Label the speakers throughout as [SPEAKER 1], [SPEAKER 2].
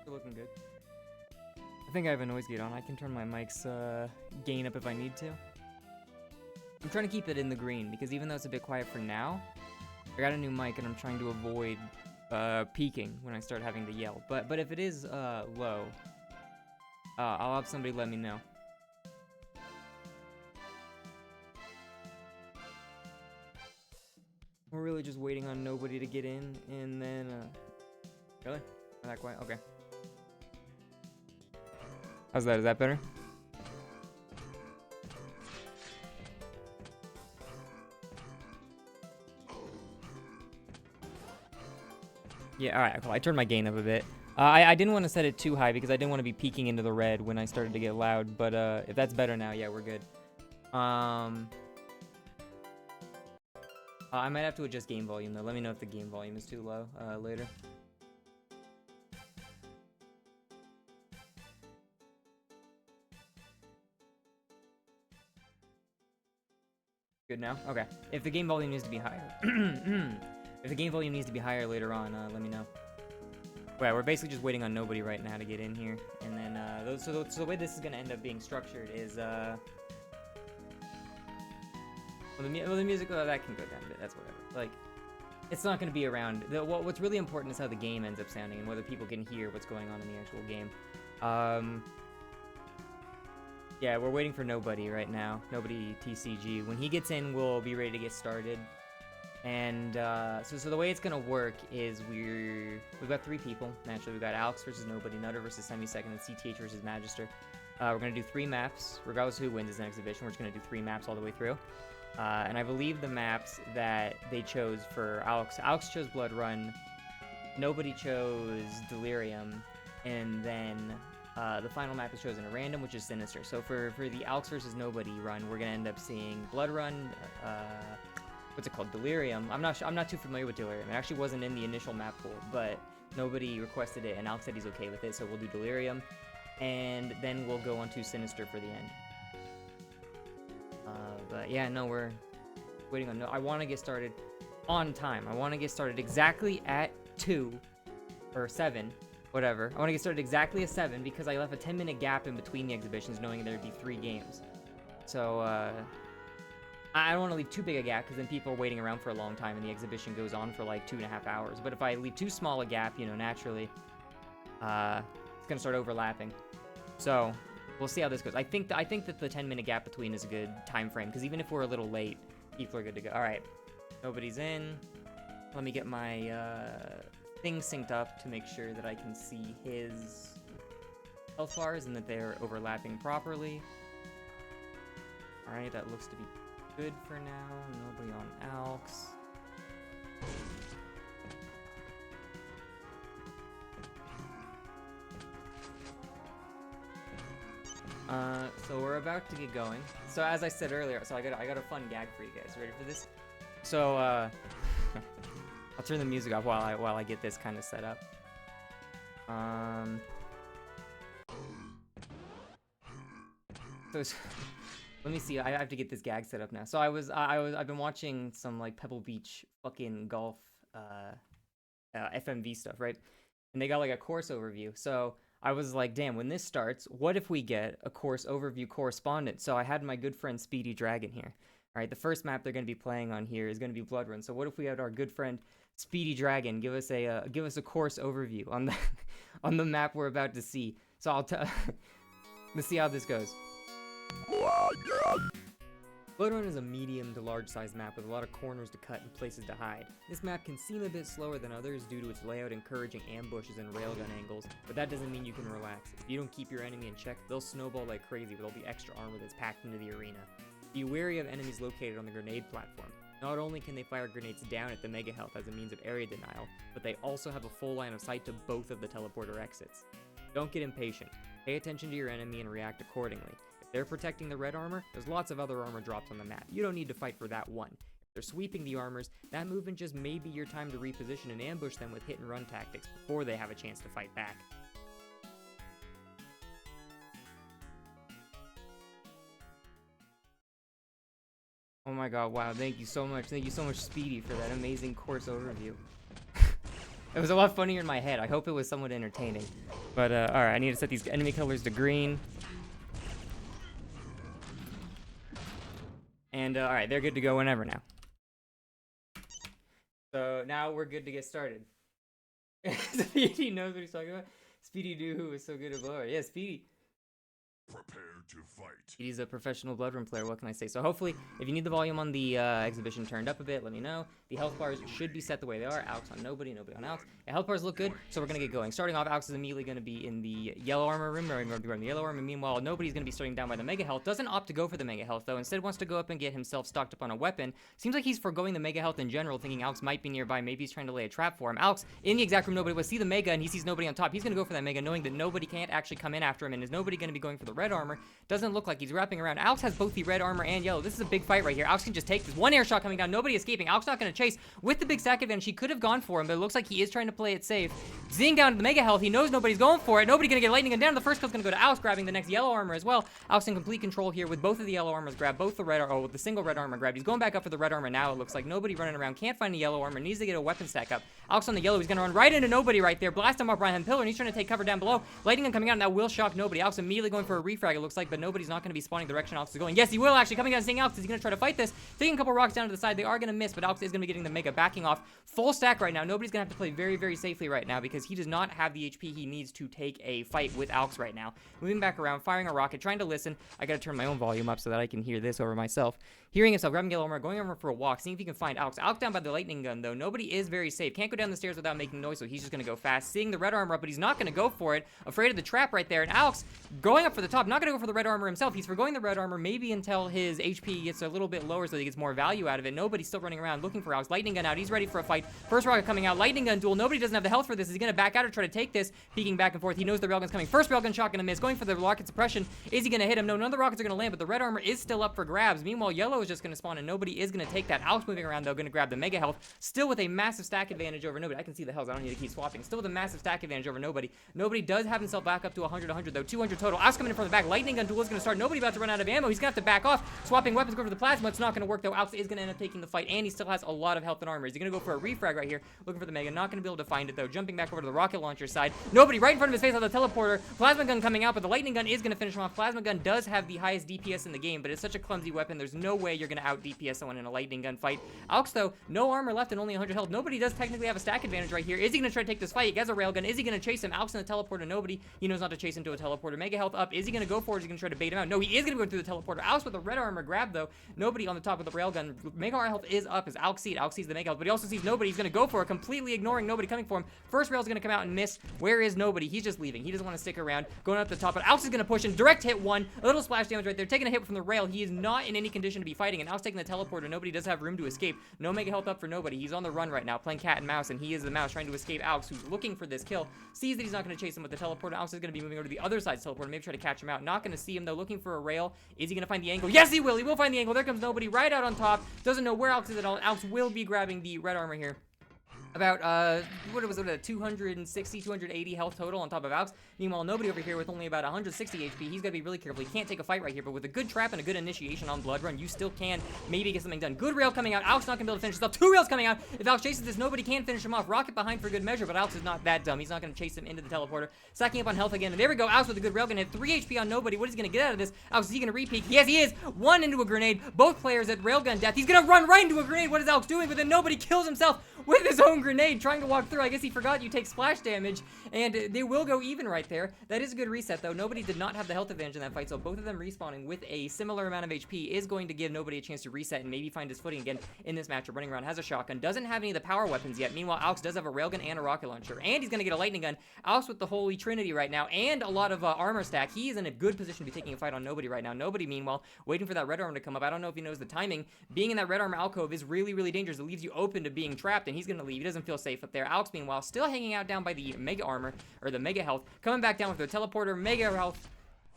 [SPEAKER 1] We're looking good. I think I have a noise gate on. I can turn my mic's gain up if I need to. I'm trying to keep it in the green because even though it's a bit quiet for now, I got a new mic and I'm trying to avoid peaking when I start having to yell. But if it is low, I'll have somebody let me know. We're really just waiting on nobody to get in, and then, really? Not that quiet? Okay. How's that? Is that better? Yeah, alright, cool. I turned my gain up a bit. I didn't want to set it too high because I didn't want to be peeking into the red when I started to get loud, but if that's better now, yeah, we're good. I might have to adjust game volume though. Let me know if the game volume is too low later. Good now? Okay. If the game volume needs to be higher. If the game volume needs to be higher later on, let me know. Yeah, we're basically just waiting on nobody right now to get in here. And then, so the way this is going to end up being structured is, well, the music, that can go down a bit, that's whatever. Like, it's not going to be around. What's really important is how the game ends up sounding and whether people can hear what's going on in the actual game. Yeah, we're waiting for nobody right now. NobodyTCG. When he gets in, we'll be ready to get started. And so the way it's gonna work is we've got 3 people. Naturally, we've got Alex versus Nobody, Nutter versus Semisek, and then CTH versus Magister. We're gonna do 3 maps, regardless of who wins this next exhibition. We're just gonna do 3 maps all the way through. And I believe the maps that they chose for Alex chose Bloodrun, Nobody chose Delirium, and then the final map is chosen at random, which is Sinister. So for the Alex versus Nobody run, we're gonna end up seeing Bloodrun. What's it called? Delirium. I'm not too familiar with Delirium. It actually wasn't in the initial map pool, but nobody requested it, and Alex said he's okay with it, so we'll do Delirium, and then we'll go on to Sinister for the end. But yeah, no, we're waiting on. No, I want to get started on time. I want to get started exactly at 2 or 7, whatever. I want to get started exactly at 7 because I left a 10-minute gap in between the exhibitions, knowing there'd be 3 games. So I don't want to leave too big a gap because then people are waiting around for a long time and the exhibition goes on for like 2.5 hours. But if I leave too small a gap, you know, naturally, it's gonna start overlapping. So we'll see how this goes. I think that the 10-minute gap between is a good time frame because even if we're a little late, people are good to go. All right, nobody's in. Let me get my thing synced up to make sure that I can see his health bars and that they're overlapping properly. All right, that looks to be good for now. Nobody on Alex. So we're about to get going. So as I said earlier, so I got a fun gag for you guys. Ready for this? So I'll turn the music off while I get this kind of set up. So let me see. I have to get this gag set up now. So I've been watching some like Pebble Beach fucking golf FMV stuff, right? And they got like a course overview. So I was like, damn, when this starts, what if we get a course overview correspondent? So I had my good friend Speedy Dragon here. All right, the first map they're going to be playing on here is going to be Bloodrun. So what if we had our good friend Speedy Dragon give us a course overview on the on the map we're about to see? So let's see how this goes. Bloodrun is a medium to large size map with a lot of corners to cut and places to hide. This map can seem a bit slower than others due to its layout encouraging ambushes and railgun angles, but that doesn't mean you can relax. If you don't keep your enemy in check, they'll snowball like crazy with all the extra armor that's packed into the arena. Be wary of enemies located on the grenade platform. Not only can they fire grenades down at the Mega Health as a means of area denial, but they also have a full line of sight to both of the teleporter exits. Don't get impatient. Pay attention to your enemy and react accordingly. If they're protecting the red armor, there's lots of other armor drops on the map. You don't need to fight for that one. If they're sweeping the armors, that movement just may be your time to reposition and ambush them with hit and run tactics before they have a chance to fight back. Oh my god, wow, thank you so much. Thank you so much, Speedy, for that amazing course overview. It was a lot funnier in my head. I hope it was somewhat entertaining. But, alright, I need to set these enemy colors to green. And, alright, they're good to go whenever now. So, now we're good to get started. Speedy knows what he's talking about. Speedy knew who was so good at Bloodrun. Yeah, Speedy.
[SPEAKER 2] Prepare to fight.
[SPEAKER 1] He's a professional Bloodrun player, what can I say? So hopefully, if you need the volume on the exhibition turned up a bit, let me know. The health bars should be set the way they are. Alex on nobody, nobody on Alex. The health bars look good, so we're going to get going. Starting off, Alex is immediately going to be in the yellow armor room. We're going to be wearing the yellow armor. Meanwhile, nobody's going to be starting down by the mega health. Doesn't opt to go for the mega health, though. Instead wants to go up and get himself stocked up on a weapon. Seems like he's foregoing the mega health in general, thinking Alex might be nearby. Maybe he's trying to lay a trap for him. Alex, in the exact room nobody was, see the mega, and he sees nobody on top. He's going to go for that mega, knowing that nobody can't actually come in after him, and is nobody going to be going for the red armor. Doesn't look like he's wrapping around. Alex has both the red armor and yellow. This is a big fight right here. Alex can just take this. One air shot coming down. Nobody escaping. Alex not going to chase. With the big stack advantage, he could have gone for him, but it looks like he is trying to play it safe. Zing down to the mega health. He knows nobody's going for it. Nobody going to get lightning gun down. The first kill's going to go to Alex, grabbing the next yellow armor as well. Alex in complete control here with both of the yellow armors grabbed. Both the red, with the single red armor grabbed. He's going back up for the red armor now. It looks like nobody running around. Can't find the yellow armor. Needs to get a weapon stack up. Alex on the yellow. He's going to run right into nobody right there. Blast him up behind pillar, and he's trying to take cover down below. Lightning gun coming out, and that will shock nobody. Alex immediately going for a refrag, it looks like, but nobody's not going to be spawning the direction Alex is going. Yes, he will actually. Coming down, seeing Alex. Is he going to try to fight this? Taking a couple rocks down to the side. They are going to miss, but Alex is going to be getting the mega backing off. Full stack right now. Nobody's going to have to play very, very safely right now because he does not have the HP he needs to take a fight with Alex right now. Moving back around, firing a rocket, trying to listen. I got to turn my own volume up so that I can hear this over myself. Hearing himself, grabbing yellow armor, going over for a walk, seeing if he can find Alex. Alex down by the lightning gun, though. Nobody is very safe. Can't go down the stairs without making noise, so he's just going to go fast. Seeing the red armor up, but he's not going to go for it. Afraid of the trap right there. And Alex going up for the top, not going to go for the red armor himself. He's forgoing the red armor, maybe until his HP gets a little bit lower so he gets more value out of it. Nobody's still running around looking for Alex. Lightning gun out. He's ready for a fight. First rocket coming out. Lightning gun duel. Nobody doesn't have the health for this. Is he going to back out or try to take this? Peeking back and forth. He knows the railgun's coming. First railgun shot going to miss. Going for the rocket suppression. Is he going to hit him? No, none of the rockets are going to land, but the red armor is still up for grabs. Meanwhile, yellow is just going to spawn, and nobody is going to take that. Alex moving around, though, going to grab the mega health. Still with a massive stack advantage over nobody. I can see the health. I don't need to keep swapping. Still with a massive stack advantage over nobody. Nobody does have himself back up to 100, though. 200 total. Alex coming in from the back. Lightning gun duel is going to start. Nobody about to run out of ammo. He's going to have to back off. Swapping weapons, go for the plasma. It's not going to work, though. Alex is going to end up taking the fight, and he still has a lot of health and armor. Is he going to go for a refrag right here? Looking for the mega. Not going to be able to find it, though. Jumping back over to the rocket launcher side. Nobody right in front of his face on the teleporter. Plasma gun coming out, but the lightning gun is going to finish him off. Plasma gun does have the highest DPS in the game, but it's such a clumsy weapon. There's no way you're going to out DPS someone in a lightning gun fight. Alex, though, no armor left and only 100 health. Nobody does technically have a stack advantage right here. Is he going to try to take this fight? He has a railgun. Is he going to chase him? Alex in the teleporter. Nobody. He knows not to chase into a teleporter. Mega health up. Is he going to go for it? Is he going to try to bait him out? No, he is going to go through the teleporter. Alex with the red armor grab, though. Nobody on the top with the railgun. Mega health is up as Alex sees it. Alex sees the mega health, but he also sees nobody. He's going to go for it, completely ignoring nobody coming for him. First rail's going to come out and miss. Where is nobody? He's just leaving. He doesn't want to stick around. Going up the top, but Alex is going to push in. Direct hit one. A little splash damage right there. Taking a hit from the rail. He is not in any condition to be fighting, and Alex taking the teleporter. Nobody does have room to escape. No mega health up for nobody. He's on the run right now, playing cat and mouse, and he is the mouse trying to escape Alex, who's looking for this kill. Sees that he's not going to chase him with the teleporter. Alex is going to be moving over to the other side's teleporter, maybe try to catch him out. Not going to see him, though. Looking for a rail. Is he going to find the angle? Yes, he will. He will find the angle. There comes nobody right out on top. Doesn't know where Alex is at all. Alex will be grabbing the red armor here. About, what was it, 260, 280 health total on top of Alex. Meanwhile, nobody over here with only about 160 HP. He's got to be really careful. He can't take a fight right here, but with a good trap and a good initiation on Bloodrun, you still can maybe get something done. Good rail coming out. Alex not going to be able to finish this up. Two rails coming out. If Alex chases this, nobody can finish him off. Rocket behind for good measure, but Alex is not that dumb. He's not going to chase him into the teleporter. Stacking up on health again, and there we go. Alex with a good rail gun hit. 3 HP on nobody. What is he going to get out of this? Alex, is he going to repeat? Yes, he is. One into a grenade. Both players at railgun death. He's going to run right into a grenade. What is Alex doing? But then nobody kills himself with his own grenade, trying to walk through. I guess he forgot you take splash damage, and they will go even right there. That is a good reset, though. Nobody did not have the health advantage in that fight, so both of them respawning with a similar amount of HP is going to give nobody a chance to reset and maybe find his footing again in this matchup. Running around, has a shotgun, doesn't have any of the power weapons yet. Meanwhile, Alex does have a railgun and a rocket launcher, and he's going to get a lightning gun. Alex with the Holy Trinity right now, and a lot of armor stack. He is in a good position to be taking a fight on nobody right now. Nobody, meanwhile, waiting for that red armor to come up. I don't know if he knows the timing. Being in that red armor alcove is really, really dangerous. It leaves you open to being trapped, and he's going to leave. He doesn't feel safe up there. Alex, meanwhile, still hanging out down by the mega armor, or the mega health, coming back down with the teleporter, mega health.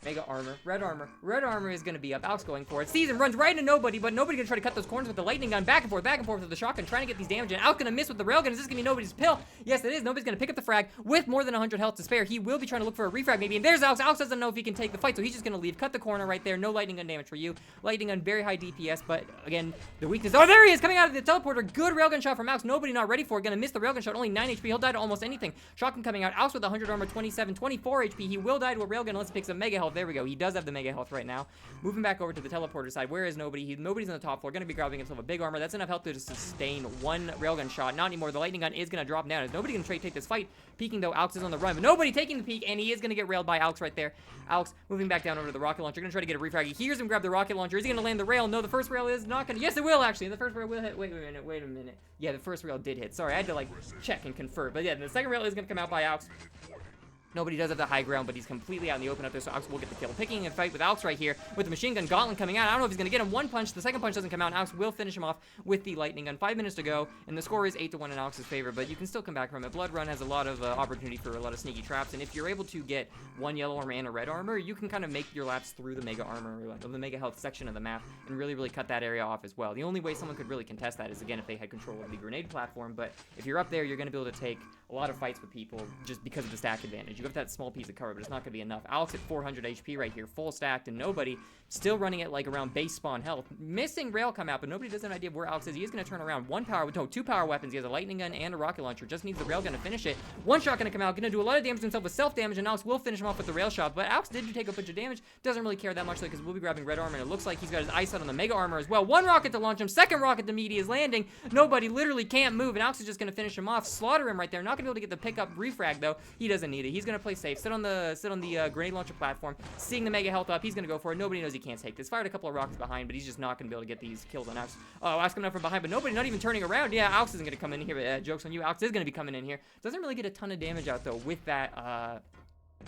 [SPEAKER 1] Mega armor, red armor. Red armor is going to be up. Alex going for it. Season runs right into nobody, but nobody going to try to cut those corners with the lightning gun. Back and forth with the shotgun, trying to get these damage in. Alex going to miss with the railgun. Is this going to be nobody's pill? Yes, it is. Nobody's going to pick up the frag with more than 100 health to spare. He will be trying to look for a refrag maybe. And there's Alex. Alex doesn't know if he can take the fight, so he's just going to leave. Cut the corner right there. No lightning gun damage for you. Lightning gun, very high DPS, but again, the weakness. Oh, there he is coming out of the teleporter. Good railgun shot from Alex. Nobody not ready for it. Going to miss the railgun shot. Only 9 HP. He'll die to almost anything. Shotgun coming out. Alex with 100 armor, 27, 24 HP. He will die to a railgun unless he picks up mega health. There we go. He does have the mega health right now. Moving back over to the teleporter side. Where is nobody? Nobody's on the top floor. Going to be grabbing himself a big armor. That's enough health to sustain one railgun shot. Not anymore. The lightning gun is going to drop down. Is nobody going to take this fight? Peeking though, Alex is on the run, but nobody taking the peek, and he is going to get railed by Alex right there. Alex moving back down over to the rocket launcher. Going to try to get a refrag. He hears him grab the rocket launcher. Is he going to land the rail? No, the first rail is not going to. Yes, it will actually. The first rail will hit. Wait a minute. Yeah, the first rail did hit. Sorry, I had to like check and confirm. But yeah, the second rail is going to come out by Alex. Nobody does have the high ground, but he's completely out in the open up there, so Alex will get the kill. Picking a fight with Alex right here with the machine gun gauntlet coming out. I don't know if he's going to get him one punch. The second punch doesn't come out, and Alex will finish him off with the lightning gun. 5 minutes to go, and the score is 8-1 in Alex's favor, but you can still come back from it. Bloodrun has a lot of opportunity for a lot of sneaky traps, and if you're able to get one yellow armor and a red armor, you can kind of make your laps through the mega armor, or the mega health section of the map, and really cut that area off as well. The only way someone could really contest that is, again, if they had control of the grenade platform, but if you're up there, you're going to be able to take a lot of fights with people just because of the stack advantage. You have that small piece of cover, but it's not going to be enough. Alex at 400 HP right here, full stacked, and nobody still running it like around base spawn health. Missing rail come out, but nobody does have an idea of where Alex is. He is going to turn around. Two power weapons. He has a lightning gun and a rocket launcher. Just needs the rail gun to finish it. One shot going to come out, going to do a lot of damage to himself with self-damage, and Alex will finish him off with the rail shot, but Alex did take a bunch of damage. Doesn't really care that much though, because we'll be grabbing red armor, and it looks like he's got his eyes out on the mega armor as well. One rocket to launch him. Second rocket to meet. He is landing. Nobody literally can't move, and Alex is just going to finish him off. Slaughter him right there. Not going to be able to get the pickup refrag though. He doesn't need it. He's going to play safe. Sit on the grenade launcher platform. Seeing the mega health up, he's going to go for it. Nobody knows he can't take this. Fired a couple of rockets behind, but he's just not going to be able to get these kills on Alex. Oh, Alex coming up from behind, but nobody not even turning around. Yeah, Alex isn't going to come in here. But, joke's on you. Alex is going to be coming in here. Doesn't really get a ton of damage out though with that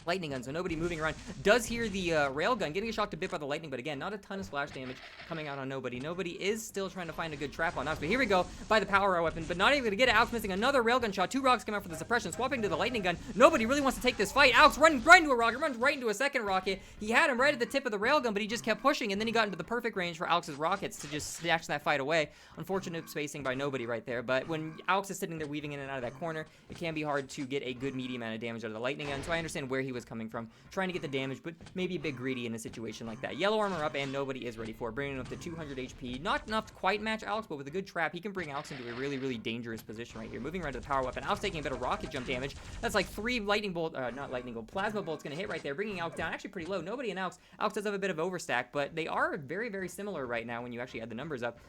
[SPEAKER 1] lightning gun, so nobody moving around. Does hear the railgun getting shocked a bit by the lightning, but again, not a ton of splash damage coming out on nobody. Nobody is still trying to find a good trap on us, but here we go by the power weapon, but not even gonna get it. Alex missing another railgun shot. Two rocks come out for the suppression, swapping to the lightning gun. Nobody really wants to take this fight. Alex running right into a rocket, runs right into a second rocket. He had him right at the tip of the railgun, but he just kept pushing, and then he got into the perfect range for Alex's rockets to just snatch that fight away. Unfortunate spacing by nobody right there, but when Alex is sitting there weaving in and out of that corner, it can be hard to get a good medium amount of damage out of the lightning gun, so I understand where he was coming from. Trying to get the damage, but maybe a bit greedy in a situation like that. Yellow armor up, and nobody is ready for it, bringing him up to 200 HP. Not enough to quite match Alex, but with a good trap, he can bring Alex into a really dangerous position right here. Moving around to the power weapon. Alex taking a bit of rocket jump damage. That's like 3 plasma bolts gonna hit right there, bringing Alex down actually pretty low. Nobody and Alex. Alex does have a bit of overstack, but they are very similar right now when you actually add the numbers up.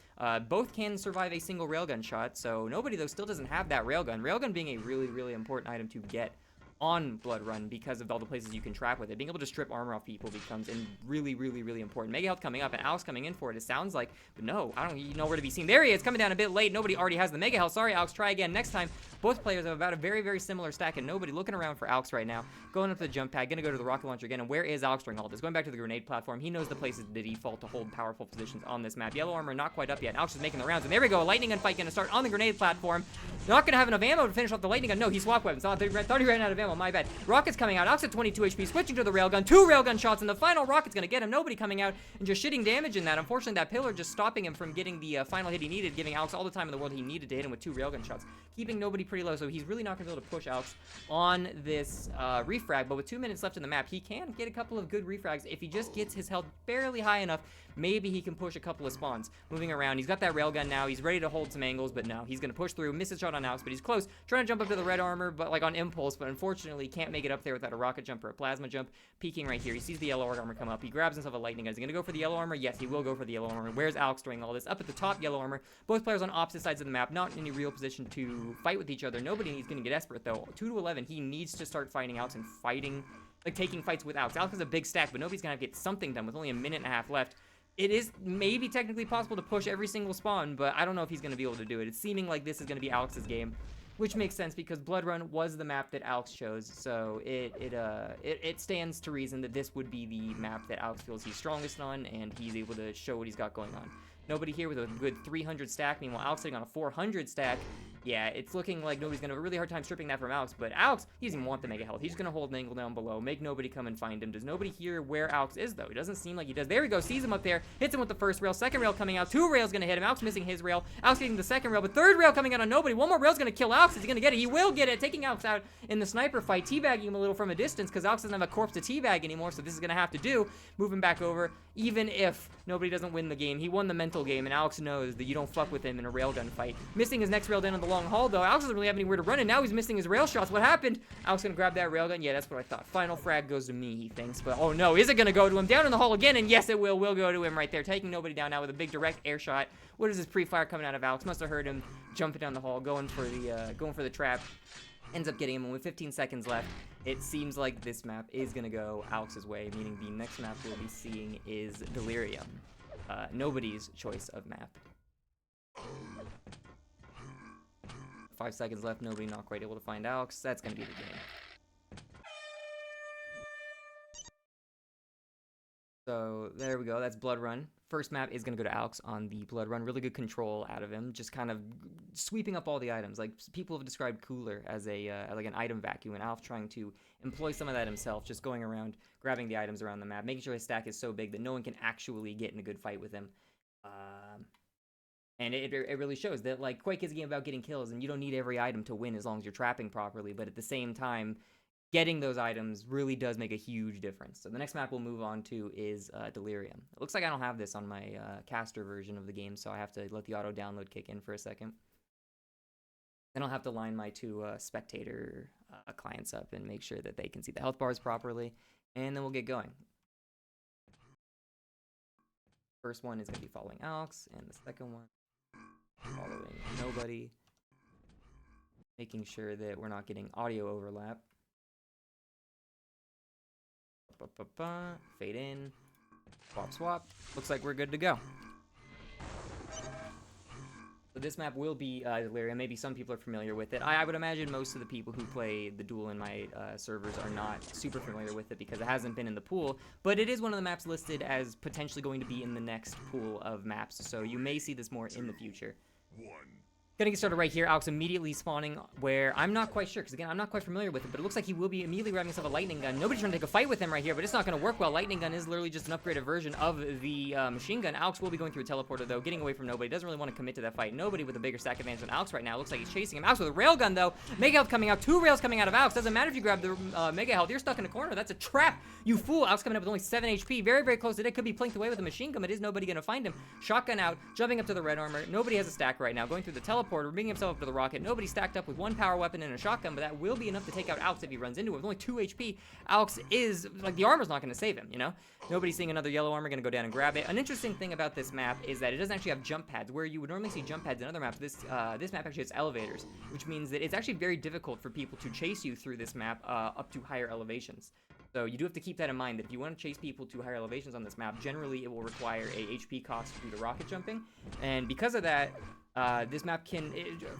[SPEAKER 1] Both can survive a single railgun shot, so nobody though still doesn't have that railgun. Railgun being a really important item to get on Bloodrun because of all the places you can trap with it. Being able to strip armor off people becomes really important. Mega health coming up, and Alex coming in for it. It sounds like, but no, I don't know where to be seen. There he is, coming down a bit late. Nobody already has the mega health. Sorry, Alex, try again next time. Both players have about a very similar stack, and nobody looking around for Alex right now. Going up to the jump pad, gonna go to the rocket launcher again, and where is Alex during all this? Going back to the grenade platform. He knows the places the default to hold powerful positions on this map. Yellow armor not quite up yet. Alex is making the rounds, and there we go. A lightning gun fight gonna start on the grenade platform. Not gonna have enough ammo to finish off the lightning gun. No, he swapped weapons. Thought he ran out of ammo. My bad. Rocket's coming out. Alex at 22 HP, switching to the railgun. 2 railgun shots, and the final rocket's gonna get him. Nobody coming out and just shitting damage in that. Unfortunately, that pillar just stopping him from getting the final hit he needed, giving Alex all the time in the world he needed to hit him with 2 railgun shots, keeping nobody pretty low. So he's really not gonna be able to push Alex on this refrag. But with 2 minutes left in the map, he can get a couple of good refrags if he just gets his health barely high enough. Maybe he can push a couple of spawns. Moving around, he's got that railgun now. He's ready to hold some angles, but no, he's gonna push through. Miss a shot on Alex, but he's close. Trying to jump up to the red armor, but like on impulse, but unfortunately can't make it up there without a rocket jump or a plasma jump. Peeking right here, he sees the yellow armor come up. He grabs himself a lightning gun. Is he gonna go for the yellow armor? Yes, he will go for the yellow armor. Where's Alex during all this? Up at the top, yellow armor. Both players on opposite sides of the map, not in any real position to fight with each other. Nobody is gonna get desperate though. 2 to 11, he needs to start fighting Alex and fighting, like taking fights with Alex. Alex has a big stack, but nobody's gonna have to get something done with only a minute and a half left. It is maybe technically possible to push every single spawn, but I don't know if he's going to be able to do it. It's seeming like this is going to be Alex's game, which makes sense because Bloodrun was the map that Alex chose, so it stands to reason that this would be the map that Alex feels he's strongest on, and he's able to show what he's got going on. Nobody here with a good 300 stack. Meanwhile, Alex sitting on a 400 stack. Yeah, it's looking like nobody's gonna have a really hard time stripping that from Alex, but Alex, he doesn't even want the mega health. He's just gonna hold an angle down below, make nobody come and find him. Does nobody hear where Alex is, though? It doesn't seem like he does. There he goes, sees him up there, hits him with the first rail, second rail coming out, 2 rails gonna hit him. Alex missing his rail, Alex getting the second rail, but third rail coming out on nobody. 1 more rail's gonna kill Alex. Is he gonna get it? He will get it, taking Alex out in the sniper fight, teabagging him a little from a distance, because Alex doesn't have a corpse to teabag anymore, so this is gonna have to do. Move him back over, even if nobody doesn't win the game. He won the mental game, and Alex knows that you don't fuck with him in a railgun fight. Missing his next rail down in the long haul, though. Alex doesn't really have anywhere to run, and now he's missing his rail shots. What happened? Alex gonna grab that railgun. Yeah, that's what I thought. Final frag goes to me, he thinks. But oh no, is it gonna go to him? Down in the hall again, and yes, it will. Will go to him right there, taking nobody down now with a big direct air shot. What is this pre-fire coming out of Alex? Must have heard him jumping down the hall, going for the trap. Ends up getting him, and with 15 seconds left, it seems like this map is gonna go Alex's way, meaning the next map we'll be seeing is Delirium. Nobody's choice of map. 5 seconds left, nobody not quite able to find Alex. That's gonna be the game. So there we go, that's Bloodrun. First map is gonna go to Alex on the Bloodrun. Really good control out of him, just kind of sweeping up all the items. Like, people have described Cooler as a like an item vacuum, and Alex trying to employ some of that himself, just going around, grabbing the items around the map, making sure his stack is so big that no one can actually get in a good fight with him. And it really shows that, like, Quake is a game about getting kills, and you don't need every item to win as long as you're trapping properly, but at the same time, getting those items really does make a huge difference. So the next map we'll move on to is Delirium. It looks like I don't have this on my caster version of the game, so I have to let the auto-download kick in for a second. Then I'll have to line my 2 spectator clients up and make sure that they can see the health bars properly, and then we'll get going. First one is going to be following Alex, and the second one following Nobody. Making sure that we're not getting audio overlap. Fade in. Swap, swap. Looks like we're good to go. So this map will be Delirium. Maybe some people are familiar with it. I would imagine most of the people who play the Duel in my servers are not super familiar with it because it hasn't been in the pool, but it is one of the maps listed as potentially going to be in the next pool of maps, so you may see this more in the future. Gonna get started right here. Alex immediately spawning where I'm not quite sure, because again, I'm not quite familiar with it, but it looks like he will be immediately grabbing himself a lightning gun. Nobody's trying to take a fight with him right here, but it's not gonna work well. Lightning gun is literally just an upgraded version of the machine gun. Alex will be going through a teleporter, though, getting away from Nobody. Doesn't really want to commit to that fight. Nobody with a bigger stack advantage than Alex right now. Looks like he's chasing him. Alex with a railgun, though. Mega health coming out. 2 rails coming out of Alex. Doesn't matter if you grab the mega health. You're stuck in a corner. That's a trap. You fool. Alex coming up with only 7 HP. Very, very close to it. Could be plinked away with a machine gun, but is nobody gonna find him. Shotgun out. Jumping up to the red armor. Nobody has a stack right now. Going through the teleporter. Bringing himself up to the rocket. Nobody stacked up with 1 power weapon and a shotgun, but that will be enough to take out Alex if he runs into him. With only 2 HP, Alex is, like, the armor's not going to save him, you know? Nobody's seeing another yellow armor, going to go down and grab it. An interesting thing about this map is that it doesn't actually have jump pads. Where you would normally see jump pads in other maps, this map actually has elevators, which means that it's actually very difficult for people to chase you through this map up to higher elevations. So you do have to keep that in mind, that if you want to chase people to higher elevations on this map, generally it will require a HP cost due to rocket jumping, and because of that, this map can,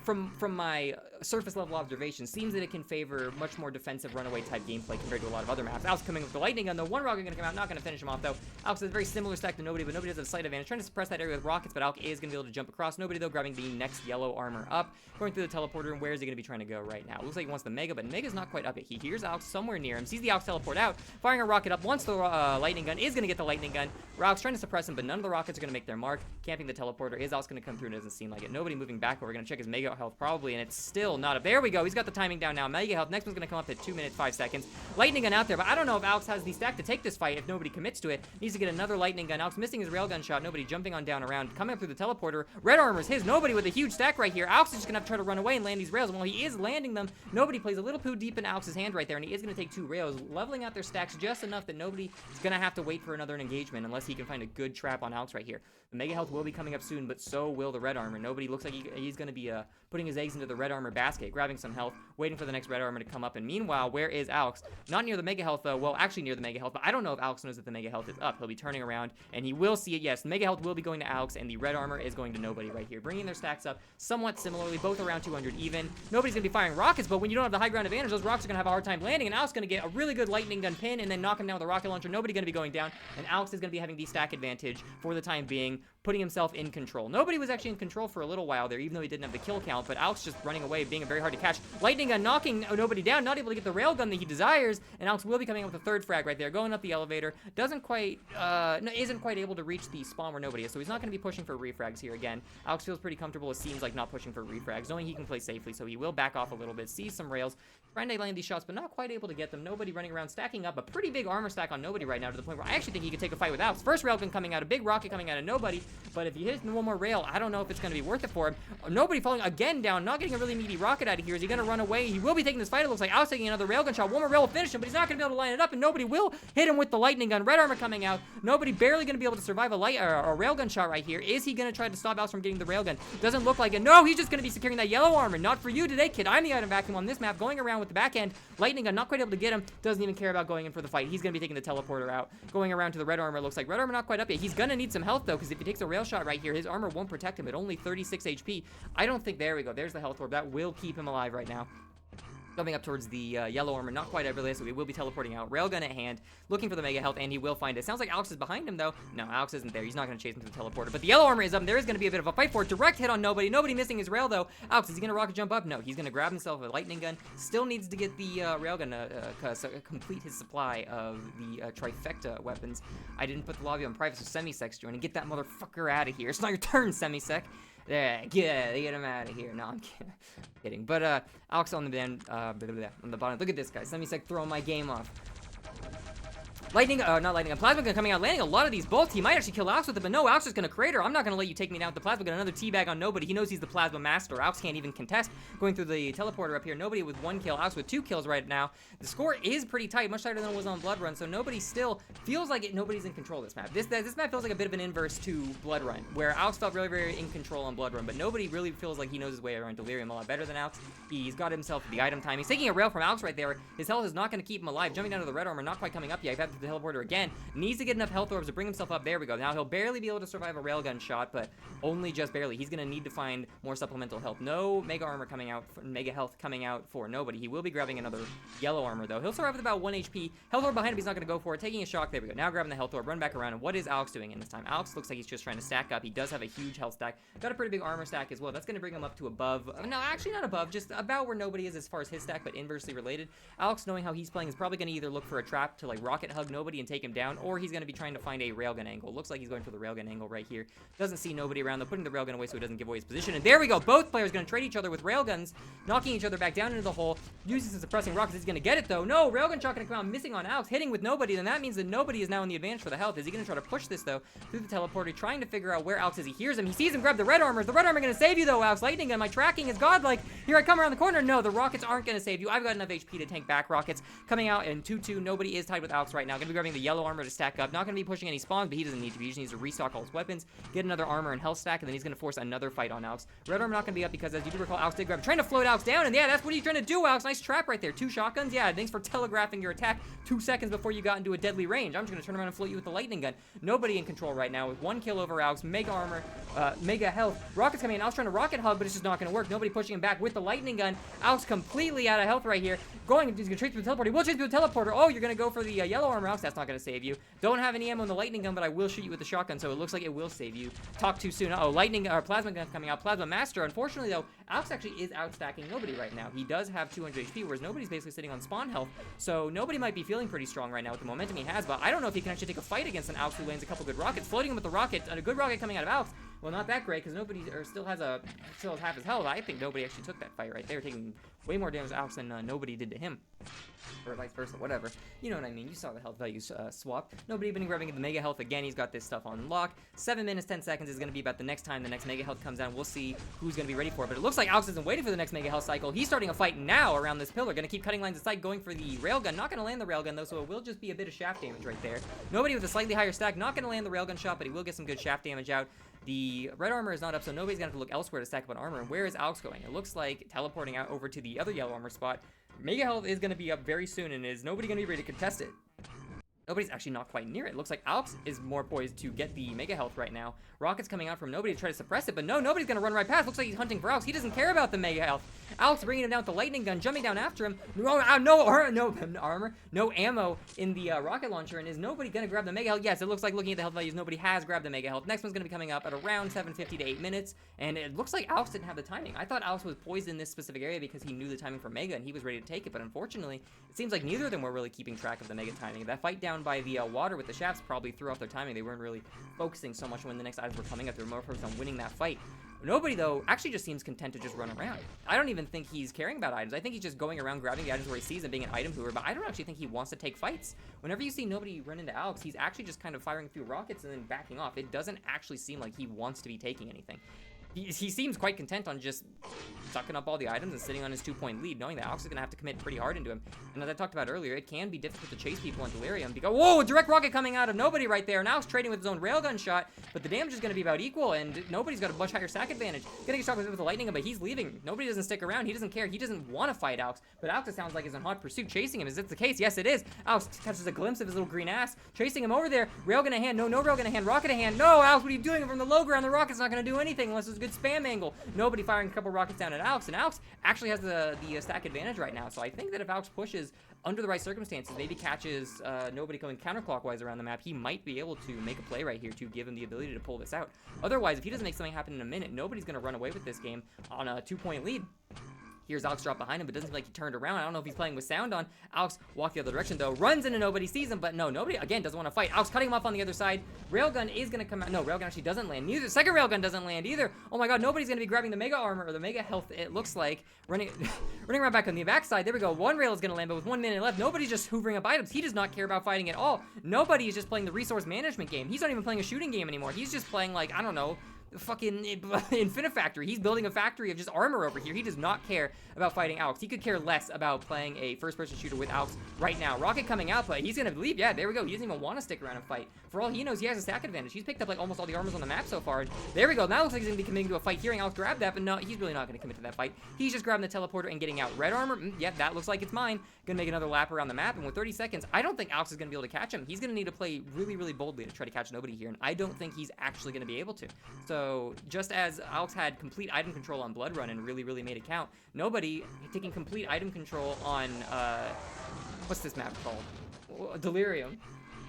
[SPEAKER 1] from my surface level observation, seems that it can favor much more defensive runaway type gameplay compared to a lot of other maps. Alex coming with the lightning gun, though. 1 rocket gonna come out, not gonna finish him off, though. Alex has a very similar stack to Nobody, but Nobody has a slight advantage. Trying to suppress that area with rockets, but Alex is gonna be able to jump across. Nobody, though, grabbing the next yellow armor up, going through the teleporter, and where is he gonna be trying to go right now? Looks like he wants the Mega, but Mega's not quite up yet. He hears Alex somewhere near him, sees the Alex teleport out, firing a rocket up, wants the lightning gun, is gonna get the lightning gun. Alex trying to suppress him, but none of the rockets are gonna make their mark. Camping the teleporter. Is Alex gonna come through? And it doesn't seem like it. Nobody moving back. We're gonna check his Mega health probably, and it's still not up. There we go. He's got the timing down now. Mega health. Next one's gonna come up at 2 minutes 5 seconds. Lightning gun out there, but I don't know if Alex has the stack to take this fight if Nobody commits to it. Needs to get another lightning gun. Alex missing his railgun shot. Nobody jumping on down around, coming up through the teleporter. Red armor's his. Nobody with a huge stack right here. Alex is just gonna have to try to run away and land these rails. While he is landing them, Nobody plays a little poo deep in Alex's hand right there, and he is gonna take 2 rails, leveling out their stacks just enough that Nobody is gonna have to wait for another engagement unless he can find a good trap on Alex right here. The Mega health will be coming up soon, but so will the red armor. Nobody Nobody looks like he's going to be putting his eggs into the red armor basket, grabbing some health, waiting for the next red armor to come up. And meanwhile, where is Alex? Not near the mega health, though. Well, actually near the mega health, but I don't know if Alex knows that the mega health is up. He'll be turning around, and he will see it. Yes, the mega health will be going to Alex, and the red armor is going to Nobody right here, bringing their stacks up somewhat similarly, both around 200 even. Nobody's going to be firing rockets, but when you don't have the high ground advantage, those rocks are going to have a hard time landing, and Alex is going to get a really good lightning gun pin and then knock him down with a rocket launcher. Nobody going to be going down, and Alex is going to be having the stack advantage for the time being, putting himself in control. Nobody was actually in control for a little while there, even though he didn't have the kill count, but Alex just running away, being very hard to catch. Lightning gun knocking Nobody down, not able to get the railgun that he desires, and Alex will be coming up with a third frag right there, going up the elevator. Isn't quite able to reach the spawn where Nobody is, so he's not going to be pushing for refrags here again. Alex feels pretty comfortable, it seems like, not pushing for refrags, knowing he can play safely, so he will back off a little bit, sees some rails, trying to land these shots, but not quite able to get them. Nobody running around, stacking up a pretty big armor stack on Nobody right now, to the point where I actually think he could take a fight with Alex. First railgun coming out, a big rocket coming out of Nobody, but if he hits one more rail, I don't know if it's going to be worth it for him. Nobody falling again down, not getting a really meaty rocket out of here. Is he going to run away? He will be taking this fight, it looks like. Alex taking another railgun shot. One more rail will finish him, but he's not going to be able to line it up, and Nobody will hit him with the lightning gun. Red armor coming out. Nobody barely going to be able to survive a railgun shot right here. Is he going to try to stop Alex from getting the railgun? Doesn't look like it. No, he's just going to be securing that yellow armor. Not for you today, kid. I'm the item vacuum on this map, going around with the back end. Lightning gun, not quite able to get him. Doesn't even care about going in for the fight. He's going to be taking the teleporter out. Going around to the red armor, looks like. Red armor not quite up yet. He's going to need some health, though, because if he takes a rail shot right here, his armor won't protect him at only 36 HP. I don't think, there we go. There's the health orb. That will keep him alive right now. Coming up towards the yellow armor, not quite over there, so he will be teleporting out. Railgun at hand, looking for the mega health, and he will find it. Sounds like Alex is behind him, though. No, Alex isn't there. He's not going to chase him to the teleporter, but the yellow armor is up, and there is going to be a bit of a fight for it. Direct hit on Nobody. Nobody missing his rail, though. Alex, is he going to rocket jump up? No, he's going to grab himself a lightning gun. Still needs to get the railgun to complete his supply of the trifecta weapons. I didn't put the lobby on private, so Semisek's joining. Get that motherfucker out of here. It's not your turn, Semisek. There, get him out of here. No, I'm kidding. But Alex on the bottom. Look at this guy. Semisek throwing my game off. Lightning, not lightning, a plasma gun coming out, landing a lot of these bolts. He might actually kill Alex with it, but no, Alex is going to crater. I'm not going to let you take me down with the plasma gun. Another teabag on Nobody. He knows he's the plasma master. Alex can't even contest. Going through the teleporter up here. Nobody with 1 kill. Alex with 2 kills right now. The score is pretty tight, much tighter than it was on Bloodrun, so Nobody still feels like Nobody's in control of this map. This map feels like a bit of an inverse to Bloodrun, where Alex felt really, very in control on Bloodrun, but Nobody really feels like he knows his way around Delirium a lot better than Alex. He's got himself the item time. He's taking a rail from Alex right there. His health is not going to keep him alive. Jumping down to the red armor, not quite coming up yet. He's had the teleporter again. Needs to get enough health orbs to bring himself up. There we go. Now he'll barely be able to survive a railgun shot, but only just barely. He's going to need to find more supplemental health. No mega armor coming out, mega health coming out for Nobody. He will be grabbing another yellow armor, though. He'll survive with about 1 HP. Health orb behind him, he's not going to go for it. Taking a shock. There we go. Now grabbing the health orb, run back around. And what is Alex doing in this time? Alex looks like he's just trying to stack up. He does have a huge health stack. Got a pretty big armor stack as well. That's going to bring him up to above. No, actually not above, just about where Nobody is as far as his stack, but inversely related. Alex, knowing how he's playing, is probably going to either look for a trap to like rocket hug Nobody and take him down, or he's going to be trying to find a railgun angle. Looks like he's going for the railgun angle right here. Doesn't see Nobody around, though, putting the railgun away so he doesn't give away his position. And there we go. Both players going to trade each other with railguns, knocking each other back down into the hole. Uses some suppressing rockets. He's going to get it, though. No, railgun shot going to come out, missing on Alex, hitting with Nobody. Then that means that Nobody is now in the advantage for the health. Is he going to try to push this, though, through the teleporter, trying to figure out where Alex is? He hears him. He sees him grab the red armor. Is the red armor going to save you, though, Alex? Lightning gun. My tracking is godlike. Here I come around the corner. No, the rockets aren't going to save you. I've got enough HP to tank back rockets. Coming out in 2-2. Nobody is tied with Alex right now. Going to be grabbing the yellow armor to stack up. Not going to be pushing any spawns, but he doesn't need to be. He just needs to restock all his weapons, get another armor and health stack, and then he's going to force another fight on Alex. Red armor not going to be up because, as you do recall, Alex did grab, trying to float Alex down, and yeah, that's what he's trying to do, Alex. Nice trap right there. 2 shotguns. Yeah, thanks for telegraphing your attack 2 seconds before you got into a deadly range. I'm just going to turn around and float you with the lightning gun. Nobody in control right now with 1 kill over Alex. Mega armor, mega health. Rockets coming in. Alex trying to rocket hug, but it's just not going to work. Nobody pushing him back with the lightning gun. Alex completely out of health right here. He's going to chase through the teleporter. He will chase through the teleporter. Oh, you're going to go for the yellow armor, Alex. That's not going to save you. Don't have any ammo on the lightning gun, but I will shoot you with the shotgun, so it looks like it will save you. Talk too soon. Uh-oh, lightning or plasma gun coming out. Plasma master. Unfortunately, though, Alex actually is outstacking Nobody right now. He does have 200 HP, whereas Nobody's basically sitting on spawn health, so Nobody might be feeling pretty strong right now with the momentum he has, but I don't know if he can actually take a fight against an Alex who lands a couple good rockets. Floating him with the rocket, and a good rocket coming out of Alex. Well, not that great, because Nobody still has half his health. I think Nobody actually took that fight right there, taking way more damage to Alex than Nobody did to him. Or vice versa, whatever. You know what I mean. You saw the health values swap. Nobody even grabbing the mega health again. He's got this stuff on lock. 7 minutes, 10 seconds is going to be about the next time the next mega health comes down. We'll see who's going to be ready for it. But it looks like Alex isn't waiting for the next mega health cycle. He's starting a fight now around this pillar. Going to keep cutting lines of sight, going for the railgun. Not going to land the railgun, though, so it will just be a bit of shaft damage right there. Nobody with a slightly higher stack. Not going to land the railgun shot, but he will get some good shaft damage out. The red armor is not up, so nobody's gonna have to look elsewhere to stack up on armor. And where is Alex going? It looks like teleporting out over to the other yellow armor spot. Mega health is gonna be up very soon, and is nobody gonna be ready to contest it? Nobody's actually not quite near it. Looks like Alex is more poised to get the mega health right now. Rocket's coming out from nobody to try to suppress it, but no, nobody's gonna run right past. Looks like he's hunting for Alex. He doesn't care about the mega health. Alex bringing him down with the lightning gun, jumping down after him. No armor, no ammo in the rocket launcher, and is nobody gonna grab the mega health? Yes, it looks like looking at the health values, nobody has grabbed the mega health. Next one's gonna be coming up at around 7:50 to 8 minutes, and it looks like Alex didn't have the timing. I thought Alex was poised in this specific area because he knew the timing for mega and he was ready to take it, but unfortunately, it seems like neither of them were really keeping track of the mega timing. That fight down by the water with the shafts probably threw off their timing. They weren't really focusing so much when the next items were coming up. They were more focused on winning that fight. Nobody, though, actually just seems content to just run around. I don't even think he's caring about items. I think he's just going around grabbing the items where he sees them, being an item hoover, but I don't actually think he wants to take fights. Whenever you see nobody run into Alex, he's actually just kind of firing through rockets and then backing off. It doesn't actually seem like he wants to be taking anything. He seems quite content on just sucking up all the items and sitting on his 2-point lead, knowing that Alex is going to have to commit pretty hard into him. And as I talked about earlier, it can be difficult to chase people on Delirium because, whoa, a direct rocket coming out of nobody right there. Now Alex trading with his own railgun shot, but the damage is going to be about equal, and nobody's got a much higher sack advantage. Getting shot with the lightning gun, but he's leaving. Nobody doesn't stick around. He doesn't care. He doesn't want to fight Alex, but Alex, it sounds like, is in hot pursuit, chasing him. Is this the case? Yes, it is. Alex catches a glimpse of his little green ass, chasing him over there. Railgun in hand. No railgun in hand. Rocket in hand. No, Alex, what are you doing from the low ground? The rocket's not going to do anything unless it's a good spam angle. Nobody firing a couple rockets down at Alex, and Alex actually has the stack advantage right now. So I think that if Alex pushes under the right circumstances, maybe catches nobody going counterclockwise around the map, he might be able to make a play right here to give him the ability to pull this out. Otherwise, if he doesn't make something happen in a minute, nobody's going to run away with this game on a 2-point lead. Here's Alex drop behind him, but doesn't seem like he turned around. I don't know if he's playing with sound on. Alex walked the other direction, though. Runs into nobody, sees him, but no, nobody, again, doesn't want to fight. Alex cutting him off on the other side. Railgun is going to come out. No, railgun actually doesn't land. Neither. Second railgun doesn't land either. Oh my god, nobody's going to be grabbing the mega armor or the mega health, it looks like. Running around back on the backside. There we go. One rail is going to land, but with 1 minute left, nobody's just hoovering up items. He does not care about fighting at all. Nobody is just playing the resource management game. He's not even playing a shooting game anymore. He's just playing, like, I don't know, fucking Infinifactory. He's building a factory of just armor over here. He does not care about fighting Alex. He could care less about playing a first-person shooter with Alex right now. Rocket coming out, but he's gonna leave. Yeah, there we go. He doesn't even want to stick around and fight. For all he knows, he has a stack advantage. He's picked up like almost all the armors on the map so far. And there we go. Now looks like he's gonna be committing to a fight. Hearing Alex grab that, but no, he's really not gonna commit to that fight. He's just grabbing the teleporter and getting out. Red armor, yep, that looks like it's mine. Gonna make another lap around the map, and with 30 seconds, I don't think Alex is gonna be able to catch him. He's gonna need to play really, really boldly to try to catch nobody here, and I don't think he's actually gonna be able to. So just as Alex had complete item control on Bloodrun and really, really made it count, nobody taking complete item control on, what's this map called? Delirium.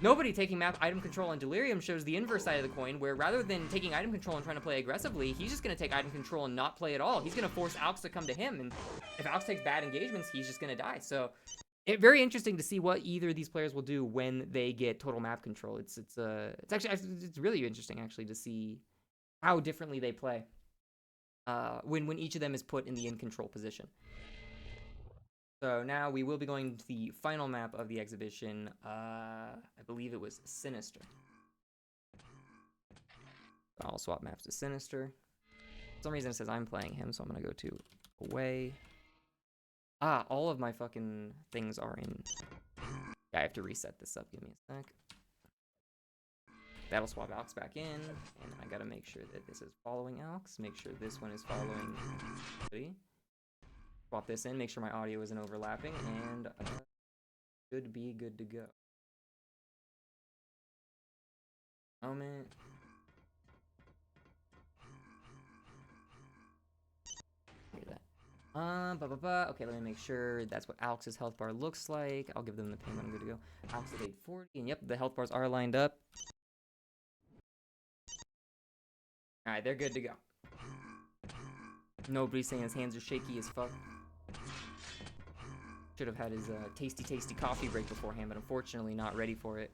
[SPEAKER 1] Nobody taking map item control on Delirium shows the inverse side of the coin, where rather than taking item control and trying to play aggressively, he's just going to take item control and not play at all. He's going to force Alex to come to him, and if Alex takes bad engagements, he's just going to die. So it's very interesting to see what either of these players will do when they get total map control. It's really interesting actually to see how differently they play when each of them is put in the in control position. So now we will be going to the final map of the exhibition. I believe it was Sinister. I'll swap maps to Sinister. For some reason it says I'm playing him, so I'm gonna go to away. Ah, all of my fucking things are in. Yeah, I have to reset this up. Give me a sec. That'll swap Alex back in, and I gotta make sure that this is following Alex. Make sure this one is following. Swap this in, make sure my audio isn't overlapping, and should be good to go. Moment. Hear that. Okay, let me make sure that's what Alex's health bar looks like. I'll give them the ping when I'm good to go. Alex is 840, and yep, the health bars are lined up. Alright, they're good to go. Nobody's saying his hands are shaky as fuck. Should have had his tasty coffee break beforehand, but unfortunately not ready for it.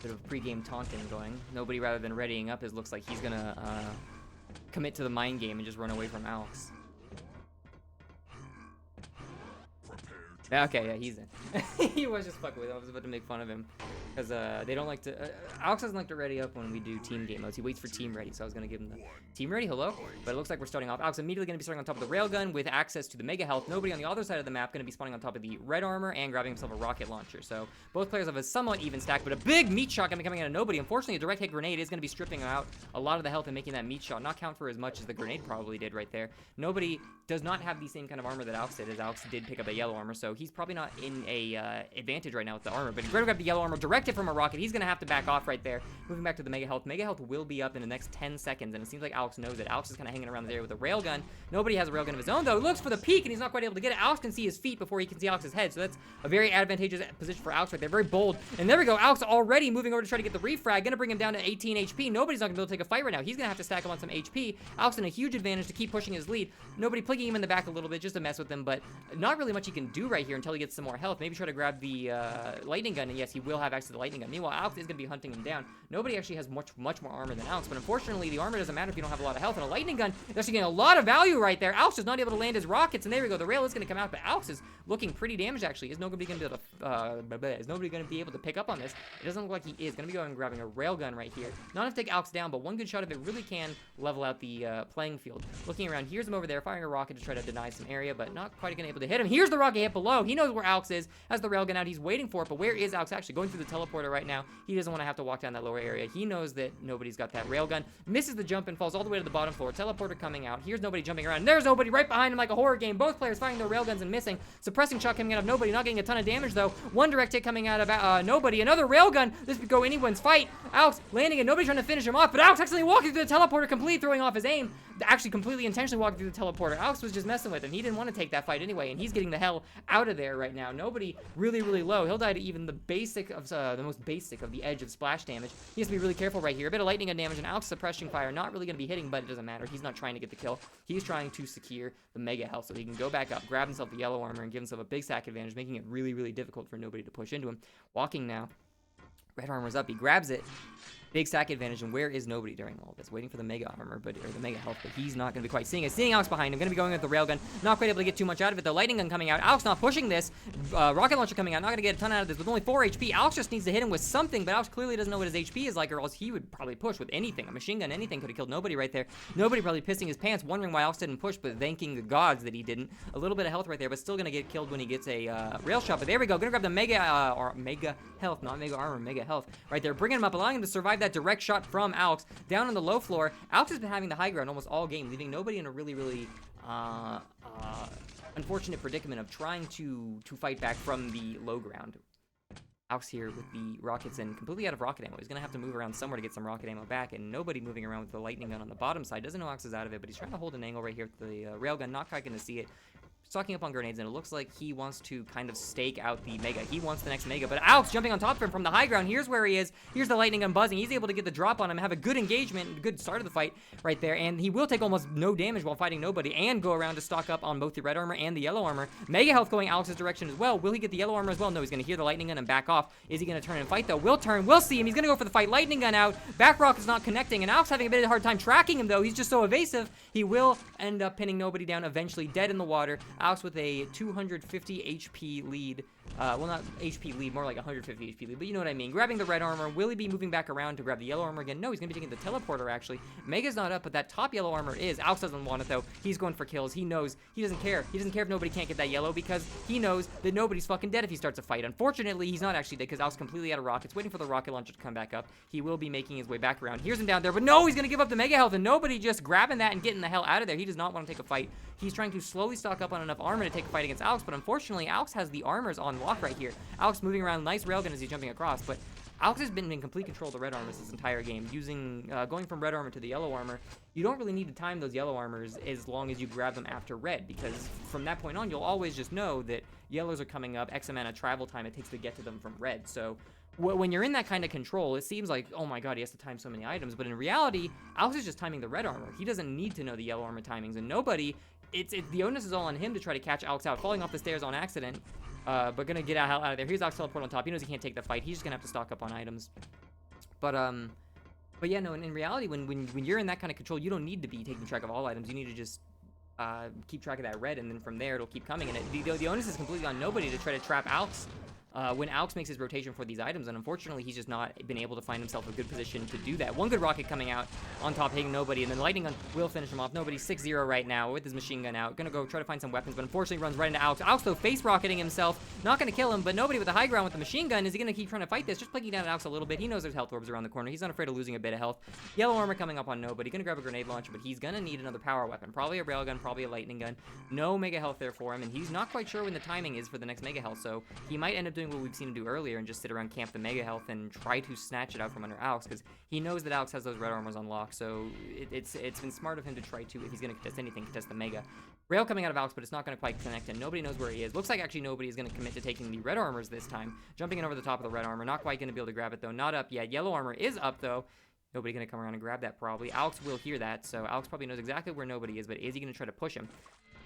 [SPEAKER 1] Bit of pre-game taunting going. Nobody, rather than readying up, looks like he's gonna commit to the mind game and just run away from Alex.
[SPEAKER 2] Prepare
[SPEAKER 1] Okay, yeah, he's in. He was just fucking with him. I was about to make fun of him. Because they don't like to... Alex doesn't like to ready up when we do team game modes. He waits for team ready, so I was going to give him the team ready, hello? But it looks like we're starting off. Alex immediately going to be starting on top of the railgun with access to the mega health. Nobody on the other side of the map going to be spawning on top of the red armor and grabbing himself a rocket launcher. So both players have a somewhat even stack, but a big meat shot going to be coming out of Nobody. Unfortunately, a direct hit grenade is going to be stripping out a lot of the health and making that meat shot not count for as much as the grenade probably did right there. Nobody does not have the same kind of armor that Alex did, as Alex did pick up a yellow armor, so he's probably not in a advantage right now with the armor, but he's going to grab the yellow armor directed from a rocket. He's going to have to back off right there. Moving back to the mega health. Mega health will be up in the next 10 seconds, and it seems like Alex knows it. Alex is kind of hanging around the area with a railgun. Nobody has a railgun of his own, though. He looks for the peak, and he's not quite able to get it. Alex can see his feet before he can see Alex's head, so that's a very advantageous position for Alex right there. Very bold. And there we go. Alex already moving over to try to get the refrag. Going to bring him down to 18 HP. Nobody's not going to be able to take a fight right now. He's going to have to stack him on some HP. Alex in a huge advantage to keep pushing his lead. Nobody plugging him in the back a little bit just to mess with him, but not really much he can do right here until he gets some more health. Maybe try to grab the lightning gun, and yes, he will have access to the lightning gun. Meanwhile, Alex is going to be hunting him down. Nobody actually has much more armor than Alex, but unfortunately, the armor doesn't matter if you don't have a lot of health, and a lightning gun is actually getting a lot of value right there. Alex is not able to land his rockets, and there we go. The rail is going to come out, but Alex is looking pretty damaged, actually. Is nobody going to be able to pick up on this? It doesn't look like he is. Going to be going and grabbing a rail gun right here. Not enough to take Alex down, but one good shot of it really can level out the playing field. Looking around, here's him over there, firing a rocket to try to deny some area, but not quite going to be able to hit him. Here's the rocket hit below. He knows where Alex is, has the railgun out. He's waiting for it, but where is Alex actually? Going through the teleporter right now. He doesn't want to have to walk down that lower area. He knows that nobody's got that railgun. Misses the jump and falls all the way to the bottom floor. Teleporter coming out. Here's nobody jumping around. There's nobody right behind him like a horror game. Both players firing their railguns and missing. Suppressing shot coming out of nobody. Not getting a ton of damage though. One direct hit coming out of nobody. Another railgun. This could go anyone's fight. Alex landing and nobody trying to finish him off, but Alex actually walking through the teleporter, completely throwing off his aim. Actually completely intentionally walking through the teleporter. Alex was just messing with him. He didn't want to take that fight anyway, and he's getting the hell out of there right now. Nobody really low. He'll die to even the basic of the most basic of the edge of splash damage. He has to be really careful right here. A bit of lightning gun damage, and Alex suppressing fire. Not really going to be hitting, but it doesn't matter. He's not trying to get the kill. He's trying to secure the mega health so he can go back up, grab himself the yellow armor, and give himself a big stack advantage, making it really difficult for nobody to push into him. Walking now. Red armor's up. He grabs it. Big stack advantage, and where is nobody during all this? Waiting for the mega armor, or the mega health, but he's not going to be quite seeing it. Seeing Alex behind him, going to be going with the railgun. Not quite able to get too much out of it. The lightning gun coming out. Alex not pushing this. Rocket launcher coming out. Not going to get a ton out of this with only 4 HP. Alex just needs to hit him with something, but Alex clearly doesn't know what his HP is like, or else he would probably push with anything. A machine gun, anything could have killed nobody right there. Nobody probably pissing his pants, wondering why Alex didn't push, but thanking the gods that he didn't. A little bit of health right there, but still going to get killed when he gets a rail shot. But there we go. Going to grab the mega health, not mega armor, mega health right there. Bringing him up, allowing him to survive that direct shot from Alex. Down on the low floor, Alex has been having the high ground almost all game, leaving nobody in a really unfortunate predicament of trying to fight back from the low ground. Alex here with the rockets and completely out of rocket ammo. He's going to have to move around somewhere to get some rocket ammo back, and nobody moving around with the lightning gun on the bottom side. Doesn't know Alex is out of it, but he's trying to hold an angle right here with the railgun. Not quite going to see it. Stocking up on grenades, and it looks like he wants to kind of stake out the mega. He wants the next mega, but Alex jumping on top of him from the high ground. Here's where he is. Here's the lightning gun buzzing. He's able to get the drop on him, have a good engagement, good start of the fight right there, and he will take almost no damage while fighting nobody, and go around to stock up on both the red armor and the yellow armor. Mega health going Alex's direction as well. Will he get the yellow armor as well? No, he's going to hear the lightning gun and back off. Is he going to turn and fight, though? Will turn. We'll see him. He's going to go for the fight. Lightning gun out. Back rock is not connecting, and Alex having a bit of a hard time tracking him, though. He's just so evasive. He will end up pinning nobody down, eventually dead in the water. Alex with a 250 HP lead. Well, not HP lead, more like 150 HP lead, but you know what I mean. Grabbing the red armor. Will he be moving back around to grab the yellow armor again? No, he's going to be taking the teleporter, actually. Mega's not up, but that top yellow armor is. Alex doesn't want it, though. He's going for kills. He knows. He doesn't care. He doesn't care if nobody can't get that yellow, because he knows that nobody's fucking dead if he starts a fight. Unfortunately, he's not actually dead, because Alex completely out of rockets, waiting for the rocket launcher to come back up. He will be making his way back around. Here's him down there, but no, he's going to give up the mega health, and nobody just grabbing that and getting the hell out of there. He does not want to take a fight. He's trying to slowly stock up on enough armor to take a fight against Alex, but unfortunately, Alex has the armors on lock right here. Alex moving around, nice railgun as he's jumping across, but Alex has been in complete control of the red armors this entire game, using going from red armor to the yellow armor. You don't really need to time those yellow armors as long as you grab them after red, because from that point on, you'll always just know that yellows are coming up, X amount of travel time it takes to get to them from red. So when you're in that kind of control, it seems like, oh my god, he has to time so many items, but in reality, Alex is just timing the red armor. He doesn't need to know the yellow armor timings, and nobody, the onus is all on him to try to catch Alex out, falling off the stairs on accident. But gonna get out of there. Here's Alex teleport on top. He knows he can't take the fight. He's just gonna have to stock up on items. But yeah, no. In reality, when you're in that kind of control, you don't need to be taking track of all items. You need to just keep track of that red, and then from there it'll keep coming. And the onus is completely on Nobody to try to trap Alex when Alex makes his rotation for these items, and unfortunately he's just not been able to find himself a good position to do that. One good rocket coming out on top, hitting Nobody, and then lightning gun will finish him off. Nobody's 6-0 right now with his machine gun out. Gonna go try to find some weapons, but unfortunately runs right into Alex. Alex though face rocketing himself, not gonna kill him, but Nobody with the high ground with the machine gun. Is he gonna keep trying to fight this? Just plugging down Alex a little bit. He knows there's health orbs around the corner. He's not afraid of losing a bit of health. Yellow armor coming up on Nobody. Gonna grab a grenade launcher, but he's gonna need another power weapon. Probably a railgun, probably a lightning gun. No mega health there for him, and he's not quite sure when the timing is for the next mega health, so he might end up doing what we've seen him do earlier and just sit around camp the mega health and try to snatch it out from under Alex, because he knows that Alex has those red armors on lock, so it's been smart of him to try to, if he's going to contest anything, contest the mega. Rail coming out of Alex, but it's not going to quite connect, and Nobody knows where he is. Looks like actually Nobody is going to commit to taking the red armors this time. Jumping in over the top of the red armor, not quite going to be able to grab it though. Not up yet. Yellow armor is up though. Nobody going to come around and grab that probably. Alex will hear that, so Alex probably knows exactly where Nobody is, but is he going to try to push him?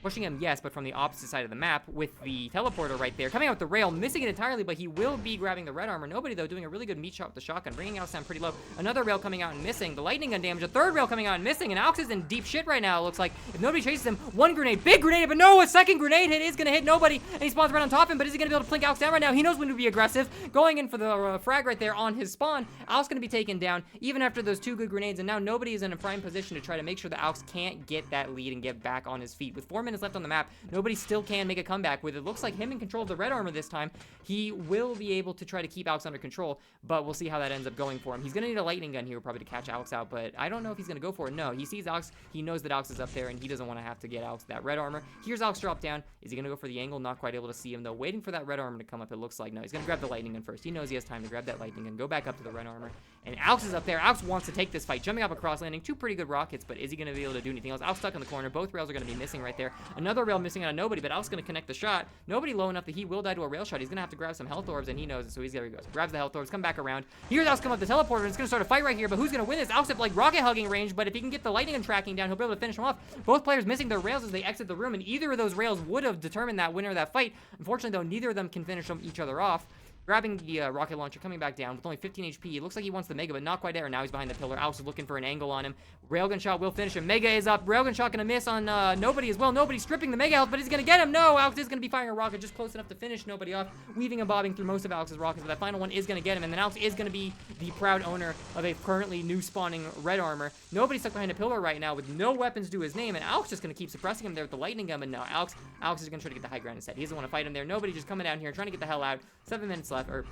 [SPEAKER 1] Pushing him, yes, but from the opposite side of the map with the teleporter right there. Coming out with the rail, missing it entirely, but he will be grabbing the red armor. Nobody, though, doing a really good meat shot with the shotgun, bringing Alex down pretty low. Another rail coming out and missing. The lightning gun damage. A third rail coming out and missing, and Alex is in deep shit right now, it looks like. If Nobody chases him, one grenade, big grenade, but no, a second grenade hit is going to hit Nobody, and he spawns right on top of him, but is he going to be able to plink Alex down right now? He knows when to be aggressive. Going in for the frag right there on his spawn. Alex going to be taken down, even after those two good grenades, and now Nobody is in a prime position to try to make sure that Alex can't get that lead and get back on his feet. With 4 minutes left on the map, Nobody still can make a comeback with it. Looks like him in control of the red armor this time. He will be able to try to keep Alex under control, but we'll see how that ends up going for him. He's going to need a lightning gun here probably to catch Alex out, but I don't know if he's going to go for it. No, he sees Alex. He knows that Alex is up there, and he doesn't want to have to get Alex that red armor. Here's Alex drop down. Is he going to go for the angle? Not quite able to see him, though. Waiting for that red armor to come up, it looks like. No, he's going to grab the lightning gun first. He knows he has time to grab that lightning gun, go back up to the red armor, and Alex is up there. Alex wants to take this fight. Jumping up across, landing two pretty good rockets, but is he going to be able to do anything else? Alex stuck in the corner. Both rails are going to be missing right there. Another rail missing on Nobody, but Alex going to connect the shot. Nobody low enough that he will die to a rail shot. He's going to have to grab some health orbs, and he knows it, so there he goes. Grabs the health orbs, come back around. Here's Alex come up the teleporter, and it's going to start a fight right here, but who's going to win this? Alex at like rocket hugging range, but if he can get the lightning and tracking down, he'll be able to finish him off. Both players missing their rails as they exit the room, and either of those rails would have determined that winner of that fight. Unfortunately, though, neither of them can finish each other off. Grabbing the rocket launcher, coming back down with only 15 HP. It looks like he wants the mega, but not quite there. Now he's behind the pillar. Alex is looking for an angle on him. Railgun shot will finish him. Mega is up. Railgun shot gonna miss on Nobody as well. Nobody stripping the mega health, but he's gonna get him. No, Alex is gonna be firing a rocket just close enough to finish Nobody off, weaving and bobbing through most of Alex's rockets, but that final one is gonna get him, and then Alex is gonna be the proud owner of a currently new spawning red armor. Nobody stuck behind a pillar right now with no weapons to his name, and Alex just gonna keep suppressing him there with the lightning gun, but no, Alex is gonna try to get the high ground instead. He doesn't want to fight him there. Nobody just coming down here trying to get the hell out. 7 minutes left, or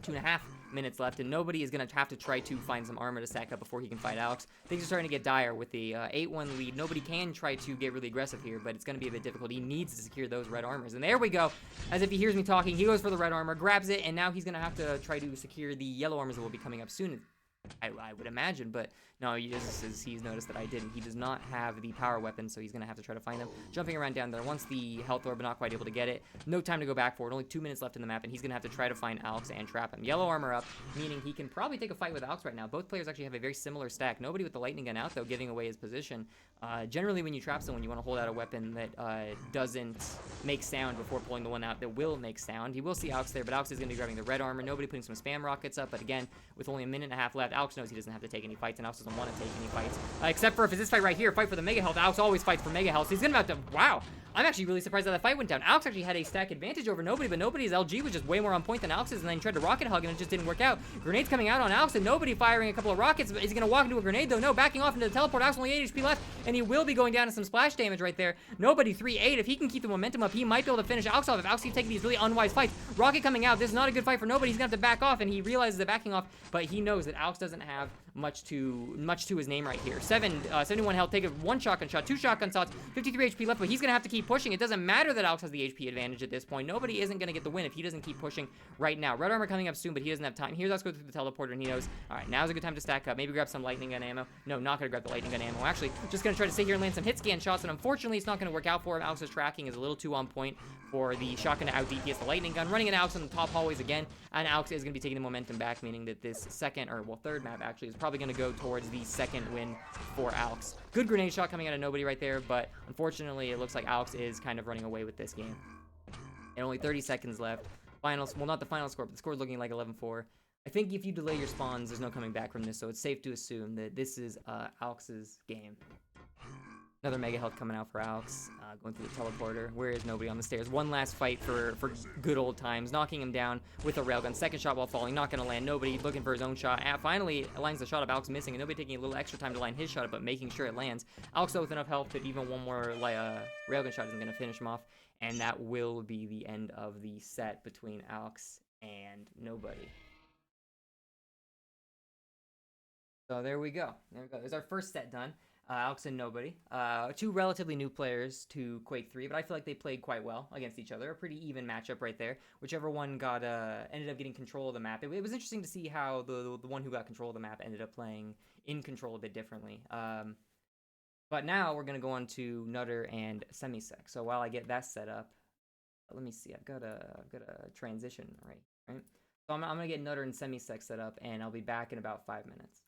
[SPEAKER 1] 2.5 minutes left, and Nobody is going to have to try to find some armor to stack up before he can fight Alex. Things are starting to get dire with the 8-1 lead. Nobody can try to get really aggressive here, but it's going to be a bit difficult. He needs to secure those red armors, and there we go. As if he hears me talking, he goes for the red armor, grabs it, and now he's going to have to try to secure the yellow armors that will be coming up soon. I would imagine, but no, he's noticed that I didn't. He does not have the power weapon, so he's going to have to try to find them. Jumping around down there. Once the health orb, but not quite able to get it. No time to go back for it. Only 2 minutes left in the map, and he's going to have to try to find Alex and trap him. Yellow armor up, meaning he can probably take a fight with Alex right now. Both players actually have a very similar stack. Nobody with the lightning gun out, though, giving away his position. Generally, when you trap someone, you want to hold out a weapon that doesn't make sound before pulling the one out that will make sound. He will see Alex there, but Alex is going to be grabbing the red armor. Nobody putting some spam rockets up, but again, with only 1.5 minutes left, Alex knows he doesn't have to take any fights, and Alex doesn't want to take any fights. Except for if it's this fight right here, fight for the mega health. Alex always fights for mega health. So he's gonna have to, wow. I'm actually really surprised that fight went down. Alex actually had a stack advantage over Nobody, but Nobody's LG was just way more on point than Alex's, and then he tried to rocket hug, and it just didn't work out. Grenades coming out on Alex, and Nobody firing a couple of rockets. Is he gonna walk into a grenade, though? No, backing off into the teleport. Alex only 8 HP left, and he will be going down to some splash damage right there. Nobody 3-8. If he can keep the momentum up, he might be able to finish Alex off if Alex keeps taking these really unwise fights. Rocket coming out. This is not a good fight for Nobody. He's gonna have to back off, and he realizes that backing off, but he knows that Alex doesn't have much to his name right here. 71 health, take a 1 shotgun shot, 2 shotgun shots, 53 HP left, but he's gonna have to keep pushing. It doesn't matter that Alex has the HP advantage at this point. Nobody isn't gonna get the win if he doesn't keep pushing right now. Red armor coming up soon, but he doesn't have time. Here's us go through the teleporter, and he knows, all right, now's a good time to stack up. Maybe grab some lightning gun ammo. No, not gonna grab the lightning gun ammo. Actually, just gonna try to sit here and land some hit scan shots, and unfortunately, it's not gonna work out for him. Alex's tracking is a little too on point for the shotgun to out DPS the lightning gun. Running in Alex on the top hallways again, and Alex is gonna be taking the momentum back, meaning that this third map actually is probably gonna go towards the second win for Alex. Good grenade shot coming out of Nobody right there, but unfortunately, it looks like Alex is kind of running away with this game. And only 30 seconds left. Finals, well, not the final score, but the score is looking like 11-4. I think if you delay your spawns, there's no coming back from this, so it's safe to assume that this is Alex's game. Another mega health coming out for Alex, going through the teleporter. Where is nobody on the stairs? One last fight for good old times. Knocking him down with a railgun. Second shot while falling, not going to land. Nobody looking for his own shot. finally, lands the shot of Alex missing, and nobody taking a little extra time to land his shot, but making sure it lands. Alex with enough health that even one more railgun shot isn't going to finish him off, and that will be the end of the set between Alex and Nobody. So there we go. There we go. There's our first set done. Alex and Nobody. Two relatively new players to Quake3, but I feel like they played quite well against each other. A pretty even matchup right there. Whichever one got ended up getting control of the map. It was interesting to see how the one who got control of the map ended up playing in control a bit differently. But now we're gonna go on to Nutter and Semisek. So while I get that set up, let me see. I've got a transition right. So I'm gonna get Nutter and Semisek set up, and I'll be back in about 5 minutes.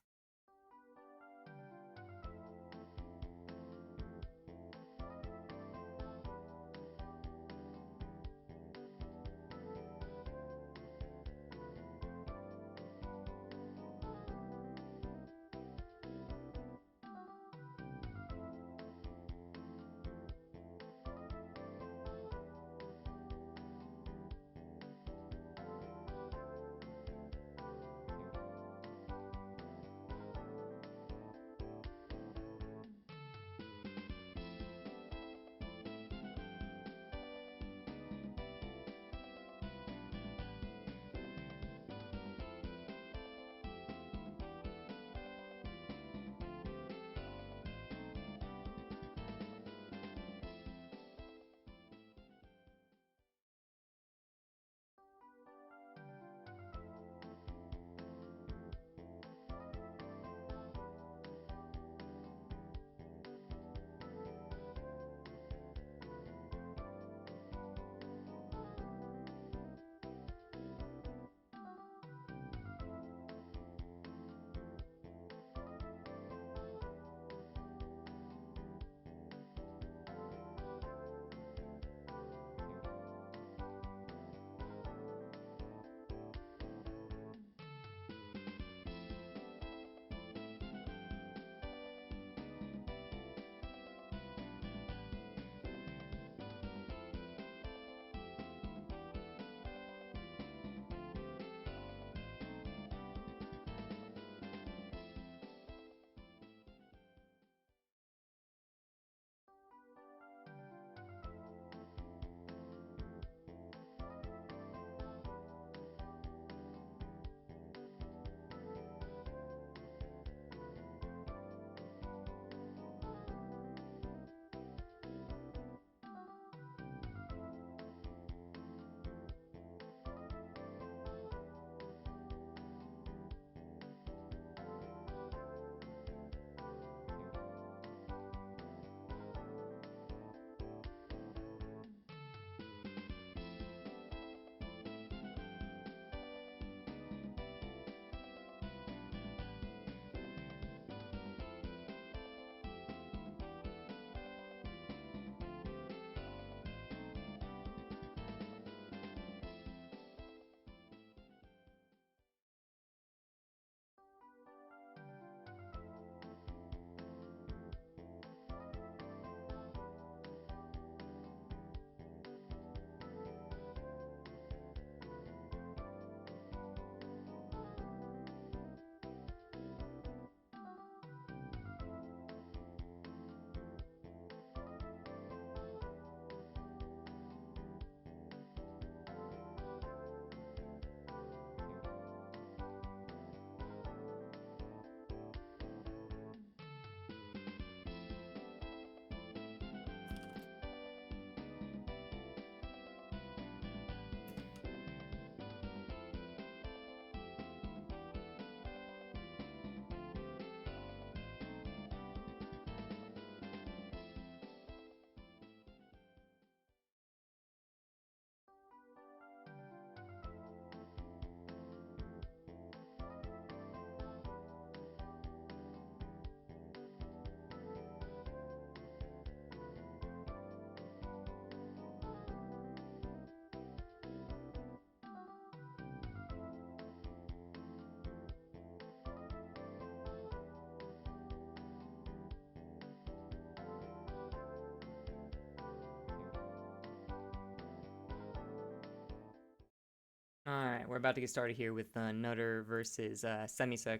[SPEAKER 1] Alright, we're about to get started here with Nutter versus Semisek.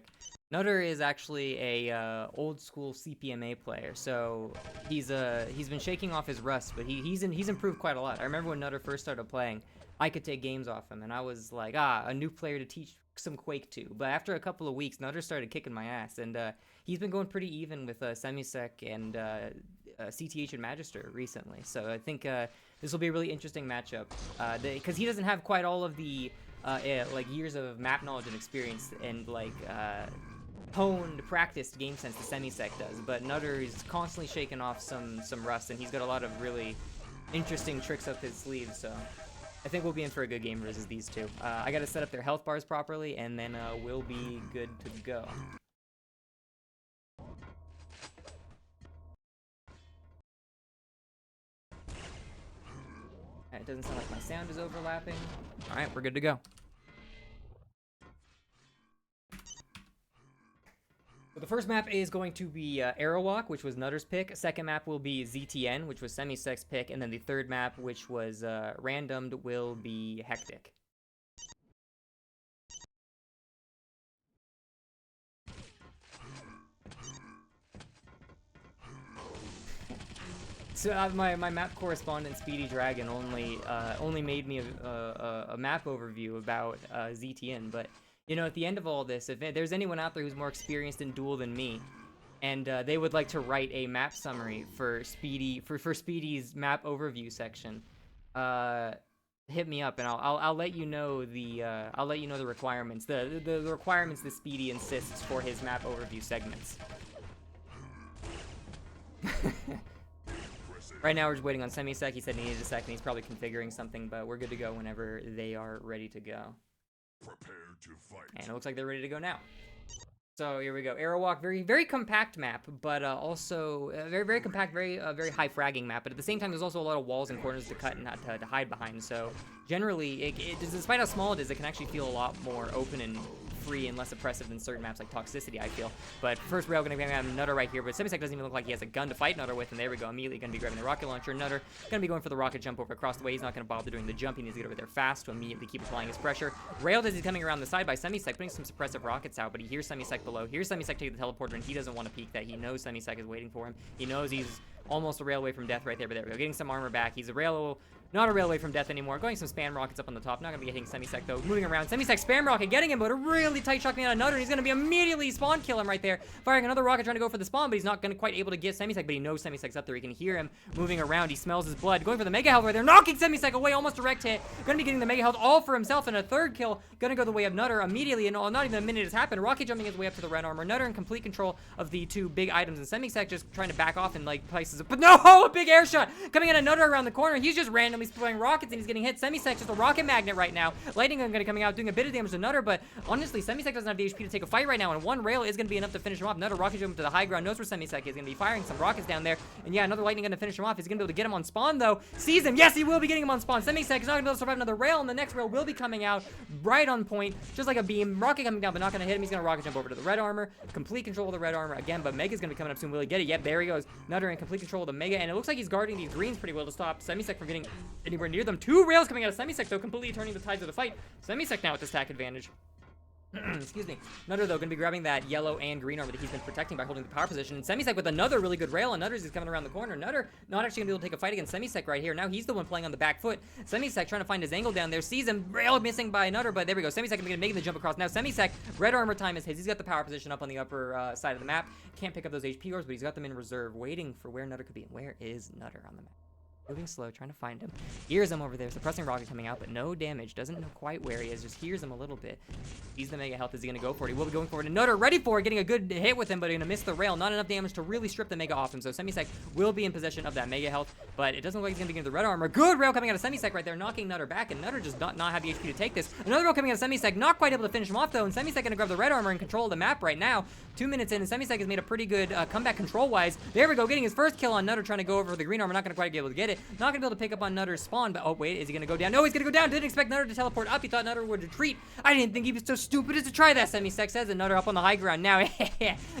[SPEAKER 1] Nutter is actually a old school CPMA player, so he's been shaking off his rust, but he's improved quite a lot. I remember when Nutter first started playing, I could take games off him, and I was like, a new player to teach some Quake to. But after a couple of weeks, Nutter started kicking my ass, and he's been going pretty even with Semisek and CTH and Magister recently. So I think this will be a really interesting matchup, because he doesn't have quite all of the like years of map knowledge and experience and like honed, practiced game sense that Semisek does. But Nutter is constantly shaking off some rust, and he's got a lot of really interesting tricks up his sleeve. So I think we'll be in for a good game versus these two. I got to set up their health bars properly, and then we'll be good to go. It doesn't sound like my sound is overlapping. All right, we're good to go. So the first map is going to be Aerowalk, which was Nutter's pick. Second map will be ZTN, which was Semisek's pick. And then the third map, which was randomed, will be Hektik. So my map correspondent Speedy Dragon only made me a map overview about ZTN, but you know, at the end of all this, if there's anyone out there who's more experienced in Duel than me, and they would like to write a map summary for Speedy's map overview section, hit me up and I'll let you know the requirements, the requirements that Speedy insists for his map overview segments. Right now we're just waiting on Semisek. He said he needed a second. He's probably configuring something, but we're good to go whenever they are ready to go.
[SPEAKER 2] Prepare to fight.
[SPEAKER 1] And it looks like they're ready to go now. So here we go. Aerowalk, very compact map, but also very compact, very high fragging map. But at the same time, there's also a lot of walls and corners to cut and to hide behind. So generally, despite how small it is, it can actually feel a lot more open and free and less oppressive than certain maps like Toxicity, I feel. But first rail gonna be grabbing Nutter right here, but Semisek doesn't even look like he has a gun to fight Nutter with, and there we go, immediately gonna be grabbing the rocket launcher. Nutter gonna be going for the rocket jump over across the way. He's not gonna bother doing the jump. He needs to get over there fast to immediately keep applying his pressure. Railed as he's coming around the side by Semisek, putting some suppressive rockets out, but he hears Semisek below. Here's Semisek take the teleporter, and he doesn't want to peek that. He knows Semisek is waiting for him. He knows he's almost a rail away from death right there, but there we go. Getting some armor back. He's not a railway from death anymore. Going some spam rockets up on the top. Not going to be hitting Semisek, though. Moving around. Semisek spam rocket getting him, but a really tight shot coming out of Nutter. He's going to be immediately spawn kill him right there. Firing another rocket trying to go for the spawn, but he's not going to quite able to get Semisek, but he knows Semisek's up there. He can hear him moving around. He smells his blood. Going for the mega health right there. Knocking Semisek away. Almost direct hit. Going to be getting the mega health all for himself, and a third kill. Going to go the way of Nutter immediately, and not even a minute has happened. Rocket jumping his way up to the red armor. Nutter in complete control of the two big items, and Semisek just trying to back off and like places. But no! A big air shot coming in at Nutter around the corner. He's just randomly spraying rockets, and he's getting hit. Semisek's just a rocket magnet right now. Lightning gun gonna coming out, doing a bit of damage to Nutter, but honestly, Semisek doesn't have the HP to take a fight right now, and one rail is gonna be enough to finish him off. Nutter rocket jump to the high ground, knows where Semisek is, gonna be firing some rockets down there, and yeah, another lightning gun to finish him off. He's gonna be able to get him on spawn though. Sees him. Yes, he will be getting him on spawn. Semisek is not gonna be able to survive another rail, and the next rail will be coming out right on point, just like a beam. Rocket coming down, but not gonna hit him. He's gonna rocket jump over to the red armor. Complete control of the red armor again, but Mega's gonna be coming up soon. Will he get it? Yep, there he goes. Nutter in complete control of the Mega, and it looks like he's guarding these greens pretty well to stop Semisek from getting anywhere near them. Two rails coming out of Semisek though, completely turning the tides of the fight. Semisek now with the stack advantage. Excuse me. Nutter, though, going to be grabbing that yellow and green armor that he's been protecting by holding the power position. And Semisek with another really good rail, and Nutter's is coming around the corner. Nutter not actually going to be able to take a fight against Semisek right here. Now he's the one playing on the back foot. Semisek trying to find his angle down there. Sees him. Rail missing by Nutter, but there we go. Semisek going to be making the jump across. Now Semisek, red armor time is his. He's got the power position up on the upper side of the map. Can't pick up those HP orbs, but he's got them in reserve, waiting for where Nutter could be. And where is Nutter on the map? Moving slow, trying to find him. Hears him over there. Suppressing rocket coming out, but no damage. Doesn't know quite where he is. Just hears him a little bit. He's the mega health. Is he going to go for it? He will be going for it. And Nutter ready for it. Getting a good hit with him, but going to miss the rail. Not enough damage to really strip the mega off him. So Semisek will be in possession of that mega health, but it doesn't look like he's going to be getting the red armor. Good rail coming out of Semisek right there, knocking Nutter back, and Nutter just not have the HP to take this. Another rail coming out of Semisek. Not quite able to finish him off, though, and Semisek going to grab the red armor and control the map right now. 2 minutes in, and Semisek has made a pretty good comeback control-wise. There we go, getting his first kill on Nutter, trying to go over the green armor. Not going to quite be able to get it. Not gonna be able to pick up on Nutter's spawn, but oh wait, is he gonna go down? No, he's gonna go down. Didn't expect Nutter to teleport up. He thought Nutter would retreat. I didn't think he was so stupid as to try that, Semisek says, and Nutter up on the high ground now.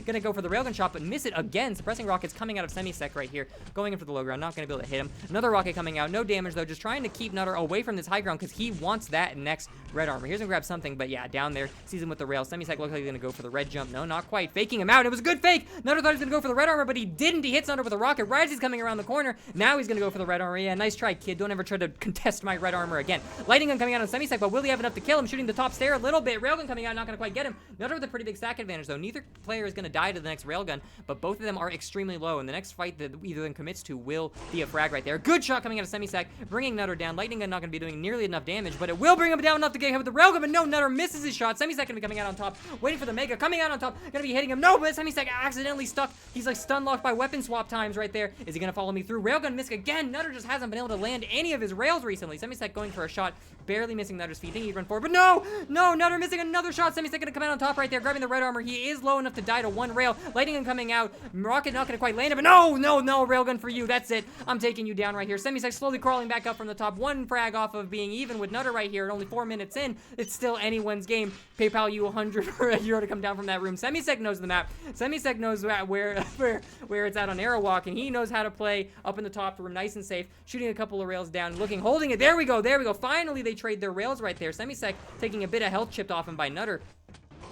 [SPEAKER 1] Gonna go for the railgun shot, but miss it again. Suppressing rockets coming out of Semisek right here. Going in for the low ground, not gonna be able to hit him. Another rocket coming out, no damage though, just trying to keep Nutter away from this high ground because he wants that next red armor. Here's gonna grab something, but yeah, down there, sees him with the rail. Semisek looks like he's gonna go for the red jump. No, not quite. Faking him out. It was a good fake. Nutter thought he was gonna go for the red armor, but he didn't. He hits Nutter with a rocket right as he's coming around the corner. Now he's gonna go for the red armor. Yeah, nice try, kid. Don't ever try to contest my red armor again. Lightning gun coming out on Semisek, but will he have enough to kill him? Shooting the top stair a little bit. Railgun coming out, not gonna quite get him. Nutter with a pretty big stack advantage though. Neither player is gonna die to the next railgun, but both of them are extremely low, and the next fight that either of them commits to will be a frag right there. Good shot coming out of Semisek, bringing Nutter down. Lightning gun not gonna be doing nearly enough damage, but it will bring him down enough to get hit with the railgun, but no, Nutter misses his shot. Semisek gonna be coming out on top, waiting for the mega, coming out on top, gonna be hitting him. No, but Semisek accidentally stuck. He's like stun locked by weapon swap times right there. Is he gonna follow me through? Railgun miss again. Nutter just hasn't been able to land any of his rails recently. Semisek going for a shot, barely missing Nutter's feet. Thinking he'd run forward, but no, Nutter missing another shot. Semisek gonna come out on top right there, grabbing the red armor. He is low enough to die to one rail. Lightning gun coming out. Rocket not gonna quite land him, but no, railgun for you. That's it. I'm taking you down right here. Semisek slowly crawling back up from the top. One frag off of being even with Nutter right here. At only 4 minutes in, it's still anyone's game. PayPal you 100 for a euro to come down from that room. Semisek knows the map. Semisek knows where it's at on Aerowalk, and he knows how to play up in the top room, nice and safe. Shooting a couple of rails down, holding it. There we go. Finally, they trade their rails right there. Semisek taking a bit of health chipped off him by Nutter.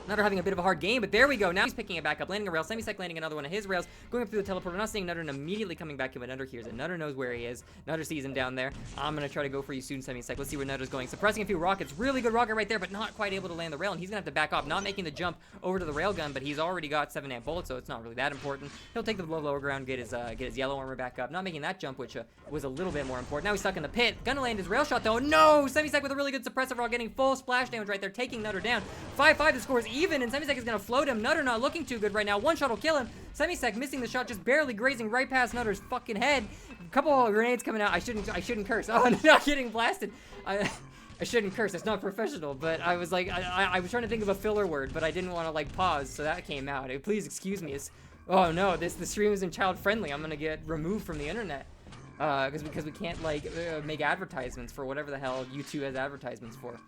[SPEAKER 1] Nutter having a bit of a hard game, but there we go. Now he's picking it back up, landing a rail. Semisek landing another one of his rails, going up through the teleporter, not seeing Nutter, and immediately coming back in, but Nutter hears it. Nutter knows where he is. Nutter sees him down there. I'm going to try to go for you soon, Semisek. Let's see where Nutter's going. Suppressing a few rockets. Really good rocket right there, but not quite able to land the rail, and he's going to have to back off, not making the jump over to the railgun, but he's already got 7 amp bullets, so it's not really that important. He'll take the lower ground, get his yellow armor back up, not making that jump, which was a little bit more important. Now he's stuck in the pit. Gonna land his rail shot, though. No! Semisek with a really good suppressive rock, getting full splash damage right there, taking Nutter down. 5-5, the score is even, and Semisek is going to float him. Nutter not looking too good right now. One shot will kill him. Semisek missing the shot, just barely grazing right past Nutter's fucking head. A couple of grenades coming out. I shouldn't curse. Oh, I'm not getting blasted. I shouldn't curse. It's not professional. But I was like, I was trying to think of a filler word, but I didn't want to like pause, so that came out. Please excuse me. Oh no, the stream isn't child friendly. I'm gonna get removed from the internet. Because we can't like make advertisements for whatever the hell YouTube has advertisements for.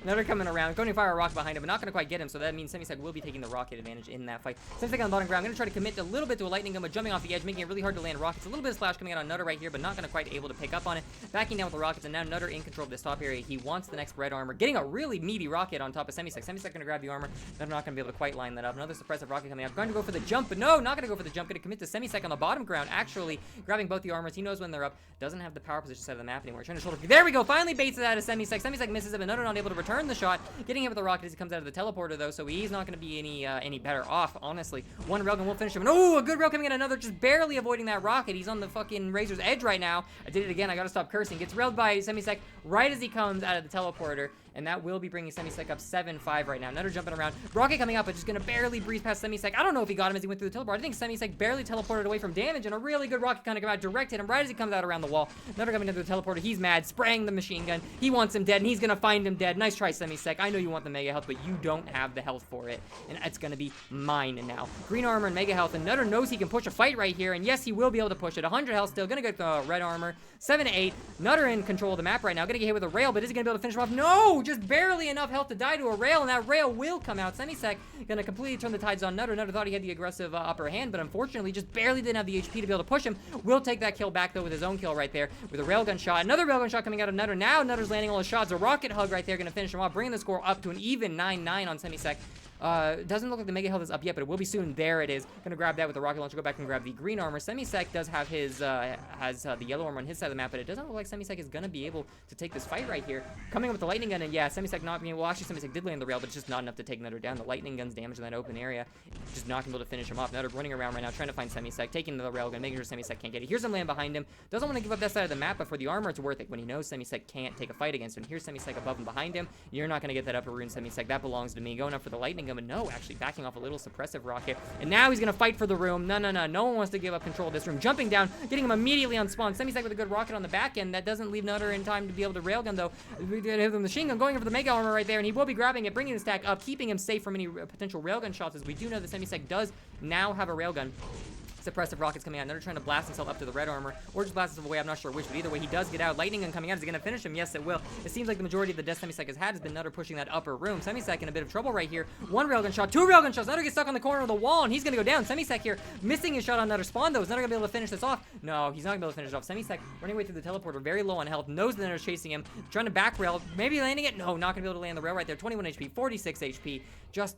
[SPEAKER 1] Nutter coming around, going to fire a rock behind him, but not going to quite get him, so that means Semisek will be taking the rocket advantage in that fight. Semisek on the bottom ground, going to try to commit a little bit to a lightning gun, but jumping off the edge, making it really hard to land rockets. A little bit of splash coming out on Nutter right here, but not going to quite able to pick up on it. Backing down with the rockets, and now Nutter in control of this top area. He wants the next red armor, getting a really meaty rocket on top of Semisek. Semisek going to grab the armor. Nutter not going to be able to quite line that up. Another suppressive rocket coming out. Going to go for the jump, but no, not going to go for the jump. Going to commit to Semisek on the bottom ground, actually grabbing both the armors. He knows when they're up. Doesn't have the power position side of the map anymore. Trying to shoulder. There we go. Finally baits it out of Semisek. Semisek misses him, and Nutter not able to return the shot. Getting hit with the rocket as he comes out of the teleporter, though, so he's not going to be any better off, honestly. One railgun will finish him. And oh, a good rail coming in. Another just barely avoiding that rocket. He's on the fucking razor's edge right now. I did it again. I got to stop cursing. Gets railed by Semisek right as he comes out of the teleporter. And that will be bringing Semisek up 7-5 right now. Nutter jumping around. Rocket coming up, but just going to barely breeze past Semisek. I don't know if he got him as he went through the teleport. I think Semisek barely teleported away from damage, and a really good rocket kind of come out, direct hit him right as he comes out around the wall. Nutter coming into the teleporter. He's mad, spraying the machine gun. He wants him dead, and he's going to find him dead. Nice try, Semisek. I know you want the mega health, but you don't have the health for it, and it's going to be mine now. Green armor and mega health, and Nutter knows he can push a fight right here, and yes, he will be able to push it. 100 health still. Going to get red armor. 7-8. Nutter in control of the map right now. Going to get hit with a rail, but is he going to be able to finish him off? No! Just barely enough health to die to a rail, and that rail will come out. Semisek gonna completely turn the tides on Nutter. Nutter thought he had the aggressive upper hand, but unfortunately just barely didn't have the HP to be able to push him. Will take that kill back though with his own kill right there with a railgun shot. Another railgun shot coming out of Nutter. Now Nutter's landing all his shots. A rocket hug right there gonna finish him off, bringing the score up to an even 9-9 on Semisek. Doesn't look like the mega health is up yet, but it will be soon. There it is. Gonna grab that with the rocket launcher. Go back and grab the green armor. Semisek does have his the yellow armor on his side of the map, but it doesn't look like Semisek is gonna be able to take this fight right here. Coming up with the lightning gun, and yeah, Semisek not being able. Well, actually, Semisek did land the rail, but it's just not enough to take Nutter down. The lightning gun's damage in that open area, just not gonna be able to finish him off. Nutter running around right now, trying to find Semisek, taking the rail gun, making sure Semisek can't get it. Here's him land behind him. Doesn't want to give up that side of the map, but for the armor, it's worth it when he knows Semisek can't take a fight against him. Here's Semisek above and behind him. You're not gonna get that upper rune, Semisek. That belongs to me. Going up for the lightning gun, but no, actually backing off a little suppressive rocket, and now he's gonna fight for the room. No one wants to give up control of this room. Jumping down, getting him immediately on spawn. Semisek with a good rocket on the back end. That doesn't leave Nutter in time to be able to railgun though. We did hit the machine gun, going over the mega armor right there, and he will be grabbing it, bringing the stack up, keeping him safe from any potential railgun shots, as we do know that Semisek does now have a railgun. Suppressive rockets coming out. Nutter trying to blast himself up to the red armor, or just blast himself away. I'm not sure which, but either way, he does get out. Lightning gun coming out. Is it going to finish him? Yes, it will. It seems like the majority of the death Semisek has had has been Nutter pushing that upper room. Semisek in a bit of trouble right here. One railgun shot, two railgun shots. Nutter gets stuck on the corner of the wall, and he's going to go down. Semisek here missing his shot on Nutter spawn, though. Is Nutter going to be able to finish this off? No, he's not going to be able to finish it off. Semisek running away through the teleporter, very low on health, knows that Nutter's chasing him, trying to back rail, maybe landing it. No, not going to be able to land the rail right there. 21 HP, 46 HP, just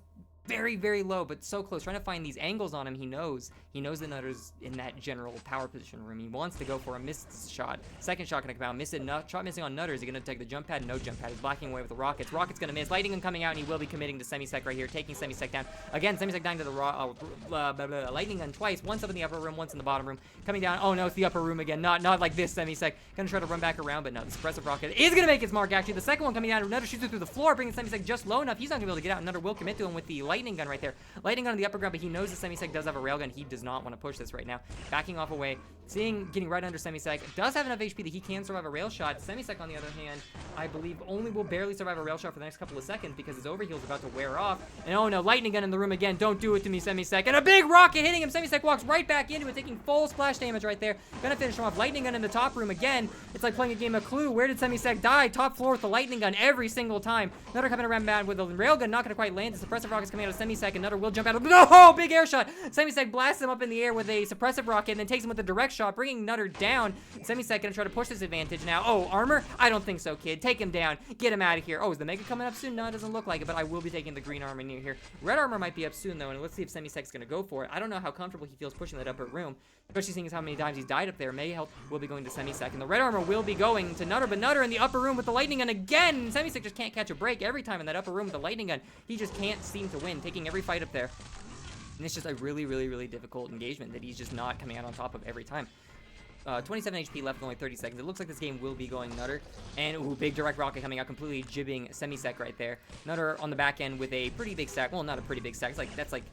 [SPEAKER 1] very, very low, but so close. Trying to find these angles on him. He knows that Nutter's in that general power position room. He wants to go for a missed shot. Second shot gonna come out. Shot missing on Nutter. Is he gonna take the jump pad? No jump pad. He's blocking away with the rockets. Rocket's gonna miss. Lightning gun coming out, and he will be committing to Semisek right here, taking Semisek down. Again, Semisek dying to the lightning gun twice. Once up in the upper room, once in the bottom room. Coming down. Oh no, it's the upper room again. Not like this, Semisek. Gonna try to run back around, but no. The suppressive rocket is gonna make its mark, actually. The second one coming down. Nutter shoots it through the floor, bringing Semisek just low enough. He's not gonna be able to get out. Nutter will commit to him with the lightning gun right there. Lightning gun on the upper ground, but he knows that Semisek does have a railgun. He does not want to push this right now. Backing off away, getting right under Semisek. Does have enough HP that he can survive a rail shot. Semisek, on the other hand, I believe only will barely survive a rail shot for the next couple of seconds because his overheal is about to wear off. And oh no, lightning gun in the room again. Don't do it to me, Semisek. And a big rocket hitting him. Semisek walks right back into it, taking full splash damage right there. Gonna finish him off. Lightning gun in the top room again. It's like playing a game of Clue. Where did Semisek die? Top floor with the lightning gun every single time. Nutter coming around bad with the railgun, not gonna quite land. The suppressive rocket's coming out of Semisek, and Nutter will jump out of. No! Big air shot. Semisek blasts him up in the air with a suppressive rocket and then takes him with a direct shot, bringing Nutter down. Semisek gonna try to push this advantage now. Oh, armor? I don't think so, kid. Take him down. Get him out of here. Oh, is the mega coming up soon? No, it doesn't look like it, but I will be taking the green armor near here. Red armor might be up soon, though, and let's see if Semisek's gonna go for it. I don't know how comfortable he feels pushing that upper room, especially seeing as how many times he's died up there. Mega health will be going to Semisek, and the red armor will be going to Nutter, but Nutter in the upper room with the lightning gun again. Semisek just can't catch a break every time in that upper room with the lightning gun. He just can't seem to win, taking every fight up there. And it's just a really, really, really difficult engagement that he's just not coming out on top of every time. 27 HP left with only 30 seconds. It looks like this game will be going Nutter. And, ooh, big direct rocket coming out, completely jibbing Semisek right there. Nutter on the back end with a pretty big stack. Well, not a pretty big stack. That's like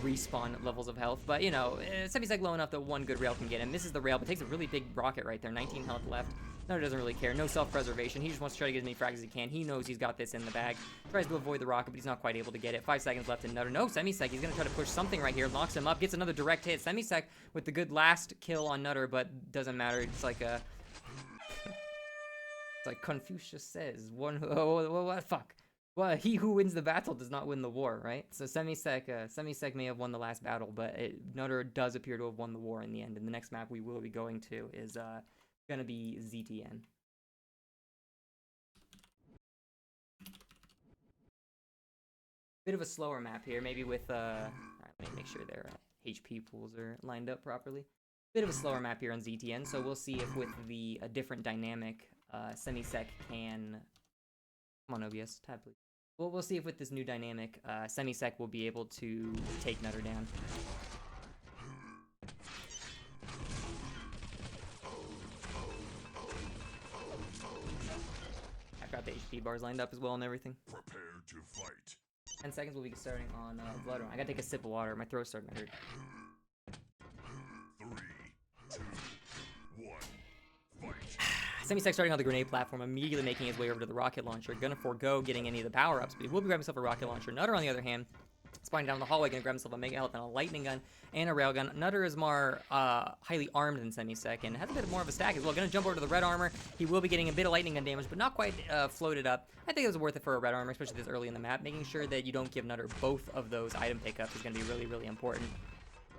[SPEAKER 1] respawn levels of health. But, you know, Semisek low enough that one good rail can get him. Misses the rail, but takes a really big rocket right there. 19 health left. Nutter doesn't really care. No self-preservation. He just wants to try to get as many frags as he can. He knows he's got this in the bag. Tries to avoid the rocket, but he's not quite able to get it. 5 seconds left in Nutter. No, Semisek. He's going to try to push something right here. Locks him up. Gets another direct hit. Semisek with the good last kill on Nutter, but doesn't matter. It's like a... It's like Confucius says. Fuck. Well, he who wins the battle does not win the war, right? So Semisek may have won the last battle, but Nutter does appear to have won the war in the end. And the next map we will be going to is gonna be ZTN. Bit of a slower map here, maybe with alright, let me make sure their HP pools are lined up properly. Bit of a slower map here on ZTN, so we'll see if with the different dynamic Semisek can... Come on, OBS, tab please. Well, we'll see if with this new dynamic, Semisek will be able to take Nutter down. I've got the HP bars lined up as well and everything.
[SPEAKER 2] Prepare to fight.
[SPEAKER 1] 10 seconds we'll be starting on Bloodrun. I gotta take a sip of water. My throat's starting to hurt.
[SPEAKER 2] 3, 2, 1, fight.
[SPEAKER 1] Semisek starting on the grenade platform, immediately making his way over to the rocket launcher. Gonna forego getting any of the power-ups, but he will be grabbing himself a rocket launcher. Nutter, on the other hand, spawning down the hallway, gonna grab himself a mega health and a lightning gun and a railgun. Nutter is more highly armed than Semisek and has a bit more of a stack as well. Gonna jump over to the red armor. He will be getting a bit of lightning gun damage, but not quite floated up. I think it was worth it for a red armor, especially this early in the map. Making sure that you don't give Nutter both of those item pickups is gonna be really, really important.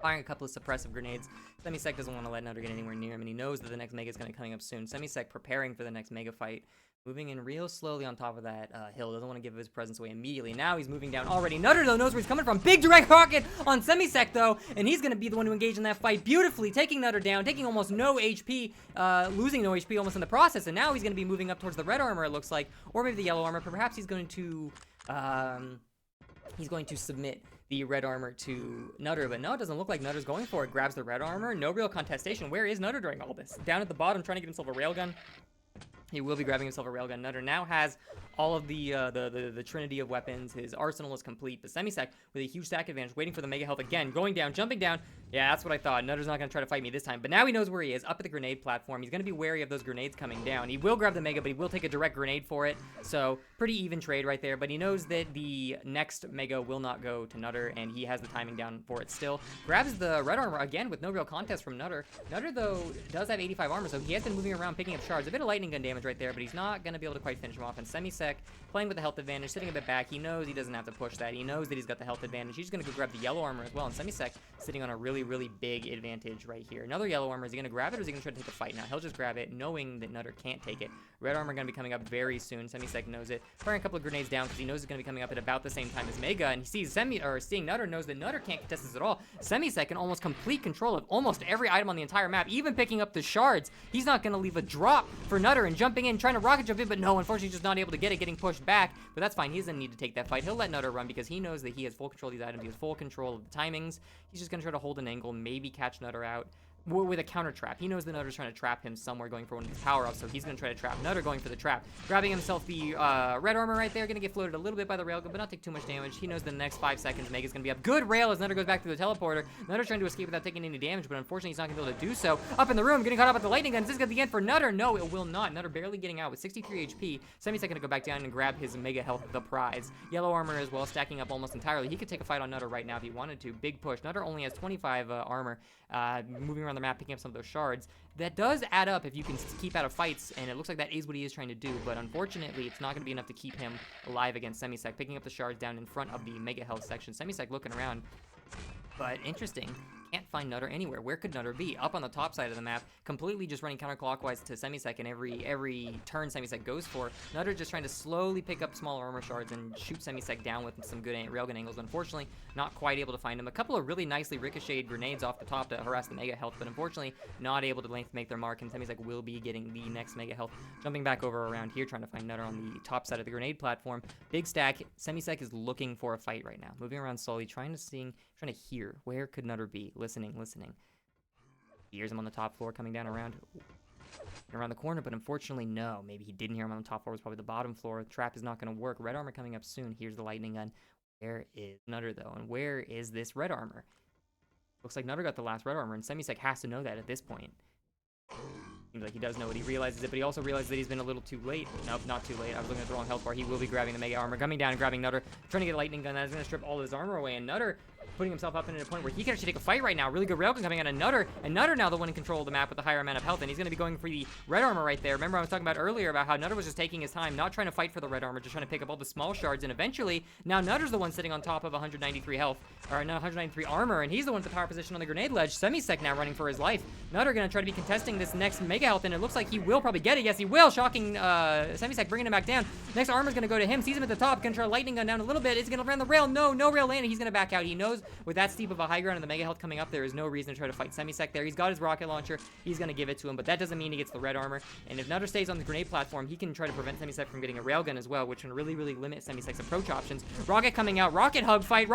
[SPEAKER 1] Firing a couple of suppressive grenades. Semisek doesn't want to let Nutter get anywhere near him, and he knows that the next mega is going to be coming up soon. Semisek preparing for the next mega fight. Moving in real slowly on top of that hill. Doesn't want to give his presence away immediately. Now he's moving down already. Nutter, though, knows where he's coming from. Big direct rocket on Semisek, though, and he's going to be the one to engage in that fight beautifully, taking Nutter down, taking almost no HP, losing no HP almost in the process, and now he's going to be moving up towards the red armor, it looks like, or maybe the yellow armor. Perhaps he's going to submit the red armor to Nutter, but no, it doesn't look like Nutter's going for it. Grabs the red armor, no real contestation. Where is Nutter during all this? Down at the bottom, trying to get himself a railgun. He will be grabbing himself a railgun. Nutter now has all of the trinity of weapons. His arsenal is complete. But Semisek with a huge stack advantage, waiting for the mega health again, going down, jumping down. Yeah, that's what I thought. Nutter's not going to try to fight me this time. But now he knows where he is, up at the grenade platform. He's going to be wary of those grenades coming down. He will grab the mega, but he will take a direct grenade for it. So pretty even trade right there. But he knows that the next mega will not go to Nutter, and he has the timing down for it still. Grabs the red armor again with no real contest from Nutter. Nutter, though, does have 85 armor, so he has been moving around, picking up shards. A bit of lightning gun damage right there, but he's not going to be able to quite finish him off. And Semisek, playing with the health advantage, sitting a bit back. He knows he doesn't have to push that. He knows that he's got the health advantage. He's just going to go grab the yellow armor as well. And Semisek sitting on a really, really big advantage right here. Another yellow armor. Is he going to grab it, or is he going to try to take a fight? Now, he'll just grab it, knowing that Nutter can't take it. Red armor going to be coming up very soon. Semisek knows it. Firing a couple of grenades down because he knows it's going to be coming up at about the same time as Mega. And he sees seeing Nutter, knows that Nutter can't contest this at all. Semisek in almost complete control of almost every item on the entire map, even picking up the shards. He's not going to leave a drop for Nutter, and jumping in, trying to rocket jump in, but no, unfortunately, just not able to get it, getting pushed back. But that's fine. He doesn't need to take that fight. He'll let Nutter run because he knows that he has full control of these items. He has full control of the timings. He's just going to try to hold an angle, maybe catch Nutter out with a counter trap. He knows that Nutter's trying to trap him somewhere, going for one of his power-ups, so he's going to try to trap Nutter, going for the trap. Grabbing himself the red armor right there, going to get floated a little bit by the railgun, but not take too much damage. He knows the next 5 seconds Mega's going to be up. Good rail as Nutter goes back to the teleporter. Nutter's trying to escape without taking any damage, but unfortunately he's not going to be able to do so. Up in the room, getting caught up at the lightning gun. Is this going to be the end for Nutter? No, it will not. Nutter barely getting out with 63 HP. Semisek going to go back down and grab his mega health, the prize. Yellow armor as well, stacking up almost entirely. He could take a fight on Nutter right now if he wanted to. Big push. Nutter only has 25 armor, moving around the map, picking up some of those shards. That does add up if you can keep out of fights, and it looks like that is what he is trying to do, but unfortunately, it's not going to be enough to keep him alive against Semisek, picking up the shards down in front of the mega health section. Semisek looking around, but interesting. Can't find Nutter anywhere. Where could Nutter be? Up on the top side of the map, completely just running counterclockwise to Semisek, and every turn Semisek goes for. Nutter just trying to slowly pick up smaller armor shards and shoot Semisek down with some good railgun angles. Unfortunately, not quite able to find him. A couple of really nicely ricocheted grenades off the top to harass the mega health, but unfortunately not able to make their mark, and Semisek will be getting the next mega health. Jumping back over around here, trying to find Nutter on the top side of the grenade platform. Big stack. Semisek is looking for a fight right now. Moving around slowly, trying to hear. Where could Nutter be? Listening. He hears him on the top floor coming down around the corner, but unfortunately, no. Maybe he didn't hear him on the top floor. It was probably the bottom floor. The trap is not going to work. Red armor coming up soon. Here's the lightning gun. Where is Nutter, though? And where is this red armor? Looks like Nutter got the last red armor, and Semisek has to know that at this point. Seems like he does know it. He realizes it, but he also realizes that he's been a little too late. Nope, not too late. I was looking at the wrong health bar. He will be grabbing the mega armor, coming down and grabbing Nutter, trying to get a lightning gun that is going to strip all of his armor away, and Nutter putting himself up into a point where he can actually take a fight right now. Really good railgun coming out of Nutter, and Nutter now the one in control of the map with the higher amount of health, and he's going to be going for the red armor right there. Remember I was talking about earlier about how Nutter was just taking his time, not trying to fight for the red armor, just trying to pick up all the small shards, and eventually, now Nutter's the one sitting on top of 193 health, or no, 193 armor, and he's the one with the power position on the grenade ledge. Semisek now running for his life. Nutter going to try to be contesting this next mega health, and it looks like he will probably get it. Yes, he will. Shocking Semisek, bringing him back down. Next armor's going to go to him. Sees him at the top. Going to try a lightning gun down a little bit. Is he going to run the rail? No rail landing. He's going to back out. He knows with that steep of a high ground and the mega health coming up, there is no reason to try to fight Semisek there. He's got his rocket launcher. He's going to give it to him, but that doesn't mean he gets the red armor. And if Nutter stays on the grenade platform, he can try to prevent Semisek from getting a railgun as well, which can really, really limit Semisek's approach options. Rocket coming out. Rocket hug fight.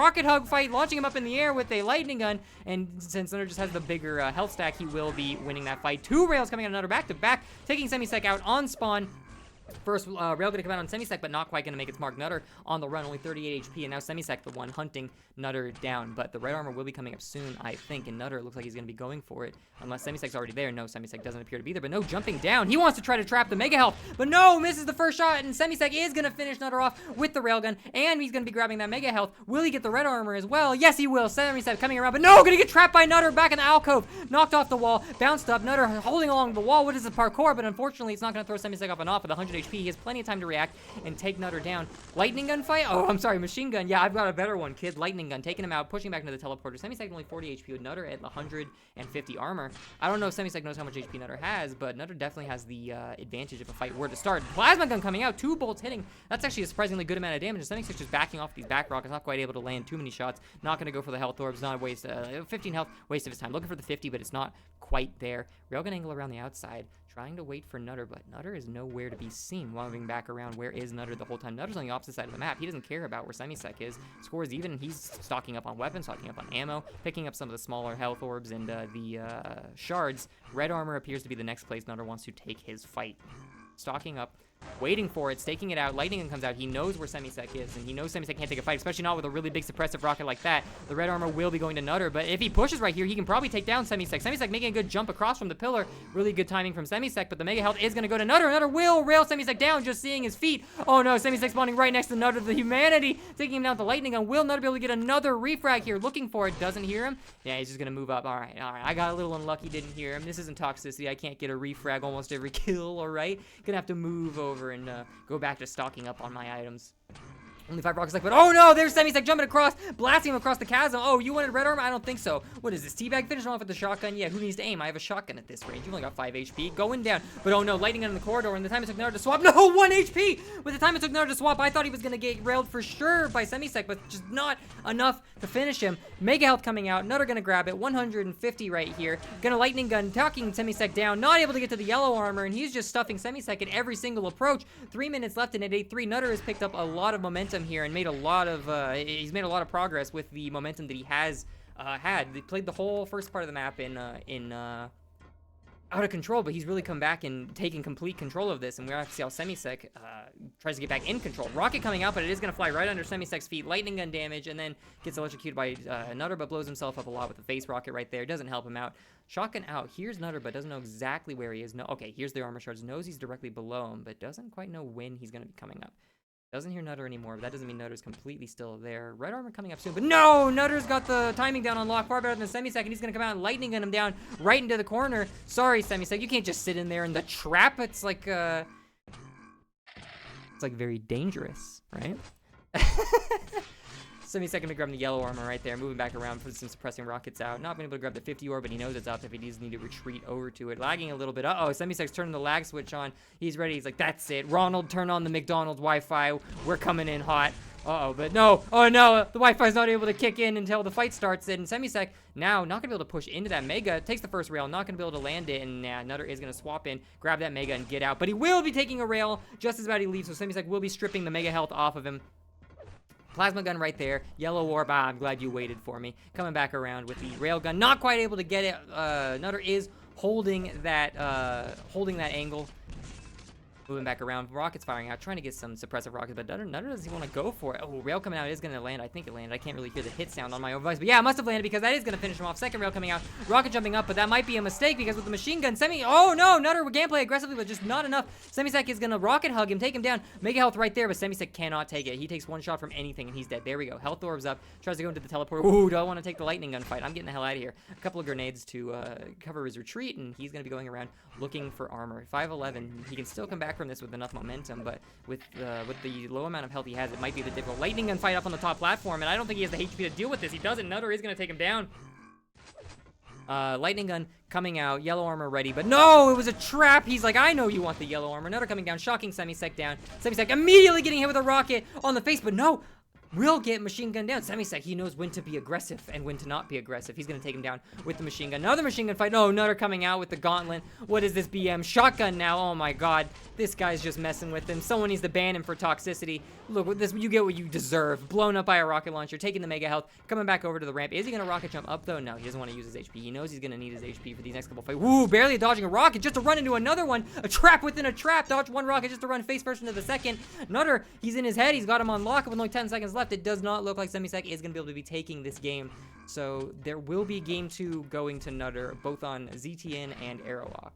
[SPEAKER 1] Launching him up in the air with a lightning gun. And since Nutter just has the bigger health stack, he will be winning that fight. 2 rails coming out of Nutter back to back, taking Semisek out on spawn. First rail going to come out on Semisek, but not quite going to make its mark. Nutter on the run, only 38 HP, and now Semisek the one hunting Nutter down. But the red armor will be coming up soon, I think, and Nutter looks like he's going to be going for it, unless Semisek's already there. No, Semisek doesn't appear to be there, but no, jumping down. He wants to try to trap the mega health, but no, misses the first shot, and Semisek is going to finish Nutter off with the railgun, and he's going to be grabbing that mega health. Will he get the red armor as well? Yes, he will. Semisek coming around, but no, going to get trapped by Nutter back in the alcove. Knocked off the wall, bounced up. Nutter holding along the wall. What is the parkour? But unfortunately, it's not going to throw Semisek up and off with 100 HP. He has plenty of time to react and take Nutter down. Lightning gun fight? Oh, I'm sorry, machine gun. Yeah, I've got a better one, kid. Lightning gun, taking him out, pushing back into the teleporter. Semisek only 40 HP with Nutter at 150 armor. I don't know if Semisek knows how much HP Nutter has, but Nutter definitely has the advantage if a fight were to start. Plasma gun coming out, 2 bolts hitting. That's actually a surprisingly good amount of damage. Semisek just backing off these back rockets, not quite able to land too many shots. Not going to go for the health orbs, not a waste. 15 health, waste of his time. Looking for the 50, but it's not quite there. Railgun angle around the outside. Trying to wait for Nutter, but Nutter is nowhere to be seen. Moving back around, where is Nutter the whole time? Nutter's on the opposite side of the map. He doesn't care about where Semisek is. Scores even. He's stocking up on weapons, stocking up on ammo, picking up some of the smaller health orbs and the shards. Red armor appears to be the next place Nutter wants to take his fight. Stocking up waiting for it, staking it out. Lightning Gun comes out. He knows where Semisek is, and he knows Semisek can't take a fight, especially not with a really big suppressive rocket like that. The red armor will be going to Nutter, but if he pushes right here, he can probably take down Semisek. Semisek making a good jump across from the pillar. Really good timing from Semisek, but the Mega Health is going to go to Nutter. Nutter will rail Semisek down, just seeing his feet. Oh no, Semisek spawning right next to Nutter, the humanity, taking him down with the Lightning Gun. Will Nutter be able to get another refrag here? Looking for it, doesn't hear him. Yeah, he's just going to move up. All right. I got a little unlucky, didn't hear him. This isn't Toxicity. I can't get a refrag almost every kill, all right? Gonna have to move over and go back to stocking up on my items. Only 5 rockets left, but oh no, there's Semisek jumping across, blasting him across the chasm. Oh, you wanted red armor? I don't think so. What is this, teabag? Finish him off with the shotgun? Yeah, who needs to aim? I have a shotgun at this range. You've only got 5 HP. Going down. But oh no, Lightning Gun in the corridor, and the time it took Nutter to swap. No, 1 HP! With the time it took Nutter to swap, I thought he was gonna get railed for sure by Semisek, but just not enough to finish him. Mega Health coming out. Nutter gonna grab it. 150 right here. Gonna Lightning Gun, talking Semisek down. Not able to get to the yellow armor, and he's just stuffing Semisek at every single approach. 3 minutes left, and at 8-3, Nutter has picked up a lot of momentum here and made a lot he's made a lot of progress with the momentum that he has had. They played the whole first part of the map in out of control, but he's really come back and taken complete control of this, and we're going to see how Semisek tries to get back in control. Rocket coming out, but it is going to fly right under Semisek's feet. Lightning Gun damage, and then gets electrocuted by Nutter, but blows himself up a lot with the face rocket right there. Doesn't help him out. Shotgun out. Here's Nutter, but doesn't know exactly where he is. No, okay, here's the armor shards. Knows he's directly below him, but doesn't quite know when he's going to be coming up. Doesn't hear Nutter anymore, but that doesn't mean Nutter's completely still there. Red armor coming up soon, but no! Nutter's got the timing down on lock, far better than Semisek, and he's gonna come out and Lightning Gun him down right into the corner. Sorry, Semisek, you can't just sit in there in the trap. It's like very dangerous, right? Semisek gonna grab the yellow armor right there, moving back around, putting some suppressing rockets out. Not being able to grab the 50 ore, but he knows it's up if he does need to retreat over to it. Lagging a little bit. Uh-oh, Semisek's turning the lag switch on. He's ready. He's like, that's it. Ronald, turn on the McDonald's Wi-Fi. We're coming in hot. Uh-oh, but no. Oh, no. The Wi-Fi's not able to kick in until the fight starts. And Semisek now not going to be able to push into that Mega. Takes the first rail. Not going to be able to land it. And Nutter is going to swap in, grab that Mega, and get out. But he will be taking a rail just as about he leaves. So Semisek will be stripping the Mega health off of him. Plasma gun right there. Yellow orb. Ah, I'm glad you waited for me. Coming back around with the rail gun. Not quite able to get it. Nutter is holding that angle. Moving back around. Rockets firing out. Trying to get some suppressive rockets, but Nutter doesn't want to go for it. Oh, rail coming out is going to land. I think it landed. I can't really hear the hit sound on my own voice, but yeah, it must have landed because that is going to finish him off. Second rail coming out. Rocket jumping up, but that might be a mistake because with the machine gun, oh no, Nutter with gameplay aggressively, but just not enough. Semisek is going to rocket hug him, take him down. Mega health right there, but Semisek cannot take it. He takes one shot from anything, and he's dead. There we go. Health orbs up. Tries to go into the teleport. Ooh, do I want to take the lightning gun fight? I'm getting the hell out of here. A couple of grenades to cover his retreat, and he's going to be going around looking for armor. 5'11". He can still come back from this with enough momentum, but with the low amount of health he has, it might be a bit difficult. Lightning gun fight up on the top platform, and I don't think he has the HP to deal with this. He doesn't. Nutter is going to take him down. Lightning gun coming out, yellow armor ready, but no, it was a trap. He's like, I know you want the yellow armor. Nutter coming down, shocking Semisek down. Semisek immediately getting hit with a rocket on the face, but no. Will get machine gun down. Semisek, he knows when to be aggressive and when to not be aggressive. He's going to take him down with the machine gun. Another machine gun fight. No, Nutter coming out with the gauntlet. What is this BM? Shotgun now. Oh my god. This guy's just messing with him. Someone needs to ban him for toxicity. Look, with this, you get what you deserve. Blown up by a rocket launcher, taking the mega health, coming back over to the ramp. Is he going to rocket jump up though? No, he doesn't want to use his HP. He knows he's going to need his HP for these next couple fights. Woo, barely dodging a rocket just to run into another one. A trap within a trap. Dodge one rocket just to run face first into the second. Nutter, he's in his head. He's got him on lock with only 10 seconds left. It does not look like Semisek is going to be able to be taking this game. So there will be game 2 going to Nutter, both on ZTN and Aerowalk.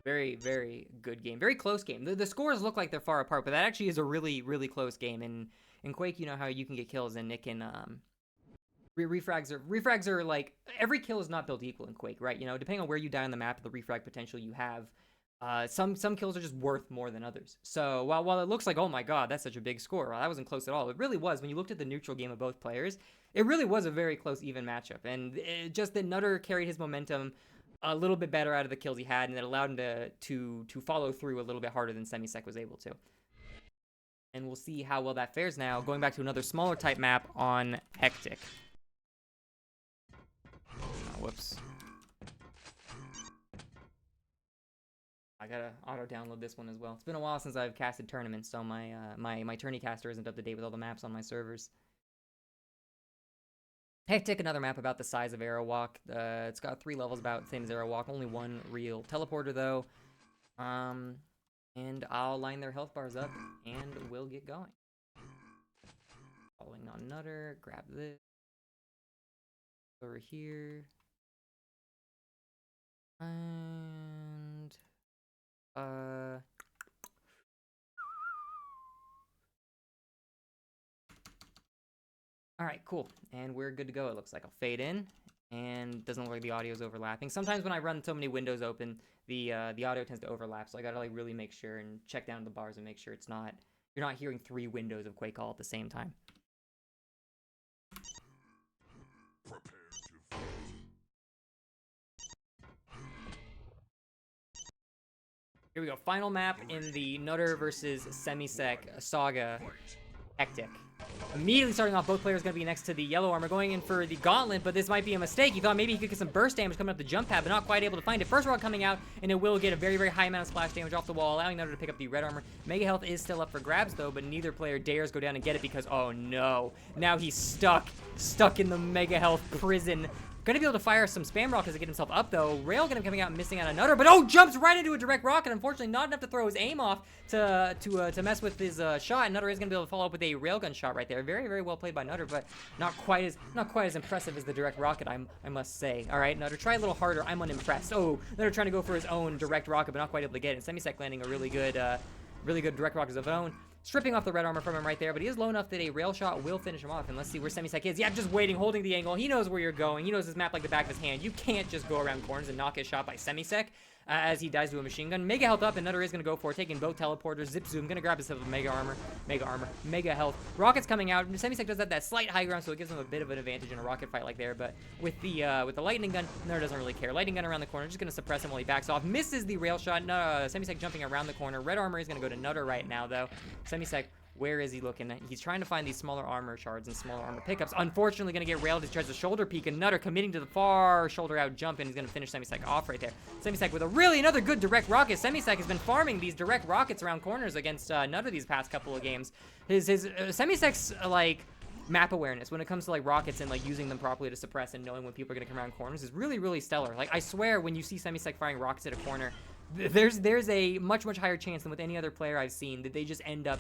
[SPEAKER 1] Very, very good game. Very close game. The scores look like they're far apart, but that actually is a really, really close game. And in Quake, you know how you can get kills, and Nick and refrags are like, every kill is not built equal in Quake, right? You know, depending on where you die on the map, the refrag potential you have. Some kills are just worth more than others. So while it looks like, oh my god, that's such a big score, well, that wasn't close at all. It really was. When you looked at the neutral game of both players, it really was a very close, even matchup. And just that Nutter carried his momentum a little bit better out of the kills he had, and it allowed him to follow through a little bit harder than Semisek was able to. And we'll see how well that fares now, going back to another smaller type map on Hektik. Oh, whoops. I gotta auto-download this one as well. It's been a while since I've casted tournaments, so my tourney caster isn't up to date with all the maps on my servers. Hektik, another map about the size of Aerowalk. It's got 3 levels about the same as Aerowalk. Only 1 real teleporter, though. And I'll line their health bars up, and we'll get going. Falling on Nutter. Grab this. Over here. And... Alright, cool. And we're good to go, it looks like. I'll fade in, and doesn't look like the audio's overlapping. Sometimes when I run so many windows open, the audio tends to overlap, so I gotta like really make sure and check down the bars and make sure it's not, you're not hearing 3 windows of Quake all at the same time.
[SPEAKER 2] Prepare to fight.
[SPEAKER 1] Here we go, final map in the Nutter versus Semisek saga, Hektik. Immediately starting off, both players going to be next to the yellow armor, going in for the gauntlet, but this might be a mistake. He thought maybe he could get some burst damage coming up the jump pad, but not quite able to find it. First rock coming out, and it will get a very, very high amount of splash damage off the wall, allowing Nutter to pick up the red armor. Mega health is still up for grabs, though, but neither player dares go down and get it because, oh no, now he's stuck in the mega health prison. Gonna be able to fire some spam rockets to get himself up, though. Railgun coming out and missing out on Nutter, but oh, jumps right into a direct rocket. Unfortunately, not enough to throw his aim off to mess with his shot. And Nutter is gonna be able to follow up with a railgun shot right there. Very, very well played by Nutter, but not quite as impressive as the direct rocket, I must say. All right, Nutter, try a little harder. I'm unimpressed. Oh, Nutter trying to go for his own direct rocket, but not quite able to get it. Semisek landing a really good direct rocket of his own. Stripping off the red armor from him right there, but he is low enough that a rail shot will finish him off. And let's see where Semisek is. Yeah, just waiting, holding the angle. He knows where you're going. He knows his map like the back of his hand. You can't just go around corners and not get shot by Semisek as he dies to a machine gun. Mega health up, and Nutter is going to go for it, taking both teleporters. Zip zoom, going to grab himself a mega armor, mega health. Rockets coming out. Semisek does have that slight high ground, so it gives him a bit of an advantage in a rocket fight like there. But with the lightning gun, Nutter doesn't really care. Lightning gun around the corner, just going to suppress him while he backs off. Misses the rail shot. Semisek jumping around the corner. Red armor is going to go to Nutter right now, though. Semisek, where is he looking? He's trying to find these smaller armor shards and smaller armor pickups. Unfortunately, going to get railed as he tries to shoulder peek, and Nutter committing to the far shoulder out jump, and he's going to finish Semisek off right there. Semisek with another good direct rocket. Semisek has been farming these direct rockets around corners against Nutter these past couple of games. Semisek's like map awareness when it comes to like rockets and like using them properly to suppress and knowing when people are going to come around corners is really, really stellar. Like I swear, when you see Semisek firing rockets at a corner, there's a much higher chance than with any other player I've seen that they just end up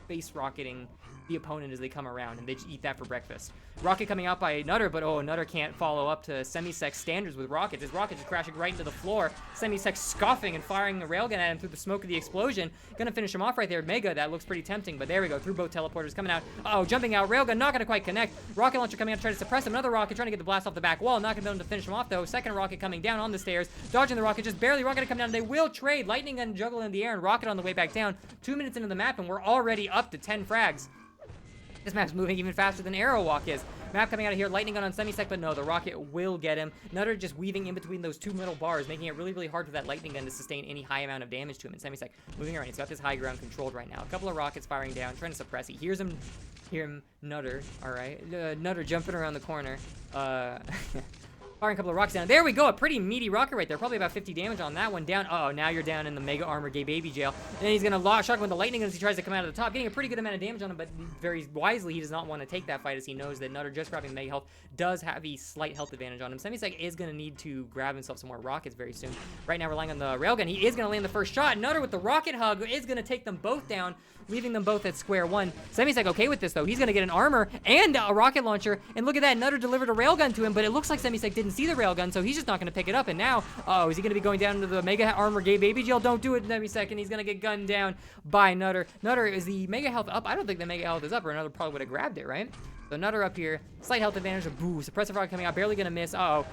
[SPEAKER 1] face rocketing the opponent as they come around, and they just eat that for breakfast. Rocket coming out by Nutter, but oh, Nutter can't follow up to Semisek's standards with rockets. His rocket is crashing right into the floor. Semisek scoffing and firing the railgun at him through the smoke of the explosion. Gonna finish him off right there. Mega, that looks pretty tempting, but there we go. Through both teleporters coming out. Oh, jumping out. Railgun not gonna quite connect. Rocket launcher coming out to try to suppress him. Another rocket trying to get the blast off the back wall. Not gonna be able to finish him off, though. Second rocket coming down on the stairs. Dodging the rocket, just barely. Rocket to come down. They will trade. Lightning gun juggle in the air and rocket on the way back down. 2 minutes into the map, and we're already up to 10 frags. This map's moving even faster than Aerowalk is. Map coming out of here, lightning gun on Semisek, but no, the rocket will get him. Nutter just weaving in between those 2 middle bars, making it really, really hard for that lightning gun to sustain any high amount of damage to him. And Semisek moving around. He's got this high ground controlled right now. A couple of rockets firing down, trying to suppress. He hears him, Nutter, all right. Nutter jumping around the corner. Firing a couple of rocks down. There we go. A pretty meaty rocket right there. Probably about 50 damage on that one. Down. Oh, now you're down in the mega armor gay baby jail. And then he's going to shotgun with the lightning as he tries to come out of the top. Getting a pretty good amount of damage on him, but very wisely, he does not want to take that fight as he knows that Nutter, just grabbing mega health, does have a slight health advantage on him. Semisek is going to need to grab himself some more rockets very soon. Right now, relying on the railgun. He is going to land the first shot. Nutter with the rocket hug is going to take them both down, leaving them both at square one. Semisek okay with this, though. He's going to get an armor and a rocket launcher. And look at that. Nutter delivered a railgun to him, but it looks like Semisek didn't see the railgun, so he's just not going to pick it up. And now, is he going to be going down into the mega armor gay baby jail? Don't do it, Semisek, and he's going to get gunned down by Nutter. Nutter, is the mega health up? I don't think the mega health is up, or Nutter probably would have grabbed it, right? So Nutter up here, slight health advantage. Boo, suppressive rocket coming out, barely gonna miss. Down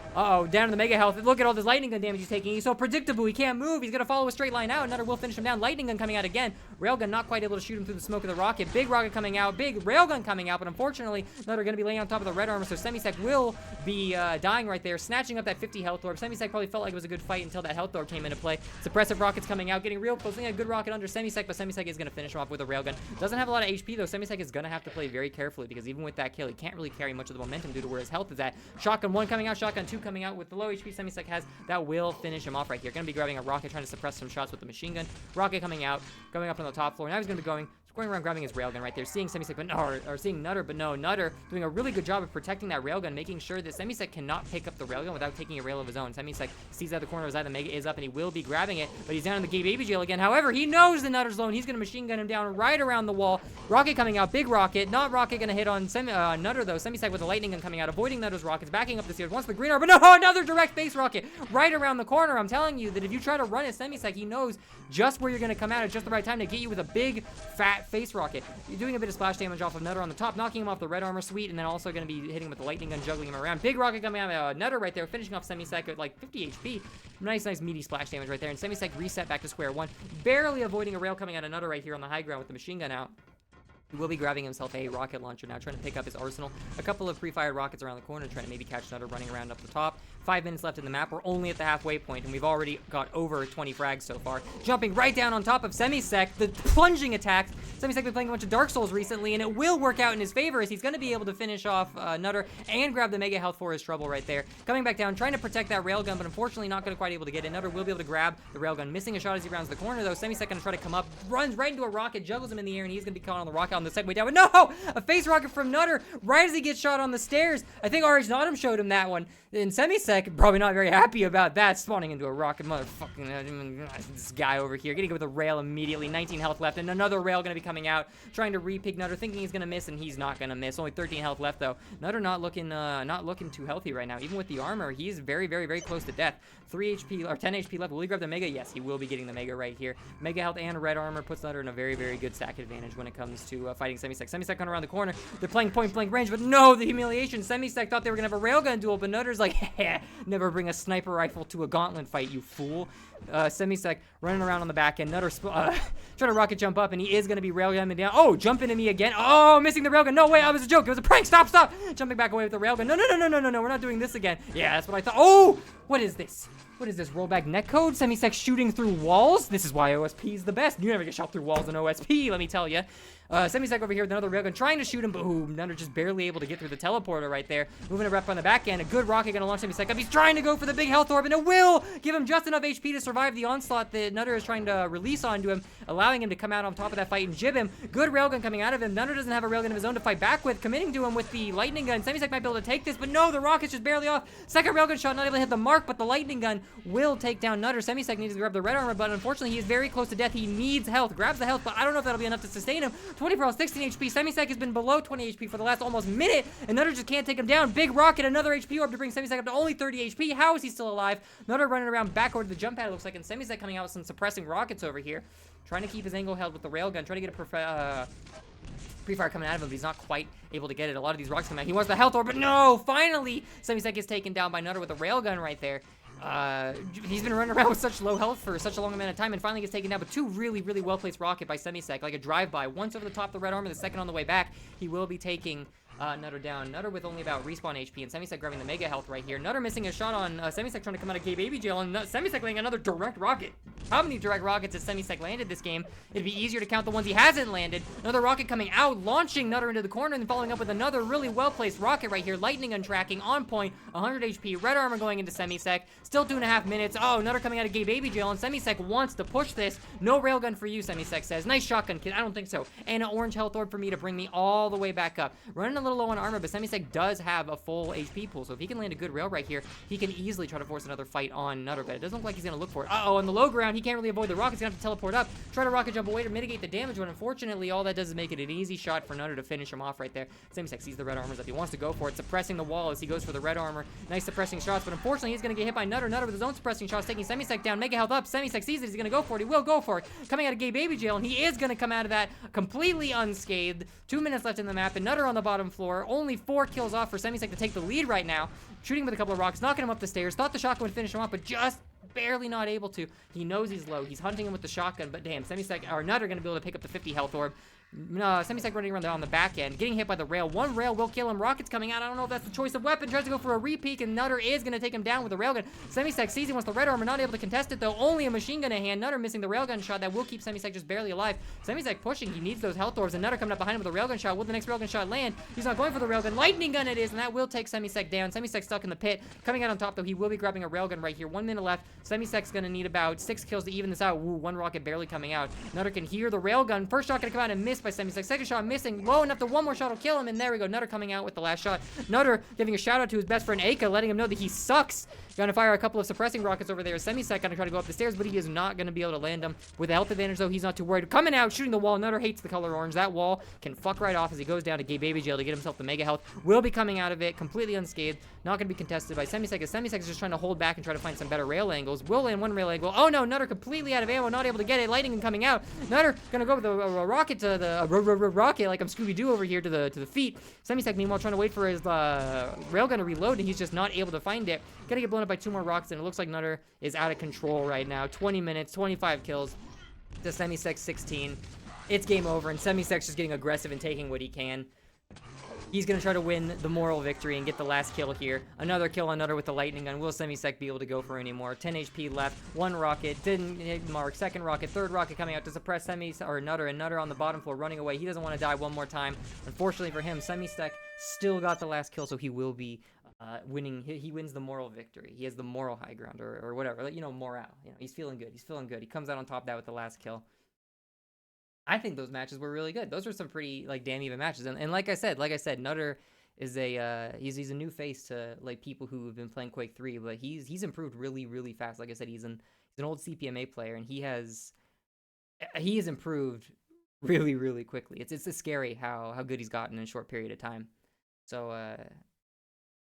[SPEAKER 1] to the mega health. Look at all this lightning gun damage he's taking. He's so predictable, he can't move. He's gonna follow a straight line out. Nutter will finish him down. Lightning gun coming out again. Railgun not quite able to shoot him through the smoke of the rocket. Big rocket coming out, big railgun coming out, but unfortunately, Nutter gonna be laying on top of the red armor, so Semisek will be dying right there, snatching up that 50 health orb. Semisek probably felt like it was a good fight until that health orb came into play. Suppressive rockets coming out, getting real close. Getting a good rocket under Semisek, but Semisek is gonna finish him off with a railgun. Doesn't have a lot of HP though. Semisek is gonna have to play very carefully because even with that kill, he can't really carry much of the momentum due to where his health is at. Shotgun 1 coming out, shotgun 2 coming out with the low HP Semisek has. That will finish him off right here. Gonna be grabbing a rocket, trying to suppress some shots with the machine gun. Rocket coming out, going up on the top floor. Now he's gonna be going going around grabbing his railgun right there, seeing Semisek, but no, or seeing Nutter, but no, Nutter doing a really good job of protecting that railgun, making sure that Semisek cannot pick up the railgun without taking a rail of his own. Semisek sees out the corner of his eye, the Mega is up, and he will be grabbing it, but he's down in the gay baby jail again. However, he knows the Nutter's low, and he's gonna machine gun him down right around the wall. Rocket coming out, big rocket, not rocket gonna hit on Nutter though. Semisek with the lightning gun coming out, avoiding Nutter's rockets, backing up the stairs, wants the green arm, but no, another direct face rocket right around the corner. I'm telling you that if you try to run at Semisek, he knows just where you're gonna come out at just the right time to get you with a big fat face rocket. You're doing a bit of splash damage off of Nutter on the top, knocking him off the red armor suite, and then also gonna be hitting him with the lightning gun, juggling him around. Big rocket coming out, Nutter right there, finishing off Semisek at like 50 HP. Nice meaty splash damage right there, and Semisek reset back to square one, barely avoiding a rail coming out of Nutter right here on the high ground with the machine gun out. He will be grabbing himself a rocket launcher now, trying to pick up his arsenal. A couple of pre-fired rockets around the corner, trying to maybe catch Nutter running around up the top. 5 minutes left in the map. We're only at the halfway point, and we've already got over 20 frags so far. Jumping right down on top of Semisek, the plunging attacks. Semisek been playing a bunch of Dark Souls recently, and it will work out in his favor as he's going to be able to finish off Nutter and grab the Mega Health for his trouble right there. Coming back down, trying to protect that railgun, but unfortunately not going to quite able to get it. Nutter will be able to grab the railgun, missing a shot as he rounds the corner, though. Semisek going to try to come up, runs right into a rocket, juggles him in the air, and he's going to be caught on the rocket on the second way down. But no! A face rocket from Nutter right as he gets shot on the stairs. I think RH Nottum showed him that one. And Semisek, probably not very happy about that, spawning into a rocket. Motherfucking this guy over here, getting hit with a rail immediately. 19 health left, and another rail gonna be coming out, trying to re-pick Nutter, thinking he's gonna miss, and he's not gonna miss. Only 13 health left though. Nutter not looking too healthy right now. Even with the armor, he's very, very, very close to death. 3 HP or 10 HP left. Will he grab the Mega? Yes, he will be getting the Mega right here. Mega health and red armor puts Nutter in a very, very good stack advantage when it comes to fighting Semisek. Semisek coming around the corner. They're playing point blank range, but no, the humiliation. Semisek thought they were gonna have a railgun duel, but Nutter's like, never bring a sniper rifle to a gauntlet fight, you fool. Semisek running around on the back end. Nutter trying to rocket jump up, and he is going to be railgunning down. Oh, jump into me again. Oh, missing the railgun. No way, that was a joke. It was a prank. Stop. Jumping back away with the railgun. No. We're not doing this again. Yeah, that's what I thought. Oh, what is this? What is this, rollback netcode? Semisek shooting through walls? This is why OSP is the best. You never get shot through walls in OSP, let me tell you. Semisek over here with another railgun, trying to shoot him, but Nutter just barely able to get through the teleporter right there. Moving a rep on the back end. A good rocket gonna launch Semisek up. He's trying to go for the big health orb, and it will give him just enough HP to survive the onslaught that Nutter is trying to release onto him, allowing him to come out on top of that fight and jib him. Good railgun coming out of him. Nutter doesn't have a railgun of his own to fight back with, committing to him with the lightning gun. Semisek might be able to take this, but no, the rocket's just barely off. Second railgun shot, not able to hit the mark, but the lightning gun will take down Nutter. Semisek needs to grab the red armor, but unfortunately he is very close to death. He needs health. Grabs the health, but I don't know if that'll be enough to sustain him. 24 health, 16 HP. Semisek has been below 20 HP for the last almost minute, and Nutter just can't take him down. Big rocket, another HP orb to bring Semisek up to only 30 HP. How is he still alive? Nutter running around back over to the jump pad, it looks like, and Semisek coming out with some suppressing rockets over here, trying to keep his angle held with the railgun, trying to get a pre-fire coming out of him, but he's not quite able to get it. A lot of these rocks come out. He wants the health orb, but no! Finally, Semisek is taken down by Nutter with a railgun right there. He's been running around with such low health for such a long amount of time, and finally gets taken down, but two really, really well-placed rocket by Semisek, like a drive-by. Once over the top of the red armor, the second on the way back. He will be taking Nutter down. Nutter with only about respawn HP, and Semisek grabbing the Mega Health right here. Nutter missing a shot on Semisek trying to come out of gay baby jail, and Semisek laying another direct rocket. How many direct rockets has Semisek landed this game? It'd be easier to count the ones he hasn't landed. Another rocket coming out, launching Nutter into the corner, and then following up with another really well-placed rocket right here. Lightning gun tracking, on point, 100 HP. Red armor going into Semisek. Still 2.5 minutes. Oh, Nutter coming out of gay baby jail, and Semisek wants to push this. No railgun for you, Semisek says. Nice shotgun, kid. I don't think so. And an orange health orb for me to bring me all the way back up. Running a little low on armor, but Semisek does have a full HP pool, so if he can land a good rail right here, he can easily try to force another fight on Nutter, but it doesn't look like he's going to look for it. Uh-oh, on the low ground, he can't really avoid the rockets. He's going to have to teleport up, try to rocket jump away to mitigate the damage, but unfortunately, all that does is make it an easy shot for Nutter to finish him off right there. Semisek sees the red armors up. He wants to go for it, suppressing the wall as he goes for the red armor. Nice suppressing shots, but unfortunately, he's going to get hit by Nutter. Nutter with his own suppressing shots, taking Semisek down. Mega health up. Semisek sees it. He's going to go for it. He will go for it. Coming out of gay baby jail, and he is going to come out of that completely unscathed. 2 minutes left in the map, and Nutter on the bottom floor. Only 4 kills off for Semisek to take the lead right now. Shooting with a couple of rocks, knocking him up the stairs. Thought the shotgun would finish him off, but just barely not able to. He knows he's low. He's hunting him with the shotgun, but damn, Semisek or Nutter going to be able to pick up the 50 health orb. Semisek running around on the back end, getting hit by the rail. One rail will kill him. Rockets coming out. I don't know if that's the choice of weapon. Tries to go for a re-peek, and Nutter is going to take him down with a railgun. Semisek sees he wants the red armor, not able to contest it, though. Only a machine gun in hand. Nutter missing the railgun shot. That will keep Semisek just barely alive. Semisek pushing. He needs those health orbs, and Nutter coming up behind him with a railgun shot. Will the next railgun shot land? He's not going for the railgun. Lightning gun it is, and that will take Semisek down. Semisek stuck in the pit. Coming out on top, though, he will be grabbing a railgun right here. 1 minute left. Semisek's going to need about 6 kills to even this out. Ooh, one rocket barely coming out. Nutter can hear the railgun. First shot going to come out and miss missed by Semisek. Second shot missing, low enough that one more shot will kill him, and there we go. Nutter coming out with the last shot. Nutter giving a shout out to his best friend Aka, letting him know that he sucks. Gonna fire a couple of suppressing rockets over there. Semisek gonna try to go up the stairs, but he is not gonna be able to land them. With the health advantage, though, he's not too worried. Coming out, shooting the wall. Nutter hates the color orange. That wall can fuck right off as he goes down to gay baby jail to get himself the mega health. Will be coming out of it completely unscathed. Not gonna be contested by Semisek, as Semisek is just trying to hold back and try to find some better rail angles. Will land one rail angle. Oh no, Nutter completely out of ammo, not able to get it. Lightning coming out. Nutter gonna go with a rocket to the rocket, like I'm Scooby-Doo over here to the feet. Semisek meanwhile trying to wait for his railgun to reload, and he's just not able to find it. Gonna get blown up by 2 more rockets, and it looks like Nutter is out of control right now. 20 minutes, 25 kills to Semisek's 16. It's game over, and Semisek's just getting aggressive and taking what he can. He's going to try to win the moral victory and get the last kill here. Another kill on Nutter with the lightning gun. Will Semisek be able to go for any more? 10 HP left. 1 rocket. Didn't hit mark. Second rocket. Third rocket coming out to suppress Nutter. And Nutter on the bottom floor running away. He doesn't want to die one more time. Unfortunately for him, Semisek still got the last kill, so he will be winning. He wins the moral victory. He has the moral high ground or whatever. You know, morale. You know, he's feeling good. He's feeling good. He comes out on top of that with the last kill. I think those matches were really good. Those were some pretty like damn even matches. And like I said, Nutter is a he's a new face to like people who have been playing Quake 3, but he's improved really fast. Like I said, he's an old CPMA player, and he has improved really quickly. It's scary how good he's gotten in a short period of time. So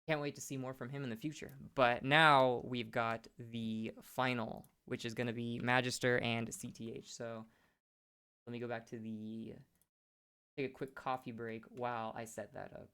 [SPEAKER 1] can't wait to see more from him in the future. But now we've got the final, which is going to be Magister and CTH. So let me go back to take a quick coffee break while I set that up.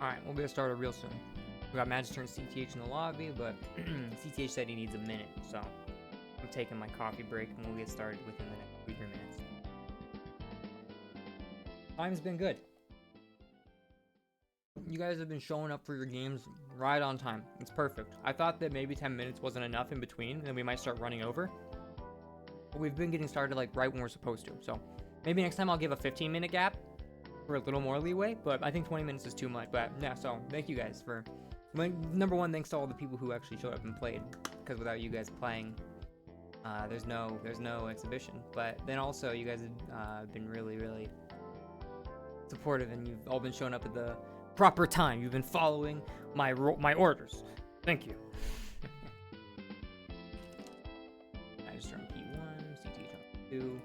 [SPEAKER 1] Alright, we'll get started real soon. We got Magister and CTH in the lobby, but CTH said he needs a minute, so I'm taking my coffee break and we'll get started within the next 2-3 minutes. Time's been good. You guys have been showing up for your games right on time. It's perfect. I thought that maybe 10 minutes wasn't enough in between, and then we might start running over. But we've been getting started like right when we're supposed to, so maybe next time I'll give a 15-minute gap for a little more leeway, but I think 20 minutes is too much. But yeah, so thank you guys for, number one, thanks to all the people who actually showed up and played, because without you guys playing, there's no exhibition. But then also, you guys have been really supportive, and you've all been showing up at the proper time. You've been following my orders. Thank you. Magister on P1, CTH on 2.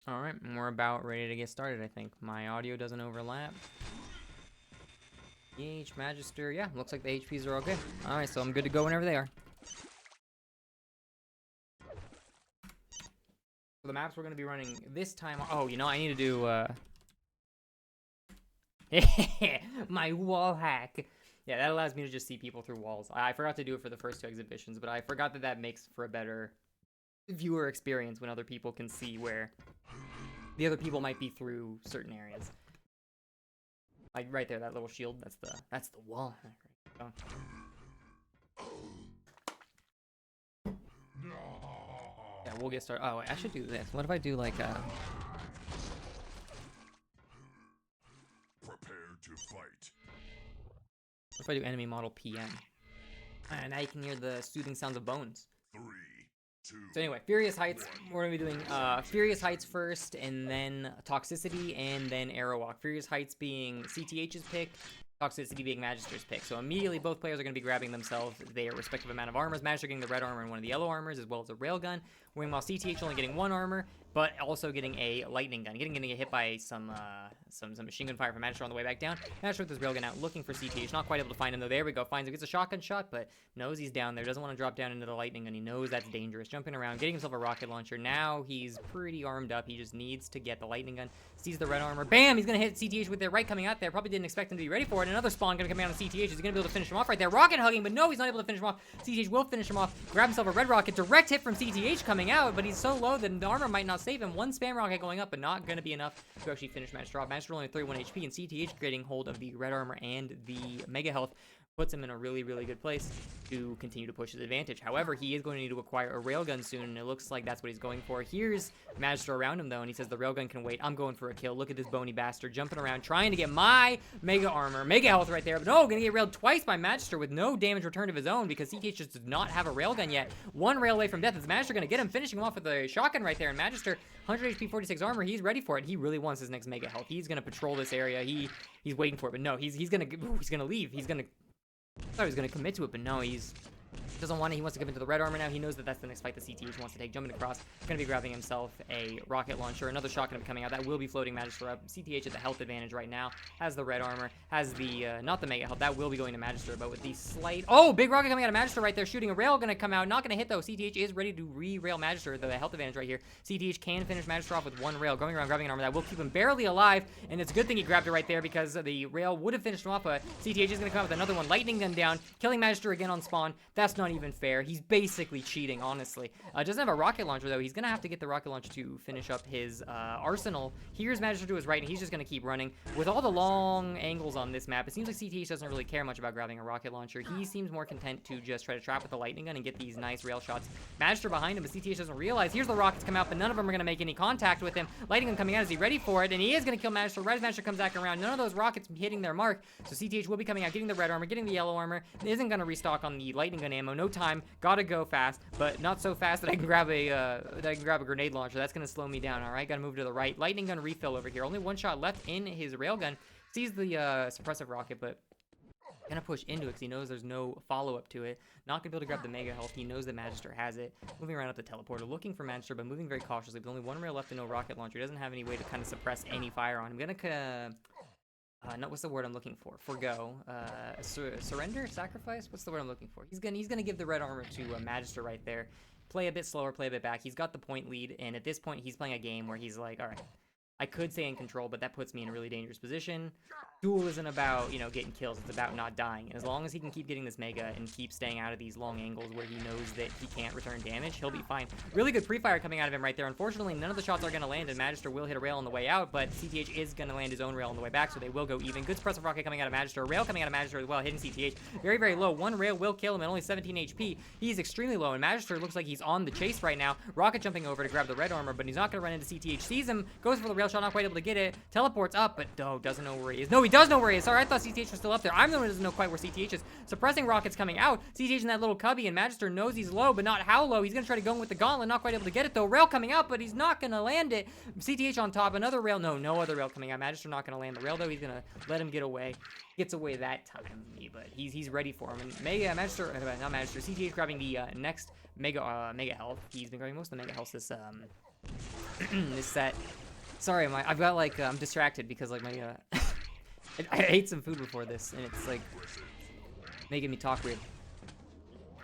[SPEAKER 1] Alright, we're about ready to get started, I think. My audio doesn't overlap. Magister, yeah, looks like the HPs are all good. Alright, so I'm good to go whenever they are. So the maps we're going to be running this time, oh, you know, I need to do, my wall hack. Yeah, that allows me to just see people through walls. I forgot to do it for the first 2 exhibitions, but I forgot that that makes for a better viewer experience when other people can see where the other people might be through certain areas. Like right there, that little shield, that's the wall. So. Yeah, we'll get started. Oh, wait, I should do this. What if I do like
[SPEAKER 2] Prepare to fight.
[SPEAKER 1] what if I do enemy model PM? And now you can hear the soothing sounds of bones.
[SPEAKER 2] 3, 2.
[SPEAKER 1] So anyway, Furious Heights, we're going to be doing Furious Heights first, and then Toxicity, and then Aerowalk. Furious Heights being CTH's pick, Toxicity being Magister's pick. So immediately both players are going to be grabbing themselves their respective amount of armors. Magister getting the red armor and one of the yellow armors, as well as a railgun. While CTH only getting 1 armor, but also getting a lightning gun. Getting hit by some machine gun fire from Magister on the way back down. Magister with his railgun out, looking for CTH. Not quite able to find him though. There we go. Finds him. Gets a shotgun shot, but knows he's down there. Doesn't want to drop down into the lightning gun. He knows that's dangerous. Jumping around, getting himself a rocket launcher. Now he's pretty armed up. He just needs to get the lightning gun. Sees the red armor. Bam! He's gonna hit CTH with their right coming out there. Probably didn't expect him to be ready for it. Another spawn gonna come out on CTH. He's gonna be able to finish him off right there. Rocket hugging, but no, he's not able to finish him off. CTH will finish him off. Grab himself a red rocket. Direct hit from CTH coming out, but he's so low that the armor might not save him. 1 spam rocket going up, but not gonna be enough to actually finish Magister off. Magister only 31 HP, and CTH getting hold of the red armor and the mega health puts him in a really good place to continue to push his advantage. However, he is going to need to acquire a railgun soon, and it looks like that's what he's going for. Here's Magister around him, though, and he says the railgun can wait. I'm going for a kill. Look at this bony bastard jumping around, trying to get my mega armor, mega health right there, but no, gonna get railed twice by Magister with no damage returned of his own, because CTH just does not have a railgun yet. 1 rail away from death. Is Magister gonna get him, finishing him off with a shotgun right there, and Magister, 100 HP, 46 armor, he's ready for it. He really wants his next mega health. He's gonna patrol this area. He's waiting for it, but no, he's gonna leave. I thought he was going to commit to it, but no, he doesn't want it. He wants to come into the red armor now. He knows that that's the next fight that CTH wants to take. Jumping across, going to be grabbing himself a rocket launcher. Another shot going to be coming out. That will be floating Magister up. CTH at the health advantage right now. Has the red armor. Has the, not the mega health. That will be going to Magister, but with the slight... Oh, big rocket coming out of Magister right there. Shooting a rail going to come out. Not going to hit, though. CTH is ready to re-rail Magister. The health advantage right here. CTH can finish Magister off with 1 rail. Going around, grabbing an armor. That will keep him barely alive, and it's a good thing he grabbed it right there, because the rail would have finished him off, but CTH is going to come out with another one. Lightning gun down. Killing Magister again on spawn. That's not even fair. He's basically cheating, honestly. Doesn't have a rocket launcher, though. He's going to have to get the rocket launcher to finish up his arsenal. Here's Magister to his right, and he's just going to keep running. With all the long angles on this map, it seems like CTH doesn't really care much about grabbing a rocket launcher. He seems more content to just try to trap with the lightning gun and get these nice rail shots. Magister behind him, but CTH doesn't realize. Here's the rockets come out, but none of them are going to make any contact with him. Lightning gun coming out. Is he ready for it? And he is going to kill Magister. Right as Magister comes back around, none of those rockets hitting their mark. So CTH will be coming out, getting the red armor, getting the yellow armor. Isn't going to restock on the lightning gun ammo. No time. Gotta go fast, but not so fast that I can grab a grenade launcher. That's gonna slow me down. All right, gotta move to the right. Lightning gun refill over here. Only 1 shot left in his railgun. Sees the suppressive rocket, but Gonna push into it because he knows there's no follow-up to it. Not gonna be able to grab the Mega Health. He knows that Magister has it. Moving around up the teleporter, looking for Magister, but moving very cautiously. With only one rail left and no rocket launcher, he doesn't have any way to kind of suppress any fire on him. Gonna no, what's the word I'm looking for? Forgo. Surrender? Sacrifice? What's the word I'm looking for? He's gonna give the red armor to Magister right there. Play a bit slower, play a bit back. He's got the point lead, and at this point, he's playing a game where he's like, all right, I could say in control, but that puts me in a really dangerous position. Duel isn't about, you know, getting kills. It's about not dying. And as long as he can keep getting this Mega and keep staying out of these long angles where he knows that he can't return damage, he'll be fine. Really good pre-fire coming out of him right there. Unfortunately, none of the shots are going to land, and Magister will hit a rail on the way out, but CTH is going to land his own rail on the way back, so they will go even. Good suppressive rocket coming out of Magister. A rail coming out of Magister as well, hitting CTH. Very, very low. One rail will kill him at only 17 HP. He's extremely low, and Magister looks like he's on the chase right now. Rocket jumping over to grab the red armor, but he's not going to run into CTH. Sees him, goes for the rail shot, not quite able to get it. Teleports up, but doesn't know where he is. No, he does know where he is. Sorry, I thought CTH was still up there. I'm the one who doesn't know quite where CTH is. Suppressing rockets coming out. CTH in that little cubby, and Magister knows he's low, but not how low. He's going to try to go in with the gauntlet. Not quite able to get it, though. Rail coming out, but he's not going to land it. CTH on top. Another rail. No other rail coming out. Magister not going to land the rail, though. He's going to let him get away. Gets away that time, but he's ready for him. And Magister, not Magister, CTH grabbing the next Mega Health. He's been grabbing most of the Mega Health this this set. Sorry, I've got like I'm distracted because like my I ate some food before this and it's like making me talk weird.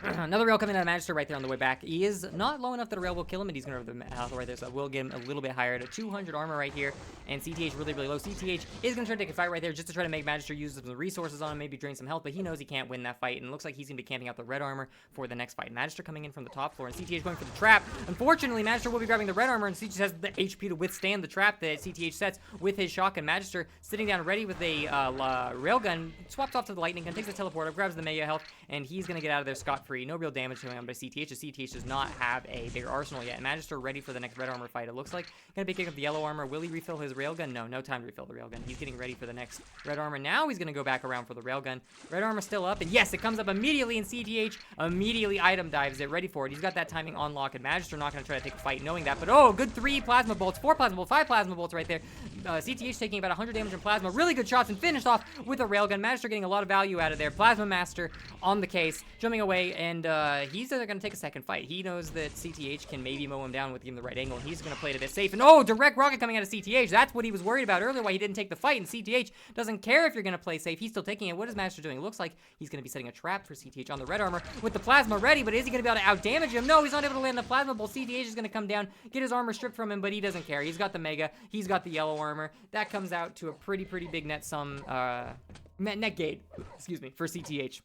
[SPEAKER 1] Another rail coming out of Magister right there on the way back. He is not low enough that a rail will kill him, and he's going to have the health right there, so I will get him a little bit higher to 200 armor right here, and CTH really, really low. CTH is going to try to take a fight right there just to try to make Magister use some resources on him, maybe drain some health, but he knows he can't win that fight, and it looks like he's going to be camping out the red armor for the next fight. Magister coming in from the top floor, and CTH going for the trap. Unfortunately, Magister will be grabbing the red armor, and CTH has the HP to withstand the trap that CTH sets with his shotgun. Magister sitting down ready with a railgun, swaps off to the lightning gun, takes the teleporter, grabs the Mega Health, and he's going to get out of there scot-free. No real damage to him by CTH, as CTH does not have a bigger arsenal yet. Magister ready for the next red armor fight. It looks like gonna be kicking up the yellow armor. Will he refill his railgun? No time to refill the railgun. He's getting ready for the next red armor. Now he's gonna go back around for the railgun. Red armor still up, and yes, it comes up immediately, and CTH immediately item dives it, ready for it. He's got that timing on lock, and Magister not gonna try to take a fight knowing that, but oh, good 3 plasma bolts, 4 plasma bolts, 5 plasma bolts right there. CTH taking about 100 damage in plasma. Really good shots, and finished off with a railgun. Magister getting a lot of value out of there. Plasma Master on the case, jumping away, and he's gonna take a second fight. He knows that CTH can maybe mow him down with him the right angle, and he's gonna play it a bit safe. And oh, direct rocket coming out of CTH. That's what he was worried about earlier, why he didn't take the fight. And CTH doesn't care if you're gonna play safe. He's still taking it. What is Magister doing? It looks like he's gonna be setting a trap for CTH on the red armor with the plasma ready, but is he gonna be able to outdamage him? No, he's not able to land the plasma bolt. CTH is gonna come down, get his armor stripped from him, but he doesn't care. He's got the Mega, he's got the yellow armor. That comes out to a pretty big net sum, net gate, excuse me, for CTH.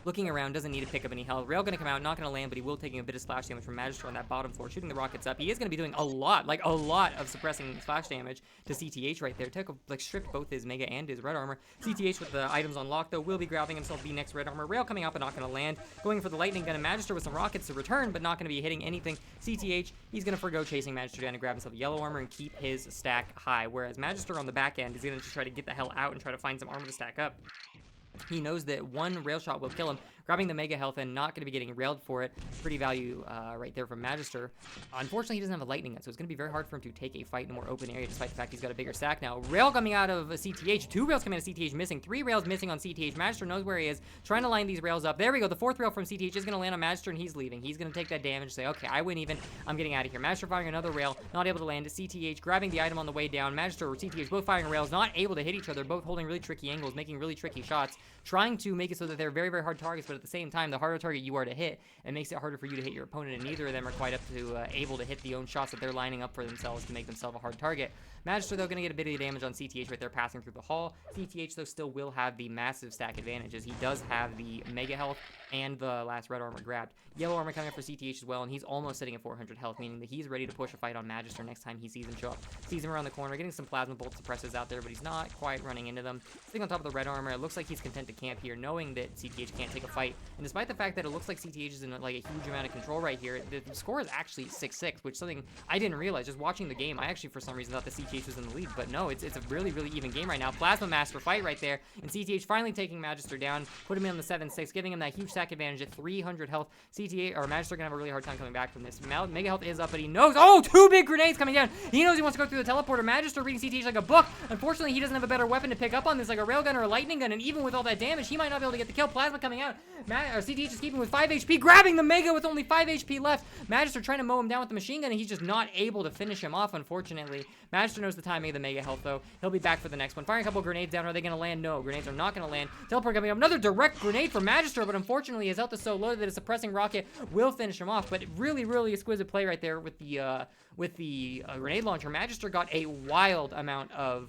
[SPEAKER 1] Looking around, doesn't need to pick up any health. Rail gonna come out, not gonna land, but he will taking a bit of splash damage from Magister on that bottom floor, shooting the rockets up. He is gonna be doing a lot of suppressing splash damage to CTH right there. Stripped both his Mega and his red armor. CTH with the items on lock, though, will be grabbing himself the next red armor. Rail coming up, but not gonna land. Going for the lightning gun, and Magister with some rockets to return, but not gonna be hitting anything. CTH, he's gonna forgo chasing Magister down and grab himself yellow armor and keep his stack high, whereas Magister on the back end is gonna just try to get the hell out and try to find some armor to stack up. He knows that one rail shot will kill him, grabbing the Mega Health and not going to be getting railed for it. Pretty value right there from Magister. Unfortunately, he doesn't have a lightning gun, so it's going to be very hard for him to take a fight in a more open area, despite the fact he's got a bigger stack now. Rail coming out of CTH. 2 rails coming out of CTH missing. 3 rails missing on CTH. Magister knows where he is, trying to line these rails up. There we go. The 4th rail from CTH is going to land on Magister, and he's leaving. He's going to take that damage, say, okay, I win even. I'm getting out of here. Magister firing another rail, not able to land. CTH grabbing the item on the way down. Magister or CTH both firing rails, not able to hit each other, both holding really tricky angles, making really tricky shots, trying to make it so that they're very hard targets, but at the same time, the harder target you are to hit, it makes it harder for you to hit your opponent, and neither of them are quite up to able to hit the own shots that they're lining up for themselves to make themselves a hard target. Magister, though, going to get a bit of damage on CTH right there, passing through the hall. CTH, though, still will have the massive stack advantage, as he does have the Mega Health and the last red armor grabbed. Yellow armor coming up for CTH as well, and he's almost sitting at 400 health, meaning that he's ready to push a fight on Magister next time he sees him show up. Sees him around the corner, getting some plasma bolt suppressors out there, but he's not quite running into them. Sitting on top of the red armor, it looks like he's content to camp here, knowing that CTH can't take a fight. And despite the fact that it looks like CTH is in like a huge amount of control right here, the score is actually 6-6, which is something I didn't realize. Just watching the game, I actually for some reason thought the CTH CTH was in the lead, but no, it's a really, really even game right now. Plasma Master fight right there, and CTH finally taking Magister down, put him in the 7-6, giving him that huge stack advantage at 300 health. CTH, or Magister, gonna have a really hard time coming back from this. Mega health is up, but he knows, oh, 2 big grenades coming down. He knows he wants to go through the teleporter. Magister reading CTH like a book. Unfortunately, he doesn't have a better weapon to pick up on this, like a railgun or a lightning gun, and even with all that damage, he might not be able to get the kill. Plasma coming out. CTH is keeping with 5 HP, grabbing the Mega with only 5 HP left. Magister trying to mow him down with the machine gun, and he's just not able to finish him off, unfortunately. Magister knows the timing of the Mega health, though. He'll be back for the next one. Firing a couple grenades down. Are they going to land? No, grenades are not going to land. Teleport coming up. Another direct grenade for Magister, but unfortunately, his health is so low that a suppressing rocket will finish him off. But really, really exquisite play right there with the grenade launcher. Magister got a wild amount of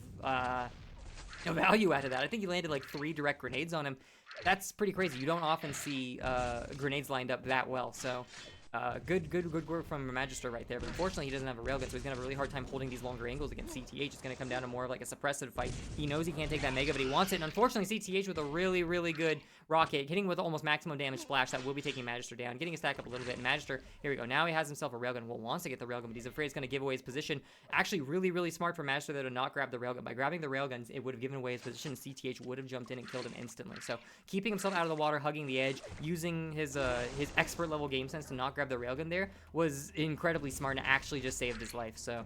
[SPEAKER 1] value out of that. I think he landed like 3 direct grenades on him. That's pretty crazy. You don't often see grenades lined up that well. So good work from Magister right there. But unfortunately, he doesn't have a railgun, so he's gonna have a really hard time holding these longer angles against CTH. It's gonna come down to more of like a suppressive fight. He knows he can't take that Mega, but he wants it. And unfortunately, CTH with a really, really good rocket, hitting with almost maximum damage splash, that will be taking Magister down, getting his stack up a little bit. And Magister, here we go. Now he has himself a railgun. Well, wants to get the railgun, but he's afraid it's gonna give away his position. Actually, really, really smart for Magister though to not grab the railgun. By grabbing the railguns, it would have given away his position. CTH would have jumped in and killed him instantly. So keeping himself out of the water, hugging the edge, using his expert level game sense to not grab the railgun there was incredibly smart and actually just saved his life. So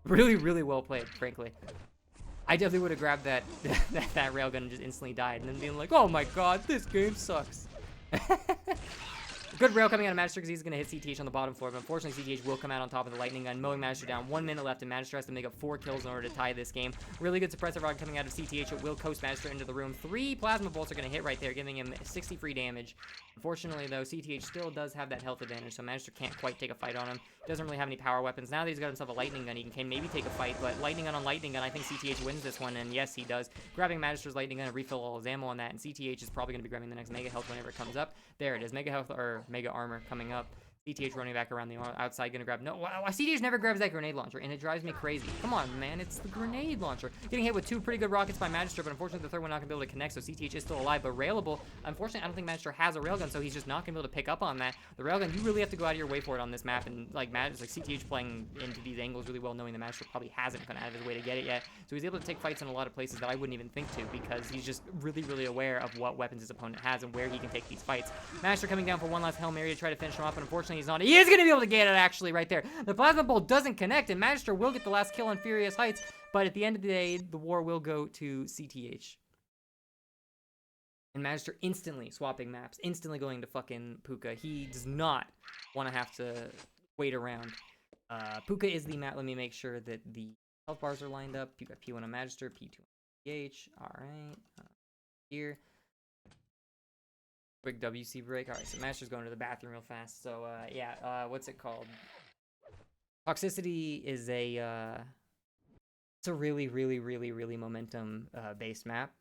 [SPEAKER 1] really, really well played, frankly. I definitely would have grabbed that railgun and just instantly died, and then being like, oh my god, this game sucks. Good rail coming out of Magister because he's going to hit CTH on the bottom floor, but unfortunately CTH will come out on top of the lightning gun, mowing Magister down. 1 minute left, and Magister has to make up 4 kills in order to tie this game. Really good suppressive rod coming out of CTH. It will coast Magister into the room. 3 plasma bolts are going to hit right there, giving him 60 free damage. Unfortunately, though, CTH still does have that health advantage, so Magister can't quite take a fight on him. Doesn't really have any power weapons. Now that he's got himself a lightning gun, he can maybe take a fight, but lightning gun on lightning gun, I think CTH wins this one, and yes, he does. Grabbing Magister's lightning gun and refill all his ammo on that, and CTH is probably going to be grabbing the next Mega health whenever it comes up. There it is, Mega health, or Mega armor coming up. CTH running back around the outside, gonna grab, no, wow, CTH never grabs that grenade launcher, and it drives me crazy. Come on, man, it's the grenade launcher. Getting hit with 2 pretty good rockets by Magister, but unfortunately the third one not gonna be able to connect, so CTH is still alive, but railable. Unfortunately, I don't think Magister has a railgun, so he's just not gonna be able to pick up on that. The railgun, you really have to go out of your way for it on this map, and like CTH playing into these angles really well, knowing that Magister probably hasn't gone out of his way to get it yet, so he's able to take fights in a lot of places that I wouldn't even think to, because he's just really, really aware of what weapons his opponent has and where he can take these fights. Magister coming down for one last Hail Mary to try to finish him off, but unfortunately he's not. He is gonna be able to get it actually right there. The plasma bolt doesn't connect, and Magister will get the last kill on Furious Heights, but at the end of the day, the war will go to CTH. And Magister instantly swapping maps, instantly going to fucking Puka. He does not want to have to wait around. Puka is the map. Let me make sure that the health bars are lined up. You got P1 on Magister, P2 on CTH. Alright. Here. Quick WC break. Alright, so Magister's going to the bathroom real fast. So, yeah, what's it called? Toxicity is it's a really, really, really, really momentum based map.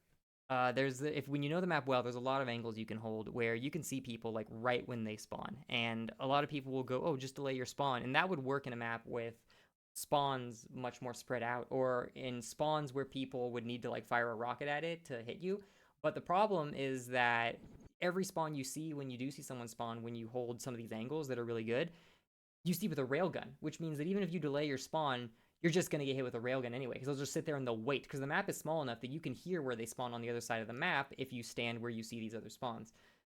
[SPEAKER 1] When you know the map well, there's a lot of angles you can hold where you can see people like right when they spawn, and a lot of people will go, oh, just delay your spawn, and that would work in a map with spawns much more spread out, or in spawns where people would need to like fire a rocket at it to hit you. But the problem is that every spawn you see, when you do see someone spawn, when you hold some of these angles that are really good, you see with a railgun, which means that even if you delay your spawn, you're just going to get hit with a railgun anyway, because they'll just sit there and they'll wait, because the map is small enough that you can hear where they spawn on the other side of the map if you stand where you see these other spawns.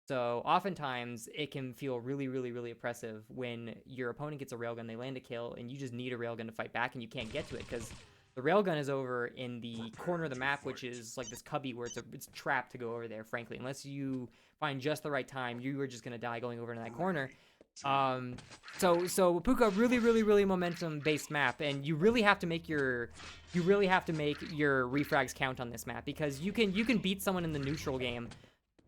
[SPEAKER 1] So oftentimes it can feel really, really, really oppressive when your opponent gets a railgun, they land a kill, and you just need a railgun to fight back, and you can't get to it because the railgun is over in the corner of the map, which is like this cubby where it's trapped to go over there, frankly. Unless you find just the right time, you are just going to die going over into that corner. So Puka, really, really, really momentum-based map, and you really have to make your refrags count on this map, because you can beat someone in the neutral game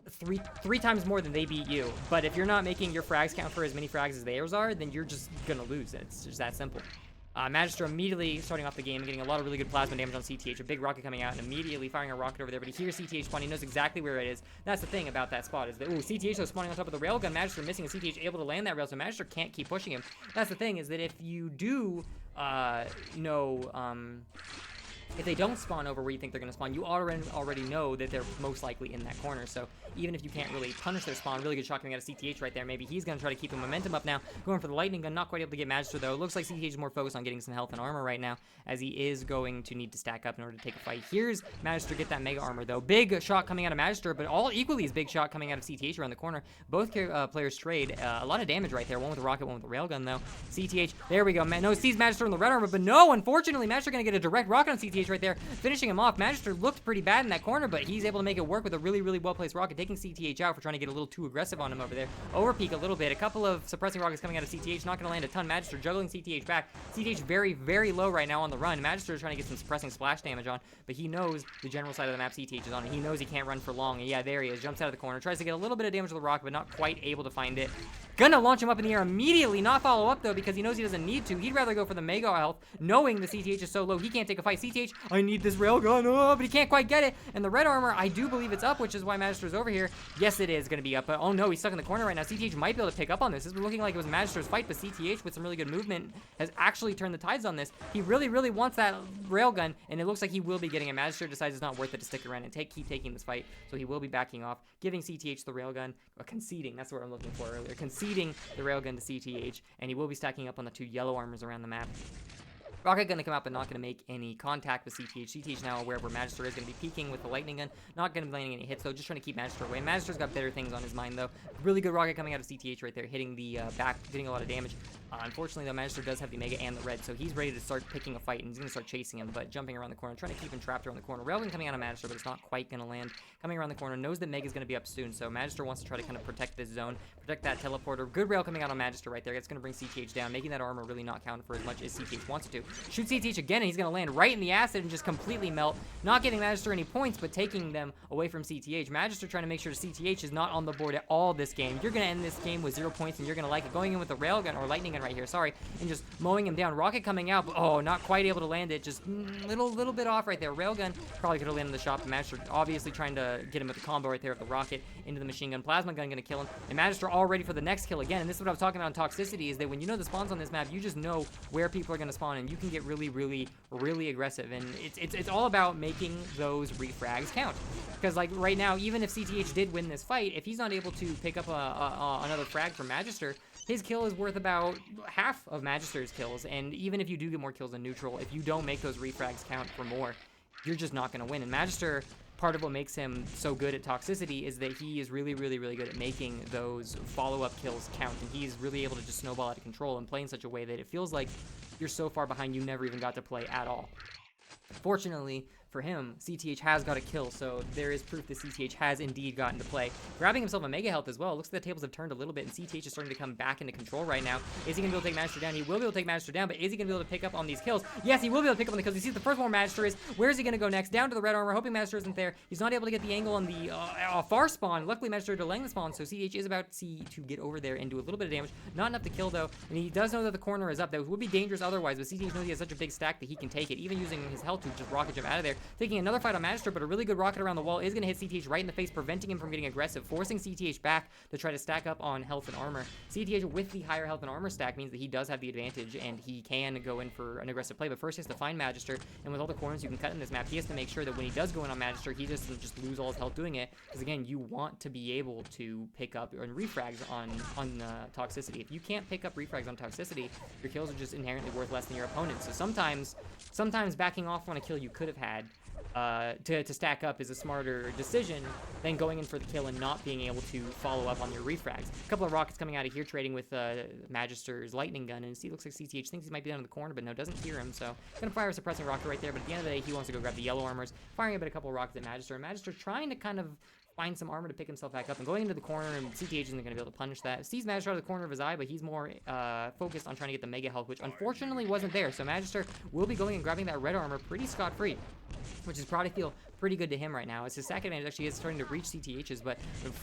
[SPEAKER 1] three times more than they beat you, but if you're not making your frags count for as many frags as theirs are, then you're just gonna lose. It's just that simple. Magister immediately starting off the game and getting a lot of really good plasma damage on CTH. A big rocket coming out and immediately firing a rocket over there, but he hears CTH spawn. He knows exactly where it is. That's the thing about that spot, is that, ooh, CTH is spawning on top of the railgun. Magister missing, and CTH able to land that rail, so Magister can't keep pushing him. That's the thing, is that if you do, If they don't spawn over where you think they're going to spawn, you already know that they're most likely in that corner. So even if you can't really punish their spawn, really good shot coming out of CTH right there. Maybe he's going to try to keep the momentum up now. Going for the lightning gun, not quite able to get Magister though. Looks like CTH is more focused on getting some health and armor right now, as he is going to need to stack up in order to take a fight. Here's Magister get that mega armor though. Big shot coming out of Magister, but all equally as big shot coming out of CTH around the corner. Both players trade a lot of damage right there. One with the rocket, one with the railgun though. CTH, there we go. No, sees Magister in the red armor, but no, unfortunately, Magister going to get a direct rocket on CTH right there, finishing him off. Magister looked pretty bad in that corner, but he's able to make it work with a really, really well-placed rocket, taking CTH out for trying to get a little too aggressive on him over there. Overpeak a little bit. A couple of suppressing rockets coming out of CTH, not going to land a ton. Magister juggling CTH back. CTH very, very low right now on the run. Magister is trying to get some suppressing splash damage on, but he knows the general side of the map CTH is on, and he knows he can't run for long. And yeah, there he is. Jumps out of the corner. Tries to get a little bit of damage to the rocket, but not quite able to find it. Gonna launch him up in the air immediately, not follow up though, because he knows he doesn't need to. He'd rather go for the mega health, knowing the CTH is so low, he can't take a fight. CTH, I need this railgun, but he can't quite get it. And the red armor, I do believe it's up, which is why Magister's over here. Yes, it is gonna be up, but oh no, he's stuck in the corner right now. CTH might be able to pick up on this. This was looking like it was Magister's fight, but CTH with some really good movement has actually turned the tides on this. He really, really wants that railgun, and it looks like he will be getting it. Magister decides it's not worth it to stick around and keep taking this fight, so he will be backing off, giving CTH the railgun, or conceding, that's what I'm looking for earlier, conceding the railgun to CTH, and he will be stacking up on the 2 yellow armors around the map. Rocket gonna come out, but not gonna make any contact with CTH. CTH now aware of where Magister is, gonna be peeking with the lightning gun, not gonna be landing any hits though, just trying to keep Magister away. Magister's got better things on his mind though. Really good rocket coming out of CTH right there, hitting the back, getting a lot of damage. Unfortunately though, Magister does have the mega and the red, so he's ready to start picking a fight, and he's gonna start chasing him, but jumping around the corner, trying to keep him trapped around the corner. Railgun coming out of Magister, but it's not quite gonna land. Coming around the corner, knows that Mega's gonna be up soon, so Magister wants to try to kind of protect this zone, protect that teleporter. Good rail coming out on Magister right there. It's gonna bring CTH down, making that armor really not count for as much as CTH wants it to. Shoot CTH again, and he's gonna land right in the acid and just completely melt, not getting Magister any points, but taking them away from CTH. Magister trying to make sure CTH is not on the board at all this game. You're gonna end this game with 0 points, and you're gonna like it. Going in with the railgun, or lightning gun right here, sorry, and just mowing him down. Rocket coming out, but oh, not quite able to land it. Just little bit off right there. Railgun probably could have landed the shot, but Magister obviously trying to get him with the combo right there of the rocket into the machine gun. Plasma gun gonna kill him, and Magister all ready for the next kill again. And this is what I was talking about on Toxicity, is that when you know the spawns on this map, you just know where people are gonna spawn, and you can get really, really, really aggressive. And it's all about making those refrags count. Because like right now, even if CTH did win this fight, if he's not able to pick up another frag from Magister, his kill is worth about half of Magister's kills, and even if you do get more kills in neutral, if you don't make those refrags count for more, you're just not going to win. And Magister, part of what makes him so good at Toxicity is that he is really, really, really good at making those follow-up kills count, and he's really able to just snowball out of control and play in such a way that it feels like you're so far behind you never even got to play at all. Fortunately for him, CTH has got a kill, so there is proof that CTH has indeed gotten to play. Grabbing himself a mega health as well. It looks like the tables have turned a little bit, and CTH is starting to come back into control right now. Is he going to be able to take Magister down? He will be able to take Magister down, but is he going to be able to pick up on these kills? Yes, he will be able to pick up on the kills. He sees the first one Magister is. Where is he going to go next? Down to the red armor, hoping Magister isn't there. He's not able to get the angle on the far spawn. Luckily, Magister delaying the spawn, so CTH is about to get over there and do a little bit of damage. Not enough to kill, though, and he does know that the corner is up. That would be dangerous otherwise, but CTH knows he has such a big stack that he can take it, even using his health to just rocket jump out of there. Taking another fight on Magister, but a really good rocket around the wall is going to hit CTH right in the face, preventing him from getting aggressive, forcing CTH back to try to stack up on health and armor. CTH with the higher health and armor stack means that he does have the advantage, and he can go in for an aggressive play, but first he has to find Magister, and with all the corners you can cut in this map, he has to make sure that when he does go in on Magister, he doesn't just lose all his health doing it, because again, you want to be able to pick up refrags on Toxicity. If you can't pick up refrags on Toxicity, your kills are just inherently worth less than your opponent. So sometimes backing off on a kill you could have had to stack up is a smarter decision than going in for the kill and not being able to follow up on your refrags. A couple of rockets coming out of here, trading with Magister's lightning gun, and it looks like CTH thinks he might be down in the corner, but no, doesn't hear him, so gonna fire a suppressing rocket right there, but at the end of the day, he wants to go grab the yellow armors, firing a couple of rockets at Magister, and Magister trying to kind of find some armor to pick himself back up, and going into the corner, and CTH isn't going to be able to punish that. Sees Magister out of the corner of his eye, but he's more focused on trying to get the mega health, which unfortunately wasn't there, so Magister will be going and grabbing that red armor pretty scot-free, which is probably pretty good to him right now. As his sack advantage actually is starting to reach CTH's, but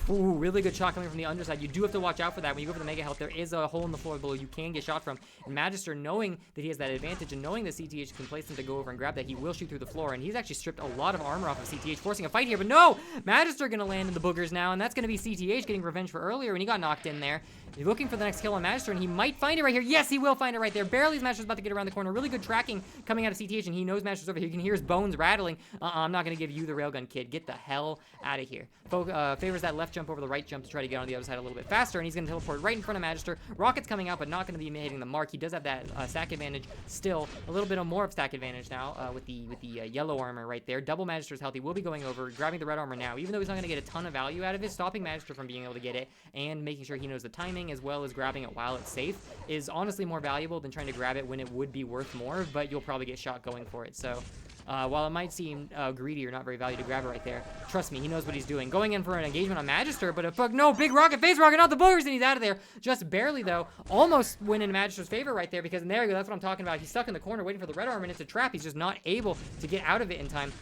[SPEAKER 1] ooh, really good shot coming from the underside. You do have to watch out for that. When you go for the Mega Health, there is a hole in the floor below you can get shot from. And Magister, knowing that he has that advantage and knowing that CTH can place him to go over and grab that, he will shoot through the floor. And he's actually stripped a lot of armor off of CTH, forcing a fight here. But no! Magister gonna land in the boogers now, and that's gonna be CTH getting revenge for earlier when he got knocked in there. He's looking for the next kill on Magister, and he might find it right here. Yes, he will find it right there. Barely as Magister's about to get around the corner. Really good tracking coming out of CTH, and he knows Magister's over here. You can hear his bones rattling. I'm not going to give you the railgun, kid. Get the hell out of here. Favors that left jump over the right jump to try to get on the other side a little bit faster, and he's going to teleport right in front of Magister. Rocket's coming out, but not going to be hitting the mark. He does have that stack advantage still. A little bit of more of stack advantage now with the yellow armor right there. Double Magister's health. He will be going over, grabbing the red armor now. Even though he's not going to get a ton of value out of it, stopping Magister from being able to get it and making sure he knows the timing as well as grabbing it while it's safe is honestly more valuable than trying to grab it when it would be worth more, but you'll probably get shot going for it. So while it might seem greedy or not very valuable to grab it right there, trust me, he knows what he's doing. Going in for an engagement on Magister, but no, big rocket, face rocket, not the boogers, and he's out of there. Just barely, though. Almost win in Magister's favor right there, because there you go, that's what I'm talking about. He's stuck in the corner waiting for the red armor, and it's a trap. He's just not able to get out of it in time.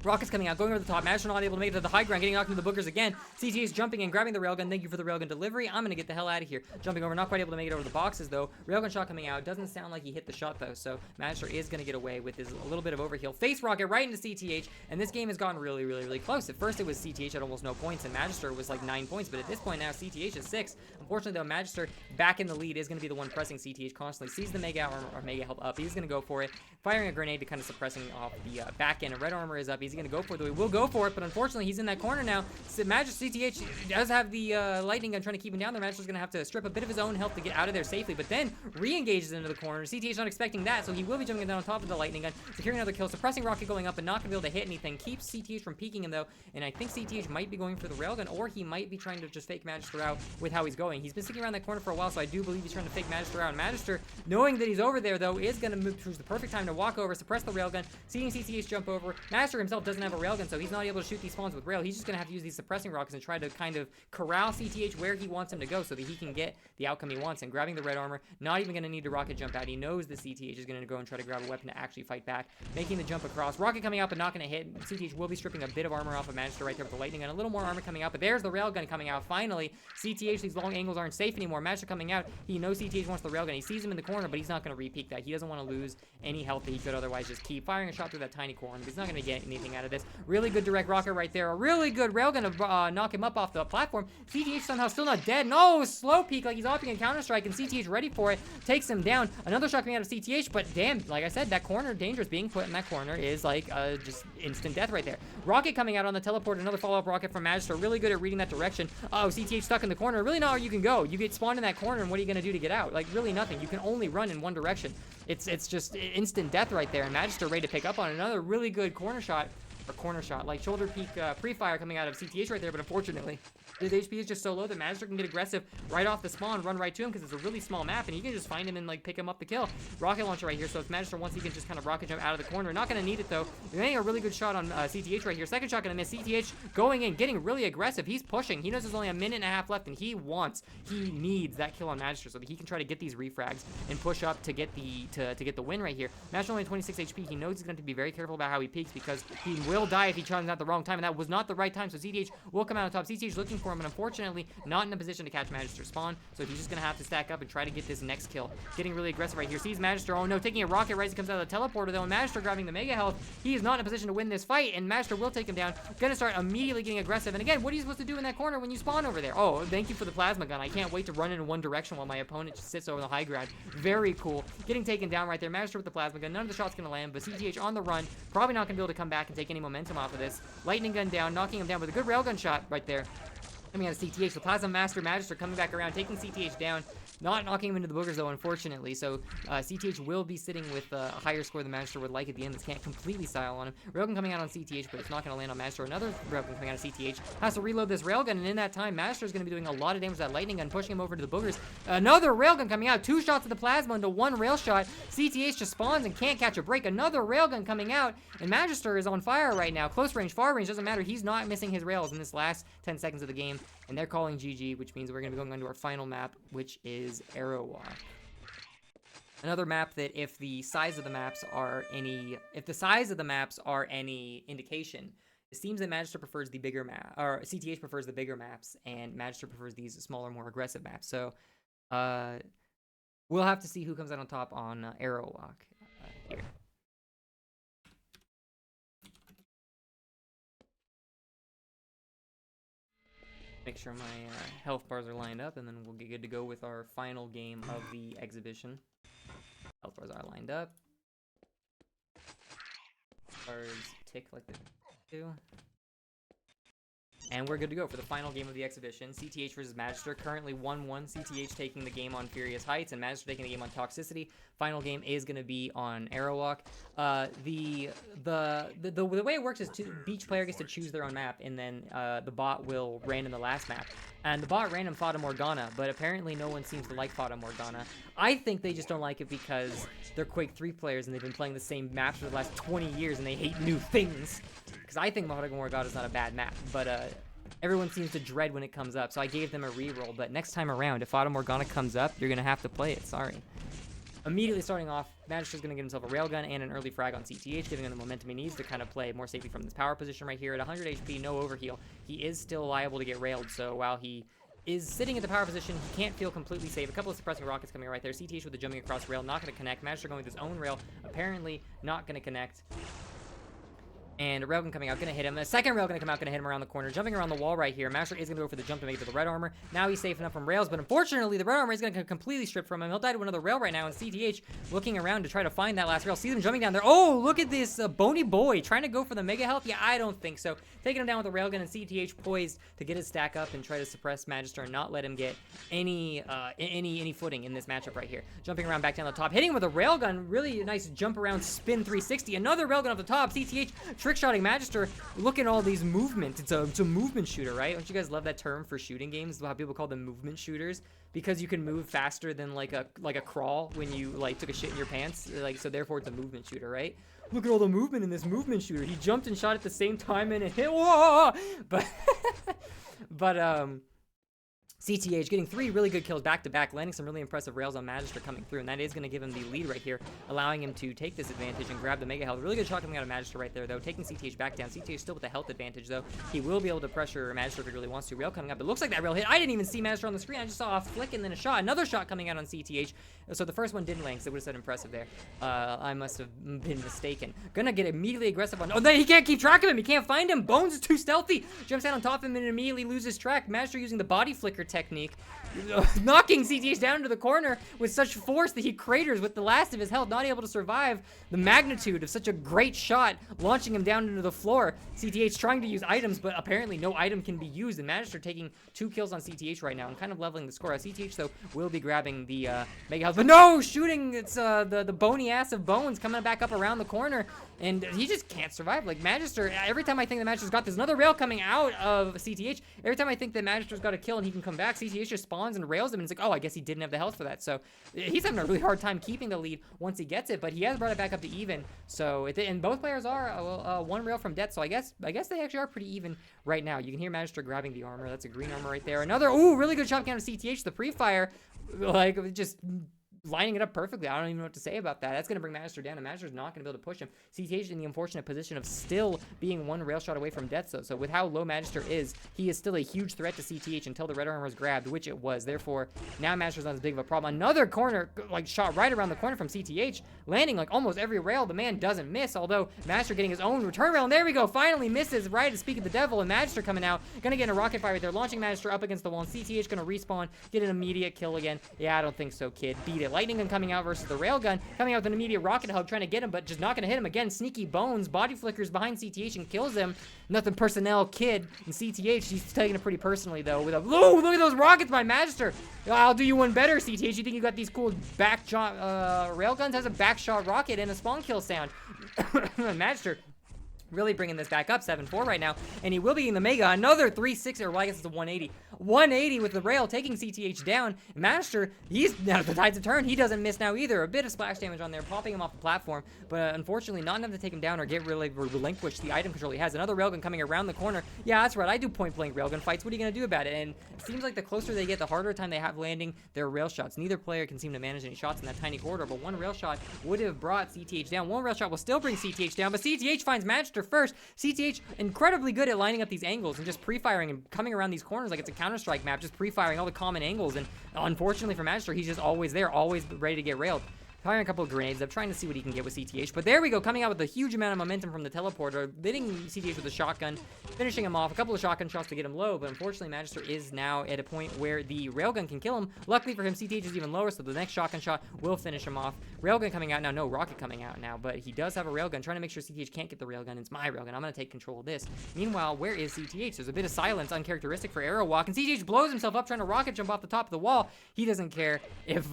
[SPEAKER 1] Rocket's coming out, going over the top. Magister not able to make it to the high ground, getting knocked into the boogers again. CT is jumping in, grabbing the railgun. Thank you for the railgun delivery. I'm going to get the hell out of here. Jumping over, not quite able to make it over the boxes, though. Railgun shot coming out. Doesn't sound like he hit the shot, though, so Magister is going to get away with his a little bit of overheal. Face rocket right into CTH, and this game has gone really, really, really close. At first, it was CTH at almost no points, and Magister was like 9 points, but at this point now, CTH is 6. Unfortunately, though, Magister back in the lead is going to be the one pressing CTH constantly. Sees the Mega Armor or Mega Health up. He's going to go for it. Firing a grenade to kind of suppressing off the back end. And red armor is up. He's going to go for it, though. He will go for it, but unfortunately, he's in that corner now. So Magister CTH does have the lightning gun trying to keep him down there. Magister's going to have to strip a bit of his own health to get out of there safely, but then re-engages into the corner. CTH not expecting that, so he will be jumping down on top of the lightning gun, securing another kill, suppressing rocket going up, and not going to be able to hit anything. Keeps CTH from peeking him, though, and I think CTH might be going for the railgun, or he might be trying to just fake Magister out with how he's going. He's been sticking around that corner for a while, so I do believe he's trying to fake Magister out. And Magister, knowing that he's over there, though, is going to choose the perfect time to walk over, suppress the railgun, seeing CTH jump over. Magister himself doesn't have a railgun, so he's not able to shoot these spawns with rail. He's just going to have to use these suppressing rockets and try to kind of corral CTH where he wants him to go so that he can get the outcome he wants. And grabbing the red armor, not even going to need to rocket jump out. He knows the CTH is going to go and try to grab a weapon to actually fight back, making the jump across. Rocket coming out, but not going to hit. CTH will be stripping a bit of armor off of Magister right there with the lightning gun. A little more armor coming out, but there's the railgun coming out. Finally, CTH, these long angles aren't safe anymore. Magister coming out. He knows CTH wants the railgun. He sees him in the corner, but he's not going to re-peek that. He doesn't want to lose any health that he could otherwise just keep firing a shot through that tiny corner. But he's not going to get anything out of this. Really good direct rocket right there. A really good railgun to knock him up off the platform. CTH somehow still not dead. No, slow peek like he's opting in Counter-Strike, and CTH ready for it. Takes him down. Another shot coming out of CTH, but damn, like I said, that corner, dangerous. Being put in that corner is like just instant death right there. Rocket coming out on the teleport. Another follow-up rocket from Magister. Really good at reading that direction. Oh, CTH stuck in the corner. Really not where you can go. You get spawned in that corner, and what are you going to do to get out? Like, really nothing. You can only run in one direction. It's just instant death right there, and Magister ready to pick up on another really good corner shot, like shoulder peek pre-fire coming out of CTH right there, but unfortunately, his HP is just so low that Magister can get aggressive right off the spawn, run right to him because it's a really small map, and you can just find him and like pick him up the kill. Rocket launcher right here, so if Magister wants, he can just kind of rocket jump out of the corner. Not going to need it though. You're getting a really good shot on CTH right here. Second shot going to miss. CTH going in, getting really aggressive. He's pushing. He knows there's only a minute and a half left, and he needs that kill on Magister so that he can try to get these refrags and push up to get the to get the win right here. Magister only 26 HP. He knows he's going to be very careful about how he peeks because he will die if he charges at the wrong time, and that was not the right time. So CTH will come out on top. CTH looking for him, and unfortunately not in a position to catch Magister spawn, so he's just gonna have to stack up and try to get this next kill. Getting really aggressive right here. Sees Magister. Oh no, taking a rocket right as he comes out of the teleporter though, and Magister grabbing the mega health. He is not in a position to win this fight, and Magister will take him down. Gonna start immediately getting aggressive, and again, what are you supposed to do in that corner when you spawn over there? Oh, thank you for the plasma gun. I can't wait to run in one direction while my opponent just sits over the high ground. Very cool. Getting taken down right there. Magister with the plasma gun. None of the shots gonna land, but CTH on the run. Probably not gonna be able to come back and take any momentum off of this. Lightning gun down, knocking him down with a good railgun shot right there. Coming out of CTH, the Plasma Master Magister coming back around, taking CTH down, not knocking him into the boogers though, unfortunately. So CTH will be sitting with a higher score than Magister would like at the end. This can't completely style on him. Railgun coming out on CTH, but it's not going to land on Magister. Another railgun coming out of CTH. Has to reload this railgun, and in that time, Magister is going to be doing a lot of damage to that lightning gun, pushing him over to the boogers. Another railgun coming out. 2 shots of the plasma into 1 rail shot. CTH just spawns and can't catch a break. Another railgun coming out, and Magister is on fire right now. Close range, far range, doesn't matter. He's not missing his rails in this last 10 seconds of the game. And they're calling GG, which means we're going to be going on to our final map, which is Aerowalk. Another map that if the size of the maps are any indication, It seems that Magister prefers the bigger map, or CTH prefers the bigger maps, and Magister prefers these smaller, more aggressive maps. So, we'll have to see who comes out on top on Aerowalk here. Make sure my health bars are lined up, and then we'll get good to go with our final game of the exhibition. Health bars are lined up. Bars tick like they do. And we're good to go for the final game of the exhibition. CTH versus Magister. Currently 1-1. CTH taking the game on Furious Heights and Magister taking the game on Toxicity. Final game is going to be on Aerowalk. The way it works is each player gets to choose their own map, and then the bot will random the last map. And the bot random Fata Morgana, but apparently no one seems to like Fata Morgana. I think they just don't like it because they're Quake3 players and they've been playing the same maps for the last 20 years and they hate new things. Because I think Fata Morgana is not a bad map, but everyone seems to dread when it comes up, so I gave them a reroll. But next time around, if Fata Morgana comes up, you're going to have to play it, sorry. Immediately starting off, Magister's going to get himself a railgun and an early frag on CTH, giving him the momentum he needs to kind of play more safely from this power position right here. At 100 HP, no overheal. He is still liable to get railed, so while he is sitting at the power position, he can't feel completely safe. A couple of suppressing rockets coming right there. CTH with the jumping across rail, not going to connect. Magister going with his own rail, apparently not going to connect. And a railgun coming out, gonna hit him. A second rail gonna come out, gonna hit him around the corner. Jumping around the wall right here. Magister is gonna go for the jump to make it to the red armor. Now he's safe enough from rails, but unfortunately, the red armor is gonna completely strip from him. He'll die to another rail right now, and CTH looking around to try to find that last rail. See them jumping down there. Oh, look at this bony boy trying to go for the mega health. Yeah, I don't think so. Taking him down with a railgun, and CTH poised to get his stack up and try to suppress Magister and not let him get any footing in this matchup right here. Jumping around back down the top, hitting him with a railgun. Really nice jump around spin 360. Another railgun off the top. CTH trick shotting Magister. Look at all these movements. It's a movement shooter, right? Don't you guys love that term for shooting games? How people call them movement shooters, because you can move faster than like a crawl when you like took a shit in your pants. Like, so therefore it's a movement shooter, right? Look at all the movement in this movement shooter. He jumped and shot at the same time and it hit. Whoa! But CTH getting 3 really good kills back-to-back, landing some really impressive rails on Magister coming through, and that is going to give him the lead right here, allowing him to take this advantage and grab the mega health. Really good shot coming out of Magister right there, though, taking CTH back down. CTH still with the health advantage, though. He will be able to pressure Magister if he really wants to. Rail coming up. It looks like that rail hit. I didn't even see Magister on the screen. I just saw a flick and then a shot. Another shot coming out on CTH. So the first one didn't land, so it would have said impressive there. I must have been mistaken. Gonna get immediately aggressive on... Oh, he can't keep track of him. He can't find him. Bones is too stealthy. Jumps out on top of him and immediately loses track. Magister using the body flicker technique, knocking CTH down into the corner with such force that he craters with the last of his health, not able to survive the magnitude of such a great shot, launching him down into the floor. CTH trying to use items, but apparently no item can be used, and Magister taking 2 kills on CTH right now and kind of leveling the score. CTH, though, will be grabbing the mega health, but no! Shooting! It's the bony ass of Bones coming back up around the corner, and he just can't survive. Like, Magister, every time I think that Magister's got this, another rail coming out of CTH, every time I think that Magister's got a kill and he can come back, CTH just spawns and rails him, and it's like, oh, I guess he didn't have the health for that. So he's having a really hard time keeping the lead once he gets it, but he has brought it back up to even. So and both players are 1 rail from death, so I guess they actually are pretty even right now. You can hear Magister grabbing the armor. That's a green armor right there. Another, ooh, really good shot count of CTH. The pre-fire, like, just lining it up perfectly. I don't even know what to say about that. That's going to bring Magister down, and Magister's not going to be able to push him. CTH in the unfortunate position of still being 1 rail shot away from death, though. So with how low Magister is, he is still a huge threat to CTH until the red armor is grabbed, which it was. Therefore, now Magister's not as big of a problem. Another corner, like, shot right around the corner from CTH, landing like almost every rail. The man doesn't miss, although Magister getting his own return rail, and there we go. Finally misses right to speak of the devil, and Magister coming out. Going to get in a rocket fire right there, launching Magister up against the wall, and CTH going to respawn, get an immediate kill again. Yeah, I don't think so, kid. Beat it. Lightning gun coming out versus the railgun, coming out with an immediate rocket hug, trying to get him, but just not going to hit him again. Sneaky Bones, body flickers behind CTH and kills him. Nothing personnel, kid. And CTH, he's taking it pretty personally, though, with a, oh, look at those rockets by Magister. I'll do you one better, CTH. You think you got these cool back shot, railguns? Has a back shot rocket and a spawn kill sound. Magister really bringing this back up, 7-4 right now, and he will be getting the mega. Another 360, or well, I guess it's a 180. 180 with the rail, taking CTH down. Magister, he's, now the tides have turned. He doesn't miss now either. A bit of splash damage on there, popping him off the platform, but unfortunately not enough to take him down or get really relinquish the item control he has. Another railgun coming around the corner. Yeah, that's right. I do point-blank railgun fights. What are you going to do about it? And it seems like the closer they get, the harder time they have landing their rail shots. Neither player can seem to manage any shots in that tiny corridor, but 1 rail shot would have brought CTH down. 1 rail shot will still bring CTH down, but CTH finds Magister first. CTH incredibly good at lining up these angles and just pre-firing and coming around these corners like it's a Counter-Strike map, just pre-firing all the common angles. And unfortunately for Magister, he's just always there, always ready to get railed. Firing a couple of grenades up, trying to see what he can get with CTH. But there we go, coming out with a huge amount of momentum from the teleporter, hitting CTH with a shotgun, finishing him off. A couple of shotgun shots to get him low, but unfortunately Magister is now at a point where the railgun can kill him. Luckily for him, CTH is even lower, so the next shotgun shot will finish him off. Railgun coming out now, no rocket coming out now, but he does have a railgun, trying to make sure CTH can't get the railgun. It's my railgun, I'm gonna take control of this. Meanwhile, where is CTH? There's a bit of silence, uncharacteristic for Aerowalk, and CTH blows himself up trying to rocket jump off the top of the wall. He doesn't care if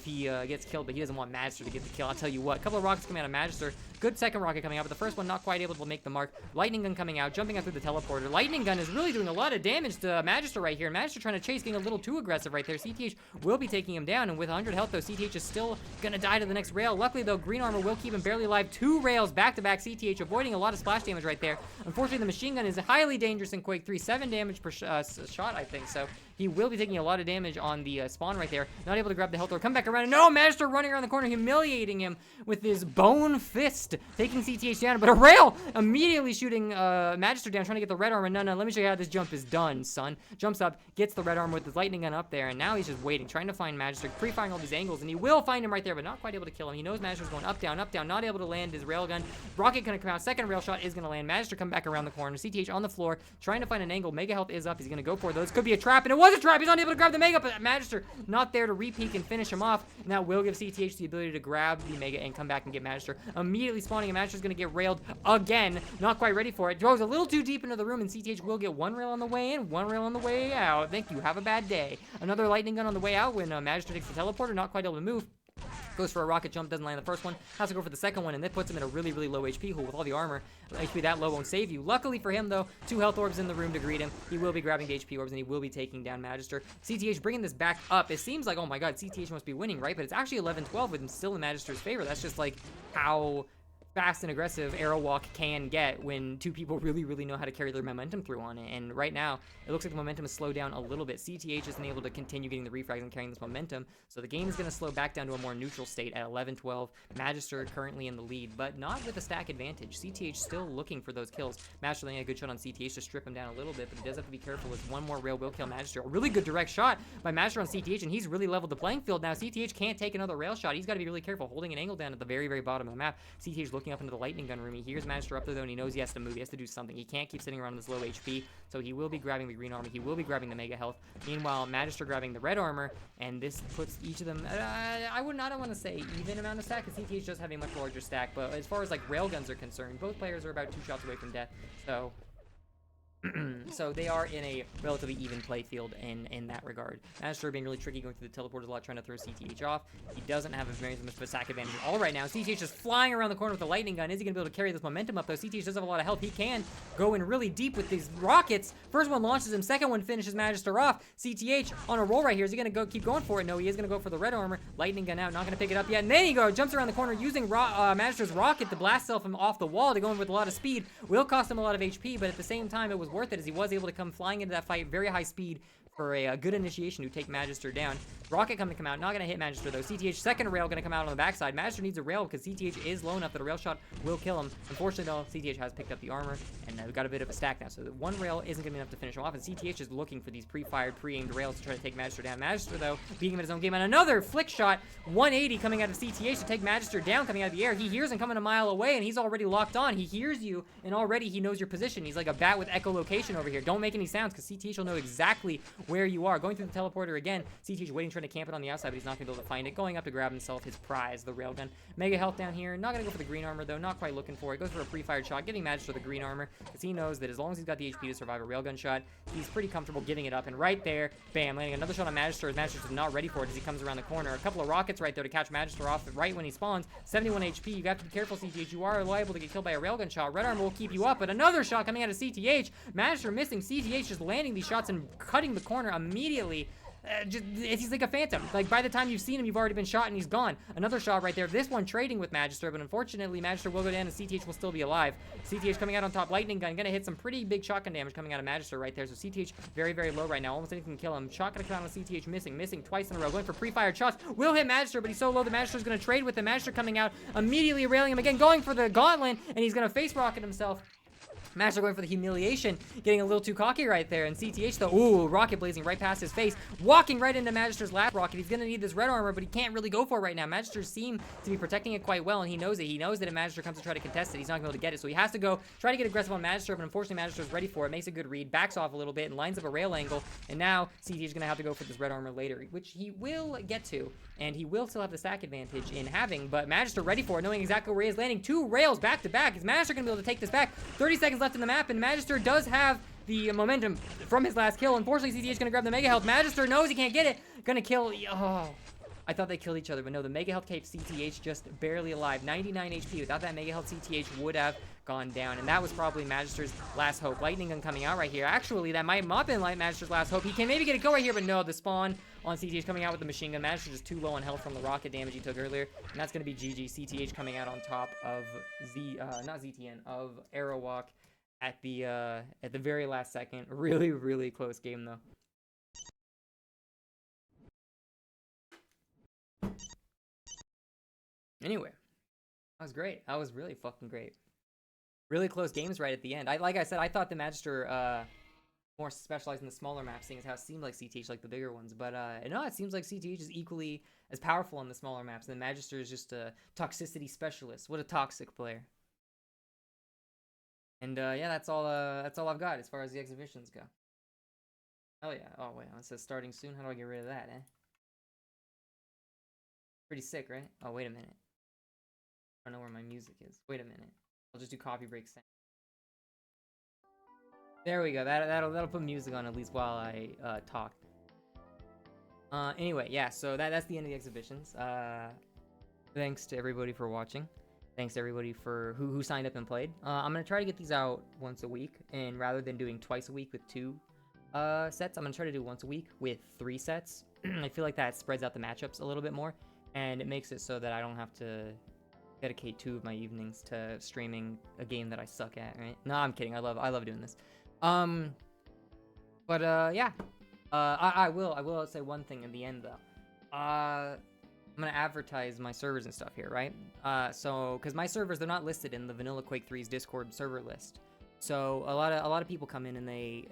[SPEAKER 1] he gets killed, but he doesn't want Magister to get the kill. I'll tell you what, a couple of rockets coming out of Magister. Good second rocket coming out, but the first one not quite able to make the mark. Lightning gun coming out, jumping out through the teleporter. Lightning gun is really doing a lot of damage to Magister right here. Magister trying to chase, getting a little too aggressive right there. CTH will be taking him down, and with 100 health though, CTH is still gonna die to the next rail. Luckily though, green armor will keep him barely alive. 2 rails back to back. CTH avoiding a lot of splash damage right there. Unfortunately, the machine gun is highly dangerous in Quake 3. 7 damage per shot, I think. So he will be taking a lot of damage on the spawn right there. Not able to grab the health or come back around. No, Magister running around the corner, humiliating him with his bone fist, taking CTH down. But a rail immediately shooting Magister down, trying to get the red armor. No, let me show you how this jump is done, son. Jumps up, gets the red armor with his lightning gun up there, and now he's just waiting, trying to find Magister, pre-firing all these angles, and he will find him right there, but not quite able to kill him. He knows Magister's going up, down, not able to land his railgun. Rocket gonna come out, second rail shot is gonna land. Magister come back around the corner. CTH on the floor, trying to find an angle. Mega health is up. He's gonna go for it, though. This could be a trap, and it was a trap. He's not able to grab the Mega, but Magister not there to re-peek and finish him off. And that will give CTH the ability to grab the Mega and come back and get Magister. Immediately spawning, and Magister's gonna get railed again. Not quite ready for it. Goes a little too deep into the room, and CTH will get 1 rail on the way in, 1 rail on the way out. Thank you. Have a bad day. Another lightning gun on the way out when Magister takes the teleporter. Not quite able to move. Goes for a rocket jump, doesn't land the first one, has to go for the second one, and that puts him in a really, really low HP hole with all the armor. HP that low won't save you. Luckily for him, though, 2 health orbs in the room to greet him. He will be grabbing the HP orbs, and he will be taking down Magister. CTH bringing this back up. It seems like, oh my god, CTH must be winning, right? But it's actually 11-12 with him still in Magister's favor. That's just like how fast and aggressive Aerowalk can get when 2 people really, really know how to carry their momentum through on it. And right now, it looks like the momentum has slowed down a little bit. CTH isn't able to continue getting the refrags and carrying this momentum, so the game is going to slow back down to a more neutral state at 11-12. Magister currently in the lead, but not with a stack advantage. CTH still looking for those kills. Magister laying a good shot on CTH to strip him down a little bit, but he does have to be careful as 1 more rail will kill Magister. A really good direct shot by Magister on CTH, and he's really leveled the playing field now. CTH can't take another rail shot. He's got to be really careful, holding an angle down at the very, very bottom of the map. CTH looking up into the lightning gun room. He hears Magister up there, though, and he knows he has to move. He has to do something. He can't keep sitting around with this low HP, so he will be grabbing the green armor. He will be grabbing the Mega health. Meanwhile, Magister grabbing the red armor, and this puts each of them, I don't want to say even amount of stack, because CTH does have a much larger stack, but as far as, like, railguns are concerned, both players are about 2 shots away from death, so so they are in a relatively even play field in that regard. Magister being really tricky, going through the teleporters a lot, trying to throw CTH off. He doesn't have very much of a stack advantage at all right now. CTH is flying around the corner with the lightning gun. Is he going to be able to carry this momentum up, though? CTH does have a lot of health. He can go in really deep with these rockets. First one launches him. Second one finishes Magister off. CTH on a roll right here. Is he going to keep going for it? No, he is going to go for the red armor. Lightning gun out. Not going to pick it up yet. And there you go. Jumps around the corner using Magister's rocket to blast himself off the wall to go in with a lot of speed. Will cost him a lot of HP, but at the same time, it was worth it as he was able to come flying into that fight, very high speed for a good initiation to take Magister down. Rocket coming to come out, not going to hit Magister though. CTH second rail going to come out on the backside. Magister needs a rail because CTH is low enough that a rail shot will kill him. Unfortunately though, CTH has picked up the armor, and we've got a bit of a stack now, so the 1 rail isn't going to be enough to finish him off, and CTH is looking for these pre-fired, pre-aimed rails to try to take Magister down. Magister though, beating him in his own game, and another flick shot, 180 coming out of CTH to take Magister down, coming out of the air. He hears him coming a mile away, and he's already locked on. He hears you, and already he knows your position. He's like a bat with echolocation over here. Don't make any sounds, because CTH will know exactly where you are. Going through the teleporter again. CTH waiting, trying to camp it on the outside, but he's not going to be able to find it. Going up to grab himself his prize, the railgun. Mega health down here. Not going to go for the green armor, though. Not quite looking for it. Goes for a pre-fired shot, giving Magister the green armor, because he knows that as long as he's got the HP to survive a railgun shot, he's pretty comfortable giving it up. And right there, bam, landing another shot on Magister, as Magister's not ready for it as he comes around the corner. A couple of rockets right there to catch Magister off right when he spawns. 71 HP. You have to be careful, CTH. You are liable to get killed by a railgun shot. Red armor will keep you up, but another shot coming out of CTH. Magister missing. CTH just landing these shots and cutting the corner immediately. he's like a phantom. Like, by the time you've seen him, you've already been shot and he's gone. Another shot right there. This one trading with Magister, but unfortunately, Magister will go down and CTH will still be alive. CTH coming out on top. Lightning gun gonna hit some pretty big shotgun damage coming out of Magister right there. So CTH very, very low right now. Almost anything can kill him. Shot gonna come out on CTH, missing twice in a row. Going for pre-fired shots. Will hit Magister, but he's so low the Magister's gonna trade with the Magister coming out, immediately railing him again, going for the gauntlet, and he's gonna face rocket himself. Magister going for the humiliation, getting a little too cocky right there, and CTH though, ooh, rocket blazing right past his face, walking right into Magister's last rocket. He's gonna need this red armor, but he can't really go for it right now. Magister seem to be protecting it quite well, and he knows it. He knows that if Magister comes to try to contest it, he's not gonna be able to get it, so he has to go try to get aggressive on Magister, but unfortunately Magister's ready for it, makes a good read, backs off a little bit, and lines up a rail angle, and now CTH is gonna have to go for this red armor later, which he will get to, and he will still have the stack advantage in having, but Magister ready for it, knowing exactly where he is, landing 2 rails back to back. Is Magister gonna be able to take this back? 30 seconds left in the map, and Magister does have the momentum from his last kill. Unfortunately, CTH is gonna grab the Mega Health. Magister knows he can't get it. Gonna kill, oh. I thought they killed each other, but no, the Mega Health kept CTH just barely alive. 99 HP. Without that Mega Health, CTH would have gone down, and that was probably Magister's last hope. Lightning gun coming out right here. Actually, that might not been like Magister's last hope. He can maybe get a go right here, but no, the spawn on CTH coming out with the machine gun. Magister just too low on health from the rocket damage he took earlier, and that's gonna be GG. CTH coming out on top of not ZTN, of Aerowalk at the very last second. Really, really close game though. Anyway, that was great. That was really fucking great. Really close games right at the end. Like I said, I thought the Magister more specialized in the smaller maps, seeing as how it seemed like CTH like the bigger ones. But no, it seems like CTH is equally as powerful on the smaller maps. And the Magister is just a toxicity specialist. What a toxic player. And yeah, that's all I've got as far as the exhibitions go. Oh yeah. Oh wait, it says starting soon. How do I get rid of that, eh? Pretty sick, right? Oh, wait a minute. I don't know where my music is. Wait a minute. I'll just do copy break sound. There we go. That'll put music on at least while I talk. Anyway, yeah. So that's the end of the exhibitions. Thanks to everybody for watching. Thanks to everybody for who signed up and played. I'm gonna try to get these out once a week, and rather than doing twice a week with 2 sets, I'm gonna try to do once a week with 3 sets. I feel like that spreads out the matchups a little bit more, and it makes it so that I don't have to dedicate 2 of my evenings to streaming a game that I suck at, right? No, I'm kidding. I love doing this. But yeah. I will say one thing in the end though. I'm gonna advertise my servers and stuff here, right? So because my servers, they're not listed in the vanilla Quake 3's Discord server list. So a lot of people come in and they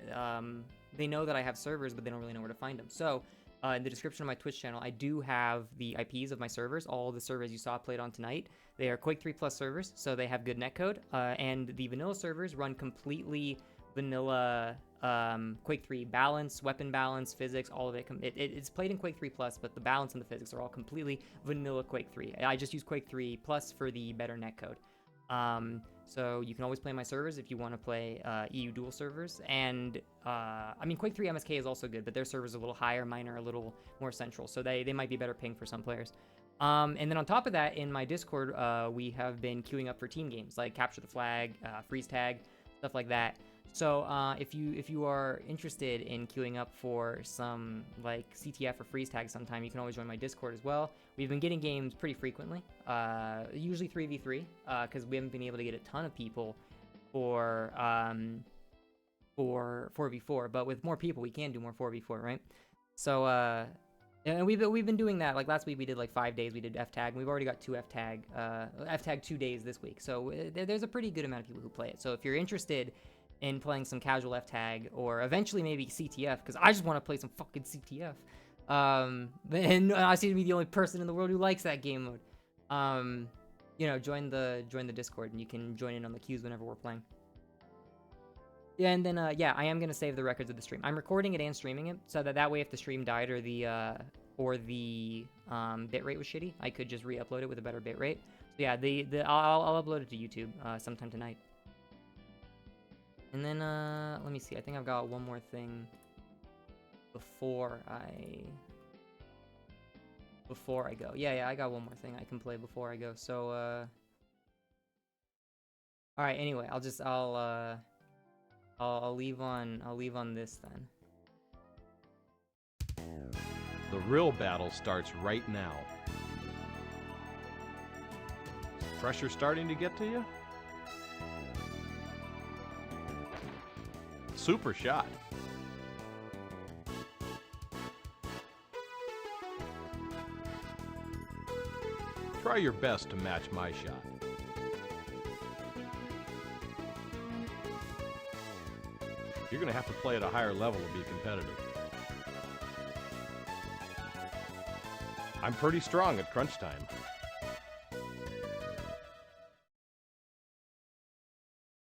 [SPEAKER 1] know that I have servers, but they don't really know where to find them. So in the description of my Twitch channel, I do have the IPs of my servers. All the servers you saw played on tonight, they are Quake 3 Plus servers, so they have good netcode. And the vanilla servers run completely vanilla Quake 3 balance, weapon balance, physics, all of it. It's played in Quake 3 Plus, but the balance and the physics are all completely vanilla Quake 3. I just use Quake 3 Plus for the better netcode. So you can always play my servers if you want to play EU dual servers. And I mean, Quake 3 MSK is also good, but their servers are a little higher, mine are a little more central, so they might be better ping for some players. And then on top of that, in my Discord, we have been queuing up for team games like Capture the Flag, Freeze Tag, stuff like that. So if you are interested in queuing up for some like CTF or freeze tag sometime, you can always join my Discord as well. We've been getting games pretty frequently, usually 3v3, because we haven't been able to get a ton of people for 4v4. But with more people, we can do more 4v4, right? So and we've been doing that. Like last week, we did like 5 days. We did F tag. We've already got 2 F tag 2 days this week. So there's a pretty good amount of people who play it. So if you're interested in playing some casual F-Tag, or eventually maybe CTF, because I just want to play some fucking CTF. And I seem to be the only person in the world who likes that game mode. You know, join the Discord, and you can join in on the queues whenever we're playing. Yeah, and then, yeah, I am going to save the records of the stream. I'm recording it and streaming it, so that way if the stream died or the bitrate was shitty, I could just re-upload it with a better bitrate. So yeah, I'll upload it to YouTube sometime tonight. And then, let me see. I think I've got one more thing before I go. Yeah, I got one more thing I can play before I go. So, all right. Anyway, I'll leave on this then.
[SPEAKER 3] The real battle starts right now. Is pressure starting to get to you? Super shot. Try your best to match my shot. You're going to have to play at a higher level to be competitive. I'm pretty strong at crunch time.